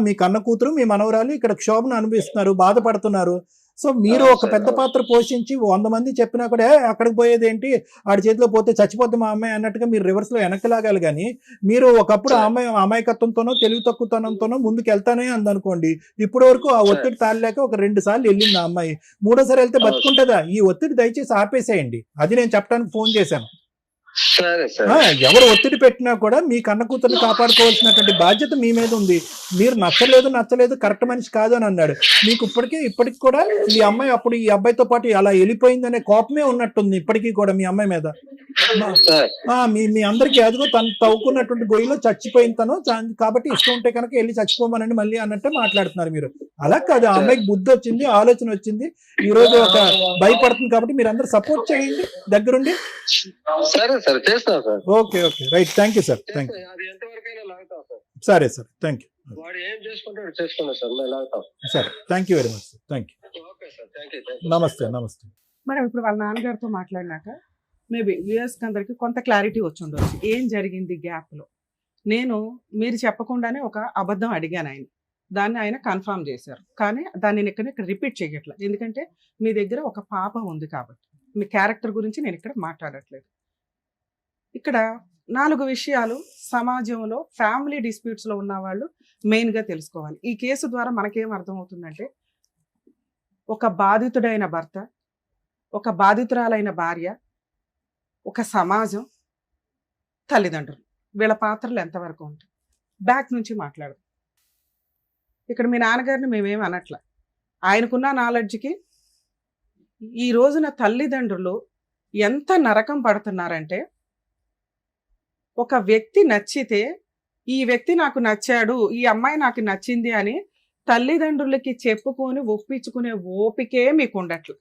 మీ కన్న కూతురు, మీ మనవరాలు ఇక్కడ క్షోభను అనుభవిస్తున్నారు, బాధపడుతున్నారు. సో మీరు ఒక పెద్ద పాత్ర పోషించి 100 మంది చెప్పినా కూడా అక్కడికి పోయేది ఏంటి, ఆడి చేతిలో పోతే చచ్చిపోద్ది మా అమ్మాయి అన్నట్టుగా మీరు రివర్స్ లో వెనక్కి లాగాలి. కానీ మీరు ఒకప్పుడు ఆ అమ్మాయి అమాయకత్వంతోనో తెలివి తక్కువతనంతోనో ముందుకు వెళ్తానే అందనుకోండి. ఇప్పటి వరకు ఆ ఒత్తిడి తాళలేక ఒక 2 సార్లు వెళ్ళింది ఆ అమ్మాయి, 3ఓసారి వెళ్తే బతుకుంటుందా? ఈ ఒత్తిడి దయచేసి ఆపేసేయండి. అది నేను చెప్పడానికి ఫోన్ చేశాను. సరే సార్. ఎవరు ఒత్తిడి పెట్టినా కూడా మీ కన్న కూతుర్ని కాపాడుకోవాల్సినటువంటి బాధ్యత మీ మీద ఉంది. మీరు నచ్చలేదు కరెక్ట్ మనిషి కాదు అని అన్నాడు. మీకు ఇప్పటికి కూడా ఈ అమ్మాయి అప్పుడు ఈ అబ్బాయితో పాటు అలా వెళ్ళిపోయిందనే కోపమే ఉన్నట్టుంది ఇప్పటికీ కూడా మీ అమ్మాయి మీద. మీ అందరికీ అదిగో తను తవ్వుకున్నటువంటి గొయ్యిలో చచ్చిపోయిన తను, కాబట్టి ఇష్టం ఉంటే కనుక వెళ్ళి చచ్చిపోమనండి మళ్ళీ అన్నట్టే మాట్లాడుతున్నారు మీరు. అలా కాదు, ఆ అమ్మాయికి బుద్ధి వచ్చింది, ఆలోచన వచ్చింది, ఈ రోజు ఒక భయపడుతుంది. కాబట్టి మీరు అందరూ సపోర్ట్ చేయండి దగ్గరుండి. సరే సార్, చేస్తాం sir. Okay, right, thank you sir, thank you. అది ఎంతవరకైనా లాగుతాం సార్. సరే సార్, థ్యాంక్ యూ. వాడు ఏం చేసుకుంటాడు చేసుకున్నా సార్, మేము లాగుతాం. సరే, thank you very much sir, thank you. Okay sir, thank you. నమస్తే. మేడం, ఇప్పుడు వాళ్ళ నాన్నగారితో మాట్లాడినాక మేబీ వ్యూయర్స్కి అందరికి కొంత క్లారిటీ వచ్చి ఉండవచ్చు ఏం జరిగింది గ్యాప్లో. మీరు చెప్పకుండానే ఒక అబద్ధం అడిగాను ఆయన, దాన్ని ఆయన కన్ఫర్మ్ చేశారు. కానీ దాన్ని నేను ఇక్కడ రిపీట్ చేయట్లేదు, ఎందుకంటే మీ దగ్గర ఒక పాప ఉంది కాబట్టి. మీ క్యారెక్టర్ గురించి నేను ఇక్కడ మాట్లాడట్లేదు. ఇక్కడ 4 విషయాలు సమాజంలో ఫ్యామిలీ డిస్ప్యూట్స్లో ఉన్న వాళ్ళు మెయిన్గా తెలుసుకోవాలి. ఈ కేసు ద్వారా మనకేం అర్థమవుతుందంటే, ఒక బాధితుడైన భర్త, ఒక బాధితురాలైన భార్య, ఒక సమాజం, తల్లిదండ్రులు, వీళ్ళ పాత్రలు ఎంతవరకు ఉంటాయి. బ్యాక్ నుంచి మాట్లాడదాం. ఇక్కడ మీ నాన్నగారిని మేమేం అనట్లా, ఆయనకున్న నాలెడ్జ్కి ఈ రోజున తల్లిదండ్రులు ఎంత నరకం పడుతున్నారంటే, ఒక వ్యక్తి నచ్చితే ఈ వ్యక్తి నాకు నచ్చాడు, ఈ అమ్మాయి నాకు నచ్చింది అని తల్లిదండ్రులకి చెప్పుకొని ఒప్పించుకునే ఓపికే మీకు ఉండట్లు.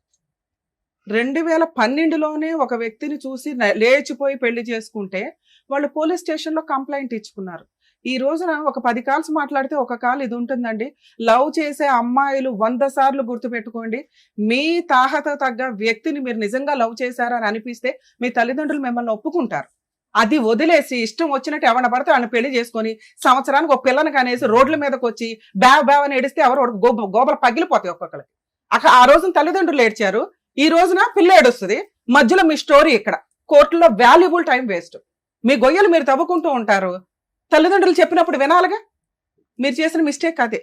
2012లోనే ఒక వ్యక్తిని చూసి లేచిపోయి పెళ్లి చేసుకుంటే వాళ్ళు పోలీస్ స్టేషన్లో కంప్లైంట్ ఇచ్చుకున్నారు. ఈ రోజున ఒక 10 కాల్స్ మాట్లాడితే ఒక కాల్ ఇది ఉంటుందండి. లవ్ చేసే అమ్మాయిలు 100 సార్లు గుర్తుపెట్టుకోండి, మీ తాహత తగ్గ వ్యక్తిని మీరు నిజంగా లవ్ చేశారని అనిపిస్తే మీ తల్లిదండ్రులు మిమ్మల్ని ఒప్పుకుంటారు. అది వదిలేసి ఇష్టం వచ్చినట్టు ఎవరిని పడితే వాళ్ళని పెళ్లి చేసుకొని సంవత్సరానికి ఒక పిల్లని కనేసి రోడ్ల మీదకి వచ్చి బ్యావ్ అని ఏడిస్తే ఎవరు గోబలు పగిలిపోతాయి ఒక్కొక్కరికి. ఆ రోజున తల్లిదండ్రులు ఏడ్చారు, ఈ రోజున పిల్ల ఏడుస్తుంది. మధ్యలో మీ స్టోరీ ఇక్కడ కోర్టులో వాల్యుబుల్ టైం వేస్ట్. మీ గొయ్యలు మీరు తవ్వుకుంటూ ఉంటారు, తల్లిదండ్రులు చెప్పినప్పుడు వినాలిగా. మీరు చేసిన మిస్టేక్ అదే.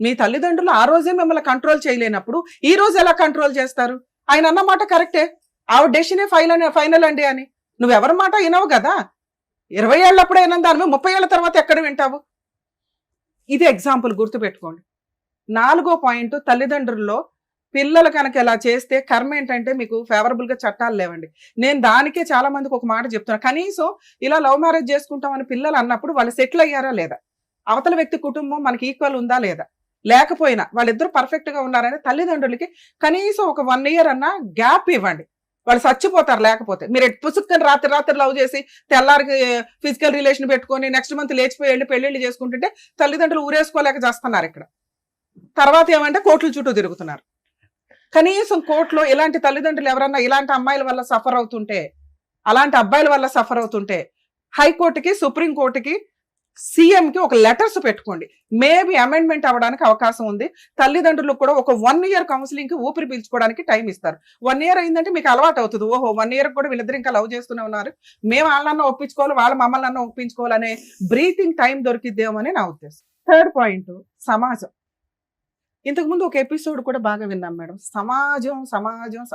మీ తల్లిదండ్రులు ఆ రోజే మిమ్మల్ని కంట్రోల్ చేయలేనప్పుడు ఈ రోజు ఎలా కంట్రోల్ చేస్తారు? ఆయన అన్నమాట కరెక్టే, ఆవిడ డెసిషనే ఫైనల్ అండి అని. నువ్వెవరి మాట వినవు కదా. 20 ఏళ్ళప్పుడు అయినా దాని 30 ఏళ్ళ తర్వాత ఎక్కడ వింటావు? ఇది ఎగ్జాంపుల్ గుర్తుపెట్టుకోండి. 4వ పాయింట్, తల్లిదండ్రుల్లో పిల్లలు కనుక ఎలా చేస్తే కర్మ ఏంటంటే మీకు ఫేవరబుల్ గా చట్టాలు లేవండి. నేను దానికే చాలా మందికి ఒక మాట చెప్తున్నా, కనీసం ఇలా లవ్ మ్యారేజ్ చేసుకుంటామని పిల్లలు అన్నప్పుడు వాళ్ళు సెటిల్ అయ్యారా లేదా, అవతల వ్యక్తి కుటుంబం మనకి ఈక్వల్ ఉందా లేదా, లేకపోయినా వాళ్ళిద్దరు పర్ఫెక్ట్ గా ఉన్నారని తల్లిదండ్రులకి కనీసం ఒక 1 year అన్నా గ్యాప్ ఇవ్వండి. వాళ్ళు చచ్చిపోతారు లేకపోతే. మీరు పుసుక్కని రాత్రి లవ్ చేసి తెల్లారికి ఫిజికల్ రిలేషన్ పెట్టుకొని నెక్స్ట్ మంత్ లేచిపోయి వెళ్ళి పెళ్లిళ్ళు చేసుకుంటుంటే తల్లిదండ్రులు ఊరేసుకోలేక చేస్తున్నారు. ఇక్కడ తర్వాత ఏమంటే కోర్టుల చుట్టూ తిరుగుతున్నారు. కనీసం కోర్టులో ఇలాంటి తల్లిదండ్రులు ఎవరన్నా ఇలాంటి అమ్మాయిల వల్ల సఫర్ అవుతుంటే అలాంటి అబ్బాయిల వల్ల సఫర్ అవుతుంటే హైకోర్టుకి సుప్రీంకోర్టుకి సీఎంకి ఒక లెటర్స్ పెట్టుకోండి. మేబీ అమెండ్మెంట్ అవ్వడానికి అవకాశం ఉంది. తల్లిదండ్రులకు కూడా ఒక 1 year కౌన్సిలింగ్ కి ఊపిరి పీల్చుకోవడానికి టైం ఇస్తారు. 1 year అయిందంటే మీకు అలవాటు అవుతుంది. ఓహో 1 year కూడా వీళ్ళిద్దరు ఇంకా లవ్ చేస్తూనే ఉన్నారు, మేము వాళ్ళన్నా ఒప్పించుకోవాలి, వాళ్ళ మమ్మల్ని అన్న ఒప్పించుకోవాలనే బ్రీతింగ్ టైం దొరికిద్దేమో అని నా ఉద్దేశం. థర్డ్ పాయింట్, సమాజం. ఇంతకుముందు ఒక ఎపిసోడ్ కూడా బాగా విన్నాం మేడం. సమాజం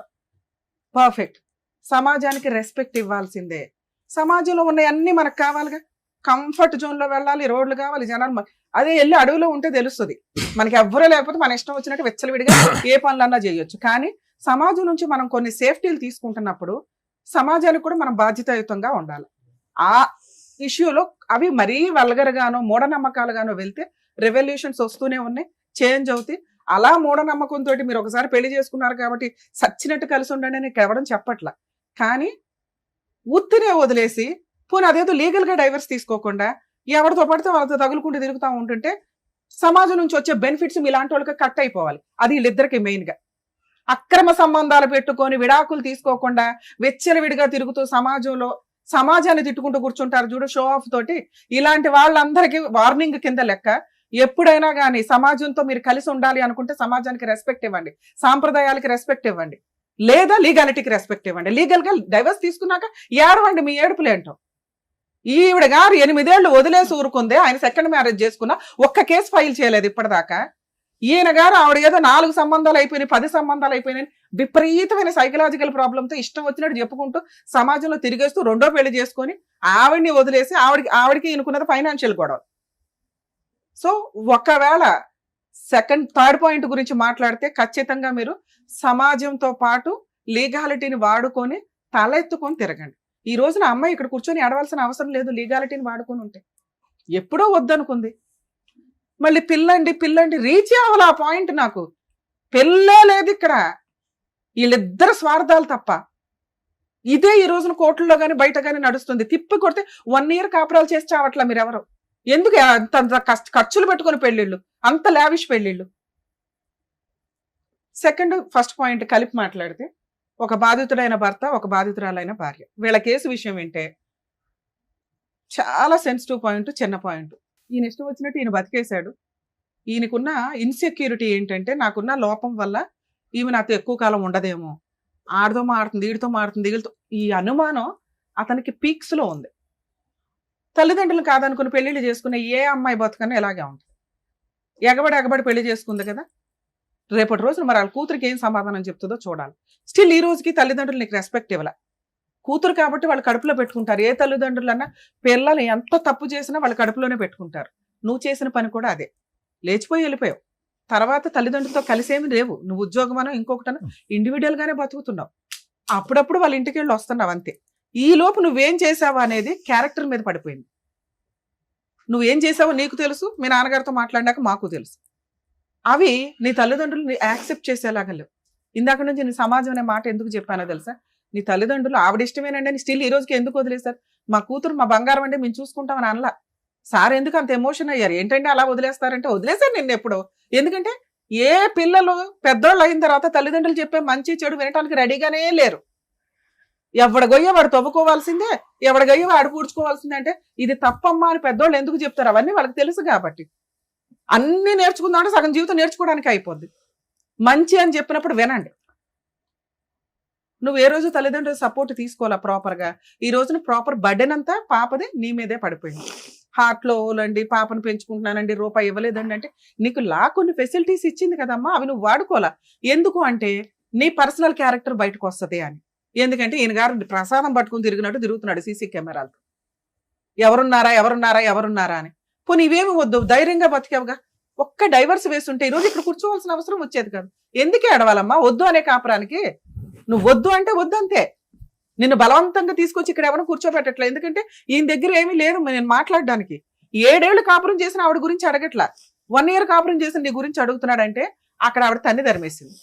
పర్ఫెక్ట్. సమాజానికి రెస్పెక్ట్ ఇవ్వాల్సిందే. సమాజంలో ఉన్న అన్ని మనకు కావాలిగా. కంఫర్ట్ జోన్ లో వెళ్ళాలి, రోడ్లు కావాలి, జనాలు. అదే వెళ్ళి అడవిలో ఉంటే తెలుస్తుంది మనకి. ఎవ్వరూ లేకపోతే మన ఇష్టం వచ్చినట్టు వెచ్చలవిడిగా ఏ పనులన్నా చేయొచ్చు. కానీ సమాజం నుంచి మనం కొన్ని సేఫ్టీలు తీసుకుంటున్నప్పుడు సమాజానికి కూడా మనం బాధ్యతాయుతంగా ఉండాలి. ఆ ఇష్యూలో అవి మరీ వల్గర్గానో మూఢనమ్మకాలుగానో వెళ్తే రెవల్యూషన్స్ వస్తూనే ఉన్నాయి, చేంజ్ అవుతాయి. అలా మూఢనమ్మకంతో మీరు ఒకసారి పెళ్లి చేసుకున్నారు కాబట్టి సచ్చినట్టు కలిసి ఉండండి అని కేవడం చెప్పట్లా. కానీ ఉత్తినే వదిలేసి పోనీ అదేదో లీగల్ గా డైవర్స్ తీసుకోకుండా ఎవరితో పడితే వాళ్ళతో తగులుకుంటూ తిరుగుతూ ఉంటుంటే సమాజం నుంచి వచ్చే బెనిఫిట్స్ ఇలాంటి వాళ్ళకి కట్ అయిపోవాలి. అది వీళ్ళిద్దరికి మెయిన్ గా. అక్రమ సంబంధాలు పెట్టుకొని విడాకులు తీసుకోకుండా వెచ్చలవిడిగా తిరుగుతూ సమాజాన్ని తిట్టుకుంటూ కూర్చుంటారు చూడు, షో ఆఫ్ తోటి. ఇలాంటి వాళ్ళందరికీ వార్నింగ్ కింద లెక్క. ఎప్పుడైనా కానీ సమాజంతో మీరు కలిసి ఉండాలి అనుకుంటే సమాజానికి రెస్పెక్ట్ ఇవ్వండి, సాంప్రదాయాలకి రెస్పెక్ట్ ఇవ్వండి, లేదా లీగాలిటీకి రెస్పెక్ట్ ఇవ్వండి. లీగల్ గా డైవర్స్ తీసుకున్నాక ఏడవండి మీ ఏడుపులేంటో. ఈవిడ గారు 8 ఏళ్ళు వదిలేసి ఊరుకుందే, ఆయన సెకండ్ మ్యారేజ్ చేసుకున్నా ఒక్క కేసు ఫైల్ చేయలేదు ఇప్పటిదాకా. ఈయన గారు ఆవిడ ఏదో 4 సంబంధాలు అయిపోయినాయి, 10 సంబంధాలు అయిపోయినాయి, విపరీతమైన సైకలాజికల్ ప్రాబ్లంతో ఇష్టం వచ్చినట్టు చెప్పుకుంటూ సమాజంలో తిరిగేస్తూ 2వ పెళ్లి చేసుకొని ఆవిడ్ని వదిలేసి ఆవిడకి ఈయనకున్నది ఫైనాన్షియల్ గొడవ. సో ఒకవేళ థర్డ్ పాయింట్ గురించి మాట్లాడితే ఖచ్చితంగా మీరు సమాజంతో పాటు లీగాలిటీని వాడుకొని తలెత్తుకొని తిరగండి. ఈ రోజున అమ్మాయి ఇక్కడ కూర్చొని ఏడవలసిన అవసరం లేదు, లీగాలిటీని వాడుకొని ఉంటే. ఎప్పుడో వద్దనుకుంది, మళ్ళీ పిల్లండి రీచ్ అవ్వాలి ఆ పాయింట్. నాకు పెళ్ళే లేదు ఇక్కడ, వీళ్ళిద్దరు స్వార్థాలు తప్ప. ఇదే ఈ రోజున కోర్టుల్లో కానీ బయట కానీ నడుస్తుంది. తిప్పి కొడితే 1 year కాపురాలు చేసి చావట్లా మీరెవరు. ఎందుకు అంత ఖర్చులు పెట్టుకుని పెళ్ళిళ్ళు, అంత లావిష్ పెళ్ళిళ్ళు. ఫస్ట్ పాయింట్ కలిపి మాట్లాడితే, ఒక బాధితుడైన భర్త, ఒక బాధితురాలైన భార్య, వీళ్ళ కేసు విషయం ఏంటే చాలా సెన్సిటివ్ పాయింట్, చిన్న పాయింట్. ఈయన ఇష్టం వచ్చినట్టు ఈయన బతికేశాడు. ఈయనకున్న ఇన్సెక్యూరిటీ ఏంటంటే, నాకున్న లోపం వల్ల ఈమె నాతో ఎక్కువ కాలం ఉండదేమో, ఆడితో మాడుతుంది, వీడితో మాడుతుంది, వీళ్ళతో, ఈ అనుమానం అతనికి పీక్స్ లో ఉంది. తల్లిదండ్రులు కాదనుకుని పెళ్లిళ్ళు చేసుకునే ఏ అమ్మాయి బతుకన్నా ఇలాగే ఉంటుంది. ఎగబడి పెళ్లి చేసుకుంది కదా, రేపటి రోజున మరి వాళ్ళ కూతురికి ఏం సమాధానం చెప్తుందో చూడాలి. స్టిల్ ఈ రోజుకి తల్లిదండ్రులు నీకు రెస్పెక్ట్ ఇవ్వాల. కూతురు కాబట్టి వాళ్ళు కడుపులో పెట్టుకుంటారు. ఏ తల్లిదండ్రులన్నా పిల్లలు ఎంత తప్పు చేసినా వాళ్ళు కడుపులోనే పెట్టుకుంటారు. నువ్వు చేసిన పని కూడా అదే. లేచిపోయి వెళ్ళిపోయావు, తర్వాత తల్లిదండ్రులతో కలిసేమి లేవు. నువ్వు ఉద్యోగమనో ఇంకొకటనో ఇండివిజువల్ గానే బతుకుతున్నావు. అప్పుడప్పుడు వాళ్ళ ఇంటికి వెళ్ళి వస్తున్నావు అంతే. ఈ లోపు నువ్వేం చేసావు అనేది క్యారెక్టర్ మీద పడిపోయింది. నువ్వేం చేసావో నీకు తెలుసు, మీ నాన్నగారితో మాట్లాడినాక మాకు తెలుసు. అవి నీ తల్లిదండ్రులు యాక్సెప్ట్ చేసేలాగా లేవు. ఇందాక నుంచి నీ సమాజం అనే మాట ఎందుకు చెప్పానో తెలుసా? నీ తల్లిదండ్రులు ఆవిడ ఇష్టమేనండి అని స్టిల్ ఈ రోజుకి ఎందుకు వదిలేస్తారు? మా కూతురు మా బంగారం అంటే మేము చూసుకుంటామని అనలా. సార్ ఎందుకు అంత ఎమోషన్ అయ్యారు? ఏంటంటే అలా వదిలేస్తారంటే, వదిలేశారు నిన్ను ఎప్పుడో. ఎందుకంటే ఏ పిల్లలు పెద్దోళ్ళు అయిన తర్వాత తల్లిదండ్రులు చెప్పే మంచి చెడు వినటానికి రెడీగానే లేరు. ఎవడ గొయ్య వాడు తవ్వుకోవాల్సిందే, ఎవడ గొయ్య వాడు పూడ్చుకోవాల్సిందే. అంటే ఇది తప్పమ్మా అని పెద్దోళ్ళు ఎందుకు చెప్తారు? అవన్నీ వాళ్ళకి తెలుసు కాబట్టి. అన్ని నేర్చుకుందామంటే సగం జీవితం నేర్చుకోవడానికి అయిపోద్ది. మంచి అని చెప్పినప్పుడు వినండి. నువ్వు ఏ రోజు తల్లిదండ్రుల సపోర్ట్ తీసుకోవాలా ప్రాపర్గా. ఈ రోజున ప్రాపర్ బర్డెన్ అంతా పాపది నీ మీదే పడిపోయింది. హార్ట్లో ఓలండి, పాపను పెంచుకుంటున్నానండి, రూపాయి ఇవ్వలేదండి అంటే, నీకు కొన్ని ఫెసిలిటీస్ ఇచ్చింది కదమ్మా, అవి నువ్వు వాడుకోవాలా. ఎందుకు అంటే నీ పర్సనల్ క్యారెక్టర్ బయటకు వస్తుంది అని. ఎందుకంటే ఈయన గారు ప్రసాదం పట్టుకుని తిరిగినట్టు తిరుగుతున్నాడు సీసీ కెమెరాలతో. ఎవరున్నారా అని. పోనీ ఇవేమి వద్దు, ధైర్యంగా బతికేవుగా. ఒక్క డైవర్స్ వేస్తుంటే ఈరోజు ఇక్కడ కూర్చోవలసిన అవసరం వచ్చేది కాదు. ఎందుకే అడవాలమ్మా వద్దు అనే కాపురానికి? నువ్వు వద్దు అంటే వద్దు అంతే. నిన్ను బలవంతంగా తీసుకొచ్చి ఇక్కడ ఎవరు కూర్చోబెట్టట్లే. ఎందుకంటే ఈయన దగ్గర ఏమీ లేదు నేను మాట్లాడడానికి. 7 ఏళ్ళు కాపురం చేసిన ఆవిడ గురించి అడగట్లా, 1 year కాపురం చేసిన నీ గురించి అడుగుతున్నాడంటే అక్కడ ఆవిడ తన్ని ధర్మేసింది.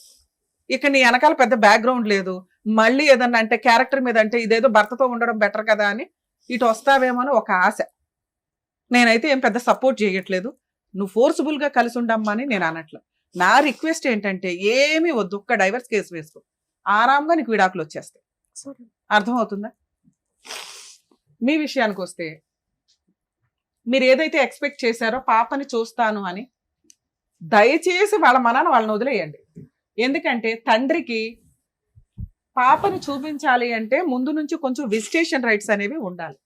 ఇక్కడ నీ వెనకాల పెద్ద బ్యాక్గ్రౌండ్ లేదు. మళ్ళీ ఏదన్నా అంటే క్యారెక్టర్ మీద అంటే ఇదేదో భర్తతో ఉండడం బెటర్ కదా అని ఇటు వస్తావేమో అని ఒక ఆశ. నేనైతే ఏం పెద్ద సపోర్ట్ చేయట్లేదు. నువ్వు ఫోర్స్ఫుల్ గా కలిసి ఉండమ్మా అని నేను అనట్లేదు. నా రిక్వెస్ట్ ఏంటంటే ఏమీ వద్దు, ఒక్క డైవర్స్ కేసు వేసుకో, ఆరాంగా నీకు విడాకులు వచ్చేస్తాయి. అర్థమవుతుందా? మీ విషయానికి వస్తే మీరు ఏదైతే ఎక్స్పెక్ట్ చేశారో పాపని చూస్తాను అని, దయచేసి వాళ్ళ మనాన్ని వాళ్ళని వదిలేయండి. ఎందుకంటే తండ్రికి పాపని చూపించాలి అంటే ముందు నుంచి కొంచెం విజిటేషన్ రైట్స్ అనేవి ఉండాలి.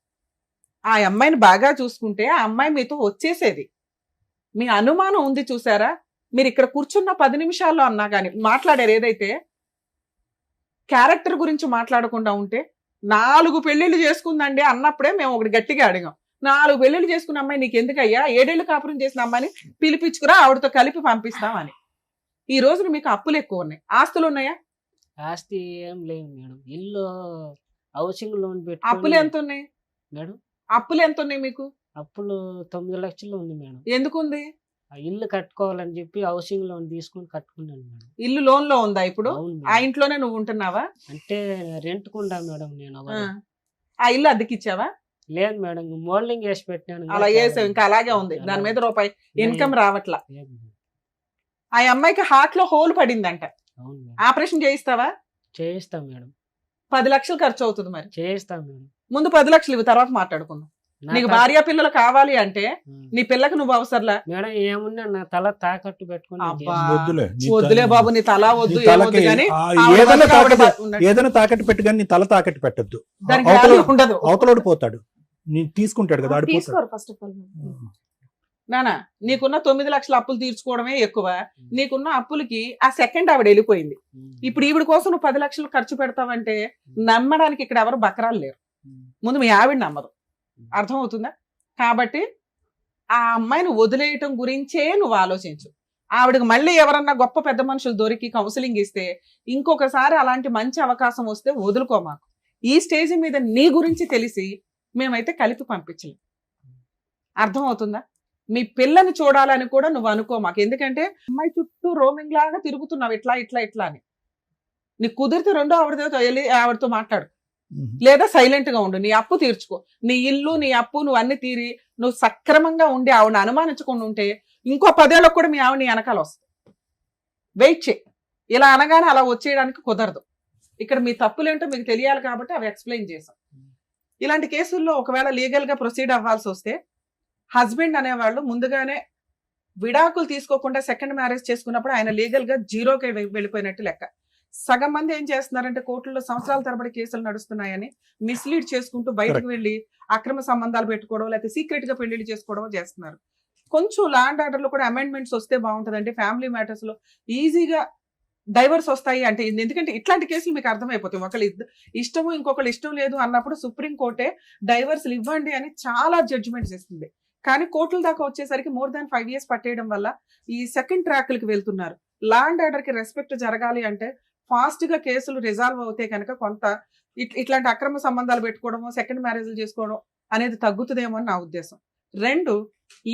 ఆ అమ్మాయిని బాగా చూసుకుంటే ఆ అమ్మాయి మీతో వచ్చేసేది. మీ అనుమానం ఉంది చూసారా, మీరు ఇక్కడ కూర్చున్న 10 నిమిషాల్లో అన్నా కానీ మాట్లాడారు ఏదైతే క్యారెక్టర్ గురించి మాట్లాడకుండా ఉంటే 4 పెళ్లిళ్ళు చేసుకుందండి అన్నప్పుడే మేము ఒకటి గట్టిగా అడిగాం. 4 పెళ్లిళ్ళు చేసుకున్న అమ్మాయి నీకు ఎందుకయ్యా, 7 ఏళ్ళు కాపురం చేసిన అమ్మాయిని పిలిపించుకురా, ఆవిడతో కలిపి పంపిస్తామని. ఈ రోజున మీకు అప్పులు ఎక్కువ ఉన్నాయి, ఆస్తులు ఉన్నాయా? ఆస్తి ఏం లేవు మేడం. ఇల్లు హౌసింగ్ లోన్ అప్పులు ఎంత ఉన్నాయి మేడం? అప్పులు ఎంత ఉన్నాయి మీకు? అప్పులు 9 లక్షలు ఉంది మేడం. ఎందుకు ఉంది? ఆ ఇల్లు కట్టుకోవాలని చెప్పి హౌసింగ్ లోన్ తీసుకొని కట్టుకున్నాను మేడం. ఇల్లు లోన్ లో ఉందా ఇప్పుడు? అవును ఆ మేడం. ఇంట్లోనే నువ్వు ఉంటున్నావా? అంటే రెంట్ కుండా మేడం నేను ఆ. ఒకటి. ఆ ఇల్లు అద్దెకిచ్చావా? లేదు మేడం, మోల్డింగ్ వేసి పెట్టినాను. అలా వేసావు, ఇంకా అలాగే ఉంది, దాని మీద రూపాయి ఇన్కమ్ రావట్లా. లేదు మేడం. ఆ అమ్మాయికి హార్ట్ లో హోల్ పడిందంట, అవును మేడం. ఆపరేషన్ చేయిస్తావా? చేయిస్తాం మేడం. 10 లక్షలు ఖర్చు అవుతుంది. మరి చేయిస్తాం మేడం. ముందు 10 లక్షలు ఇవి, తర్వాత మాట్లాడుకుందాం. నా నీకు తా- భార్య పిల్లలు కావాలి అంటే ఆ. నీ పిల్లకి నువ్వు అవసరంలా. మేడం ఏమున్నా నా తల తాకట్టు పెట్టుకుని నేను అబ్బా. చేస్తాను. వద్దులే నీ వద్దులే బాబు, నీ తల వద్దు, నీ తలకి ఏమొద్దు కానీ ఏదైనా ఆవిడ తాకట్టు ఉన్నట్టు. ఏదైనా తాకట్టు పెట్టు కానీ నీ తల తాకట్టు పెట్టద్దు. దానికి value ఉండదు. అవతలోడు పోతాడు, నీ తీసుకుంటాడు కదా, ఆడిపోతాడు. తీసుకోరు ఫస్ట్ ఆఫ్ ఆల్. నానా, నీకున్న 9 లక్షల అప్పులు తీర్చుకోవడమే ఎక్కువ. నీకున్న అప్పులకి ఆ సెకండ్ ఆవిడ వెళ్ళిపోయింది. ఇప్పుడు ఈవిడ కోసం నువ్వు 10 లక్షలు ఖర్చు పెడతావంటే నమ్మడానికి ఇక్కడ ఎవరు బకరాలు లేరు. ముందు మీ ఆవిడ నమ్మదు, అర్థమవుతుందా? కాబట్టి ఆ అమ్మాయిని వదిలేయటం గురించే నువ్వు ఆలోచించు. ఆవిడకి మళ్ళీ ఎవరన్నా గొప్ప పెద్ద మనుషులు దొరికి కౌన్సిలింగ్ ఇస్తే ఇంకొకసారి అలాంటి మంచి అవకాశం వస్తే వదులుకో. మాకు ఈ స్టేజ్ మీద నీ గురించి తెలిసి మేమైతే కలిపి పంపించలేం. అర్థమవుతుందా? మీ పిల్లని చూడాలని కూడా నువ్వు అనుకో మాకు. ఎందుకంటే అమ్మాయి చుట్టూ రోమింగ్ లాగా తిరుగుతున్నావు, ఇట్లా ఇట్లా ఇట్లా అని. నీకు కుదిరితే రెండో ఆవిడతో వెళ్ళి ఆవిడతో మాట్లాడు, లేదా సైలెంట్ గా ఉండు. నీ అప్పు తీర్చుకో, నీ ఇల్లు నీ అప్పు నువ్వు అన్ని తీరి నువ్వు సక్రమంగా ఉండి ఆవిడని అనుమానించకుండా ఉంటే ఇంకో 10 ఏళ్ళకు కూడా మీ ఆవిడ నీ వెనకాల వస్తుంది. వెయిట్ చేయి. ఇలా అనగానే అలా వచ్చేయడానికి కుదరదు. ఇక్కడ మీ తప్పులేంటో మీకు తెలియాలి కాబట్టి అవి ఎక్స్ప్లెయిన్ చేసాం. ఇలాంటి కేసుల్లో ఒకవేళ లీగల్ గా ప్రొసీడ్ అవ్వాల్సి వస్తే హస్బెండ్ అనేవాళ్ళు ముందుగానే విడాకులు తీసుకోకుండా సెకండ్ మ్యారేజ్ చేసుకున్నప్పుడు ఆయన లీగల్ గా జీరోకి వెళ్ళిపోయినట్టు లెక్క. సగం మంది ఏం చేస్తున్నారంటే కోర్టుల్లో సంవత్సరాల తరబడి కేసులు నడుస్తున్నాయని మిస్లీడ్ చేసుకుంటూ బయటకు వెళ్ళి అక్రమ సంబంధాలు పెట్టుకోవడం, లేకపోతే సీక్రెట్ గా పెళ్లిళ్ళు చేసుకోవడం చేస్తున్నారు. కొంచెం ల్యాండ్ ఆర్డర్ లో కూడా అమెండ్మెంట్స్ వస్తే బాగుంటుందంటే ఫ్యామిలీ మ్యాటర్స్ లో ఈజీగా డైవర్స్ వస్తాయి. అంటే ఎందుకంటే ఇట్లాంటి కేసులు మీకు అర్థమైపోతాయి. ఒకళ్ళు ఇష్టము ఇంకొకళ్ళు ఇష్టం లేదు అన్నప్పుడు సుప్రీం కోర్టే డైవర్స్లు ఇవ్వండి అని చాలా జడ్జిమెంట్స్ ఇస్తుంది. కానీ కోర్టుల దాకా వచ్చేసరికి more than 5 years పట్టేయడం వల్ల ఈ సెకండ్ ట్రాక్లకి వెళ్తున్నారు. ల్యాండ్ ఆర్డర్ కి రెస్పెక్ట్ జరగాలి అంటే ఫాస్ట్ గా కేసులు రిజాల్వ్ అవుతే కనుక కొంత ఇట్లాంటి అక్రమ సంబంధాలు పెట్టుకోవడము, సెకండ్ మ్యారేజ్లు చేసుకోవడం అనేది తగ్గుతుందేమో అని నా ఉద్దేశం. 2,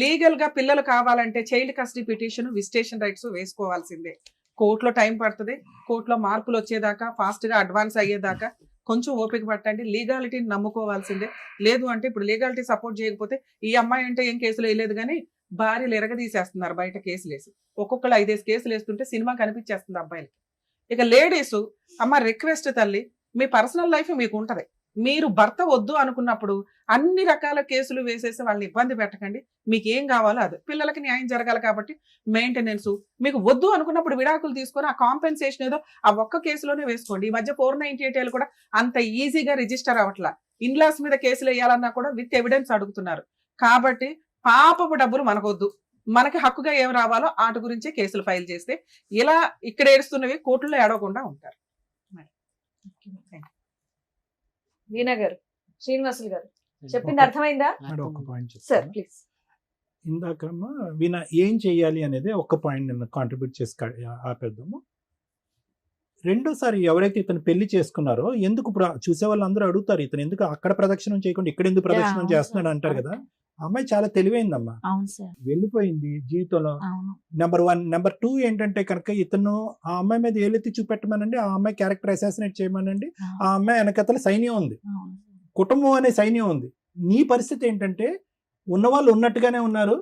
లీగల్ గా పిల్లలు కావాలంటే child custody petition, visitation rights వేసుకోవాల్సిందే. కోర్టులో టైం పడుతుంది. కోర్టులో మార్పులు వచ్చేదాకా, ఫాస్ట్ గా అడ్వాన్స్ అయ్యేదాకా కొంచెం ఓపిక పట్టండి. లీగాలిటీని నమ్ముకోవాల్సిందే. లేదు అంటే ఇప్పుడు లీగాలిటీ సపోర్ట్ చేయకపోతే ఈ అమ్మాయి అంటే ఏం కేసులు వేయలేదు కానీ భార్యలు ఎరగదీసేస్తున్నారు బయట కేసులు వేసి. ఒక్కొక్కరు 5 కేసులు వేస్తుంటే సినిమా కనిపించేస్తుంది అబ్బాయిలకి. ఇక లేడీస్, అమ్మ రిక్వెస్ట్ తల్లి, మీ పర్సనల్ లైఫ్ మీకు ఉంటది. మీరు భర్త వద్దు అనుకున్నప్పుడు అన్ని రకాల కేసులు వేసేసి వాళ్ళని ఇబ్బంది పెట్టకండి. మీకు ఏం కావాలో అది. పిల్లలకి న్యాయం జరగాలి కాబట్టి మెయింటెనెన్స్. మీకు వద్దు అనుకున్నప్పుడు విడాకులు తీసుకొని ఆ కాంపెన్సేషన్ ఏదో ఆ ఒక్క కేసులోనే వేసుకోండి. ఈ మధ్య 498 కూడా అంత ఈజీగా రిజిస్టర్ అవ్వట్లా. ఇన్లాస్ మీద కేసులు వేయాలన్నా కూడా విత్ ఎవిడెన్స్ అడుగుతున్నారు. కాబట్టి పాపపు డబ్బులు మనకొద్దు. మనకి హక్కుగా ఏం రావాలో వాటి గురించే కేసులు ఫైల్ చేస్తే ఇలా ఇక్కడ ఏడుస్తున్నవి కోర్టులో ఏడవకుండా ఉంటారు. వీణా గారు, శ్రీనివాసులు గారు చెప్పింది అర్థమైందా? మేడం, ఒక పాయింట్ సార్ చెప్తాను. ప్లీజ్. ఇందాకమ్మా వీణ ఏం చెయ్యాలి అనేది ఒక్క పాయింట్ నేను కాంట్రిబ్యూట్ చేసి ఆపేద్దాము. రెండోసారి ఎవరైతే ఇతను పెళ్లి చేసుకున్నారో ఎందుకు ఇప్పుడు చూసే వాళ్ళందరూ అడుగుతారు, ఇతను ఎందుకు అక్కడ ప్రదక్షిణం చేయకుండా ఇక్కడ ఎందుకు ప్రదక్షిణం చేస్తున్నాడు అంటారు కదా. ఆ అమ్మాయి చాలా తెలివైందమ్మా, అవును సార్, వెళ్ళిపోయింది జీవితంలో. అవును. నెంబర్ 1. నెంబర్ 2 ఏంటంటే కనుక ఇతను ఆ అమ్మాయి మీద ఏలెత్తి చూపెట్టమనండి, ఆ అమ్మాయి క్యారెక్టర్ అసాసినేట్ చేయమనండి. ఆ అమ్మాయి వెనకతల సైన్యం ఉంది, అవును. కుటుంబం అనే సైన్యం ఉంది. నీ పరిస్థితి ఏంటంటే ఉన్నవాళ్ళు ఉన్నట్టుగానే ఉన్నారు,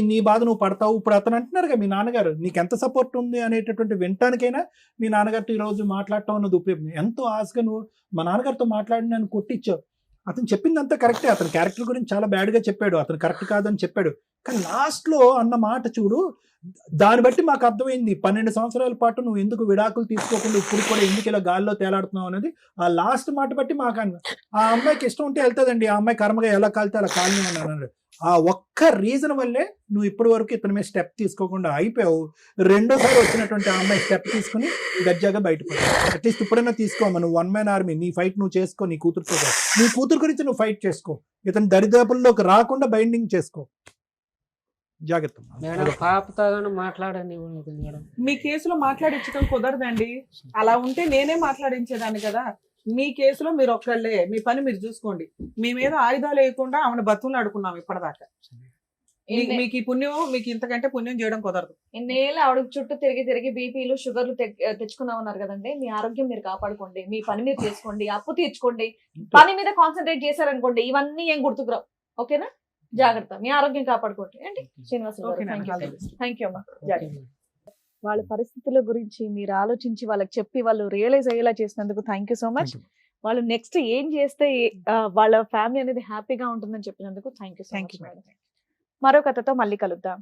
నీ బాధ నువ్వు పడతావు. ఇప్పుడు అతను అంటున్నారు కదా, మీ నాన్నగారు నీకు ఎంత సపోర్ట్ ఉంది అనేటటువంటి వినటానికైనా మీ నాన్నగారితో ఈరోజు మాట్లాడటం అన్నది ఉపయోగం. ఎంతో ఆశగా నువ్వు మా నాన్నగారితో మాట్లాడి నన్ను కొట్టించావు. అతను చెప్పిందంతా కరెక్టే, అతని క్యారెక్టర్ గురించి చాలా బ్యాడ్ గా చెప్పాడు, అతను కరెక్ట్ కాదని చెప్పాడు. కానీ లాస్ట్ లో అన్న మాట చూడు, దాన్ని బట్టి మాకు అర్థమైంది 12 సంవత్సరాల పాటు నువ్వు ఎందుకు విడాకులు తీసుకోకుండా ఇప్పుడు కూడా ఎందుకు ఇలా గాల్లో తేలాడుతున్నావు అనేది ఆ లాస్ట్ మాట బట్టి మాకు ఆ అమ్మాయికి ఇష్టం ఉంటే వెళ్తుందండి, ఆ అమ్మాయి కర్మగా ఎలా కాలితే అలా కాలని అన్నాడు. ఆ ఒక్క రీజన్ వల్లే నువ్వు ఇప్పటి వరకు ఇతని మీద స్టెప్ తీసుకోకుండా అయిపోయావు. రెండోసారి వచ్చినటువంటి ఆ అమ్మాయి స్టెప్ తీసుకుని గజ్జాగా బయటపడ్డావు. అట్లీస్ట్ ఇప్పుడైనా తీసుకోమా, నువ్వు 1 man army, నీ ఫైట్ నువ్వు చేసుకో, నీ కూతురుతో నీ కూతురు గురించి నువ్వు ఫైట్ చేసుకో, ఇతని దరిదాపుల్లోకి రాకుండా బైండింగ్ చేసుకో. జాగ్రత్త మేడం పాపతో కానీ మాట్లాడనివ్వలేదు మేడం. మీ కేసులో మాట్లాడించడం కుదరదండి. అలా ఉంటే నేనే మాట్లాడించేదాన్ని కదా. మీ కేసులో మీరు ఒక్కళ్ళే, మీ పని మీరు చూసుకోండి. మీ మీద ఆయుధాలు వేయకుండా ఆమెను బతులు ఆడుకున్నాం ఇప్పటిదాకా. మీకు ఈ పుణ్యం, మీకు ఇంతకంటే పుణ్యం చేయడం కుదరదు. ఇన్నేళ్ళు ఆవిడ చుట్టూ తిరిగి తిరిగి బీపీలు షుగర్లు తెచ్చుకున్నా ఉన్నారు కదండి. మీ ఆరోగ్యం మీరు కాపాడుకోండి, మీ పని మీరు చేసుకోండి, అప్పు తీర్చుకోండి, పని మీద కాన్సన్ట్రేట్ చేశారనుకోండి ఇవన్నీ ఏం గుర్తుకురావు. ఓకేనా? జాగ్రత్త, మీ ఆరోగ్యం కాపాడుకోండి. ఏంటి శ్రీనివాసరావు గారు, థ్యాంక్ యూ అమ్మా. జాగ్రత్త. వాళ్ళ పరిస్థితుల గురించి మీరు ఆలోచించి వాళ్ళకి చెప్పి వాళ్ళు రియలైజ్ అయ్యేలా చేసినందుకు థ్యాంక్ యూ సో మచ్. వాళ్ళు నెక్స్ట్ ఏం చేస్తే వాళ్ళ ఫ్యామిలీ అనేది హ్యాపీగా ఉంటుందని చెప్పినందుకు థ్యాంక్ యూ సో మచ్. మరో కథతో మళ్ళీ కలుద్దాం.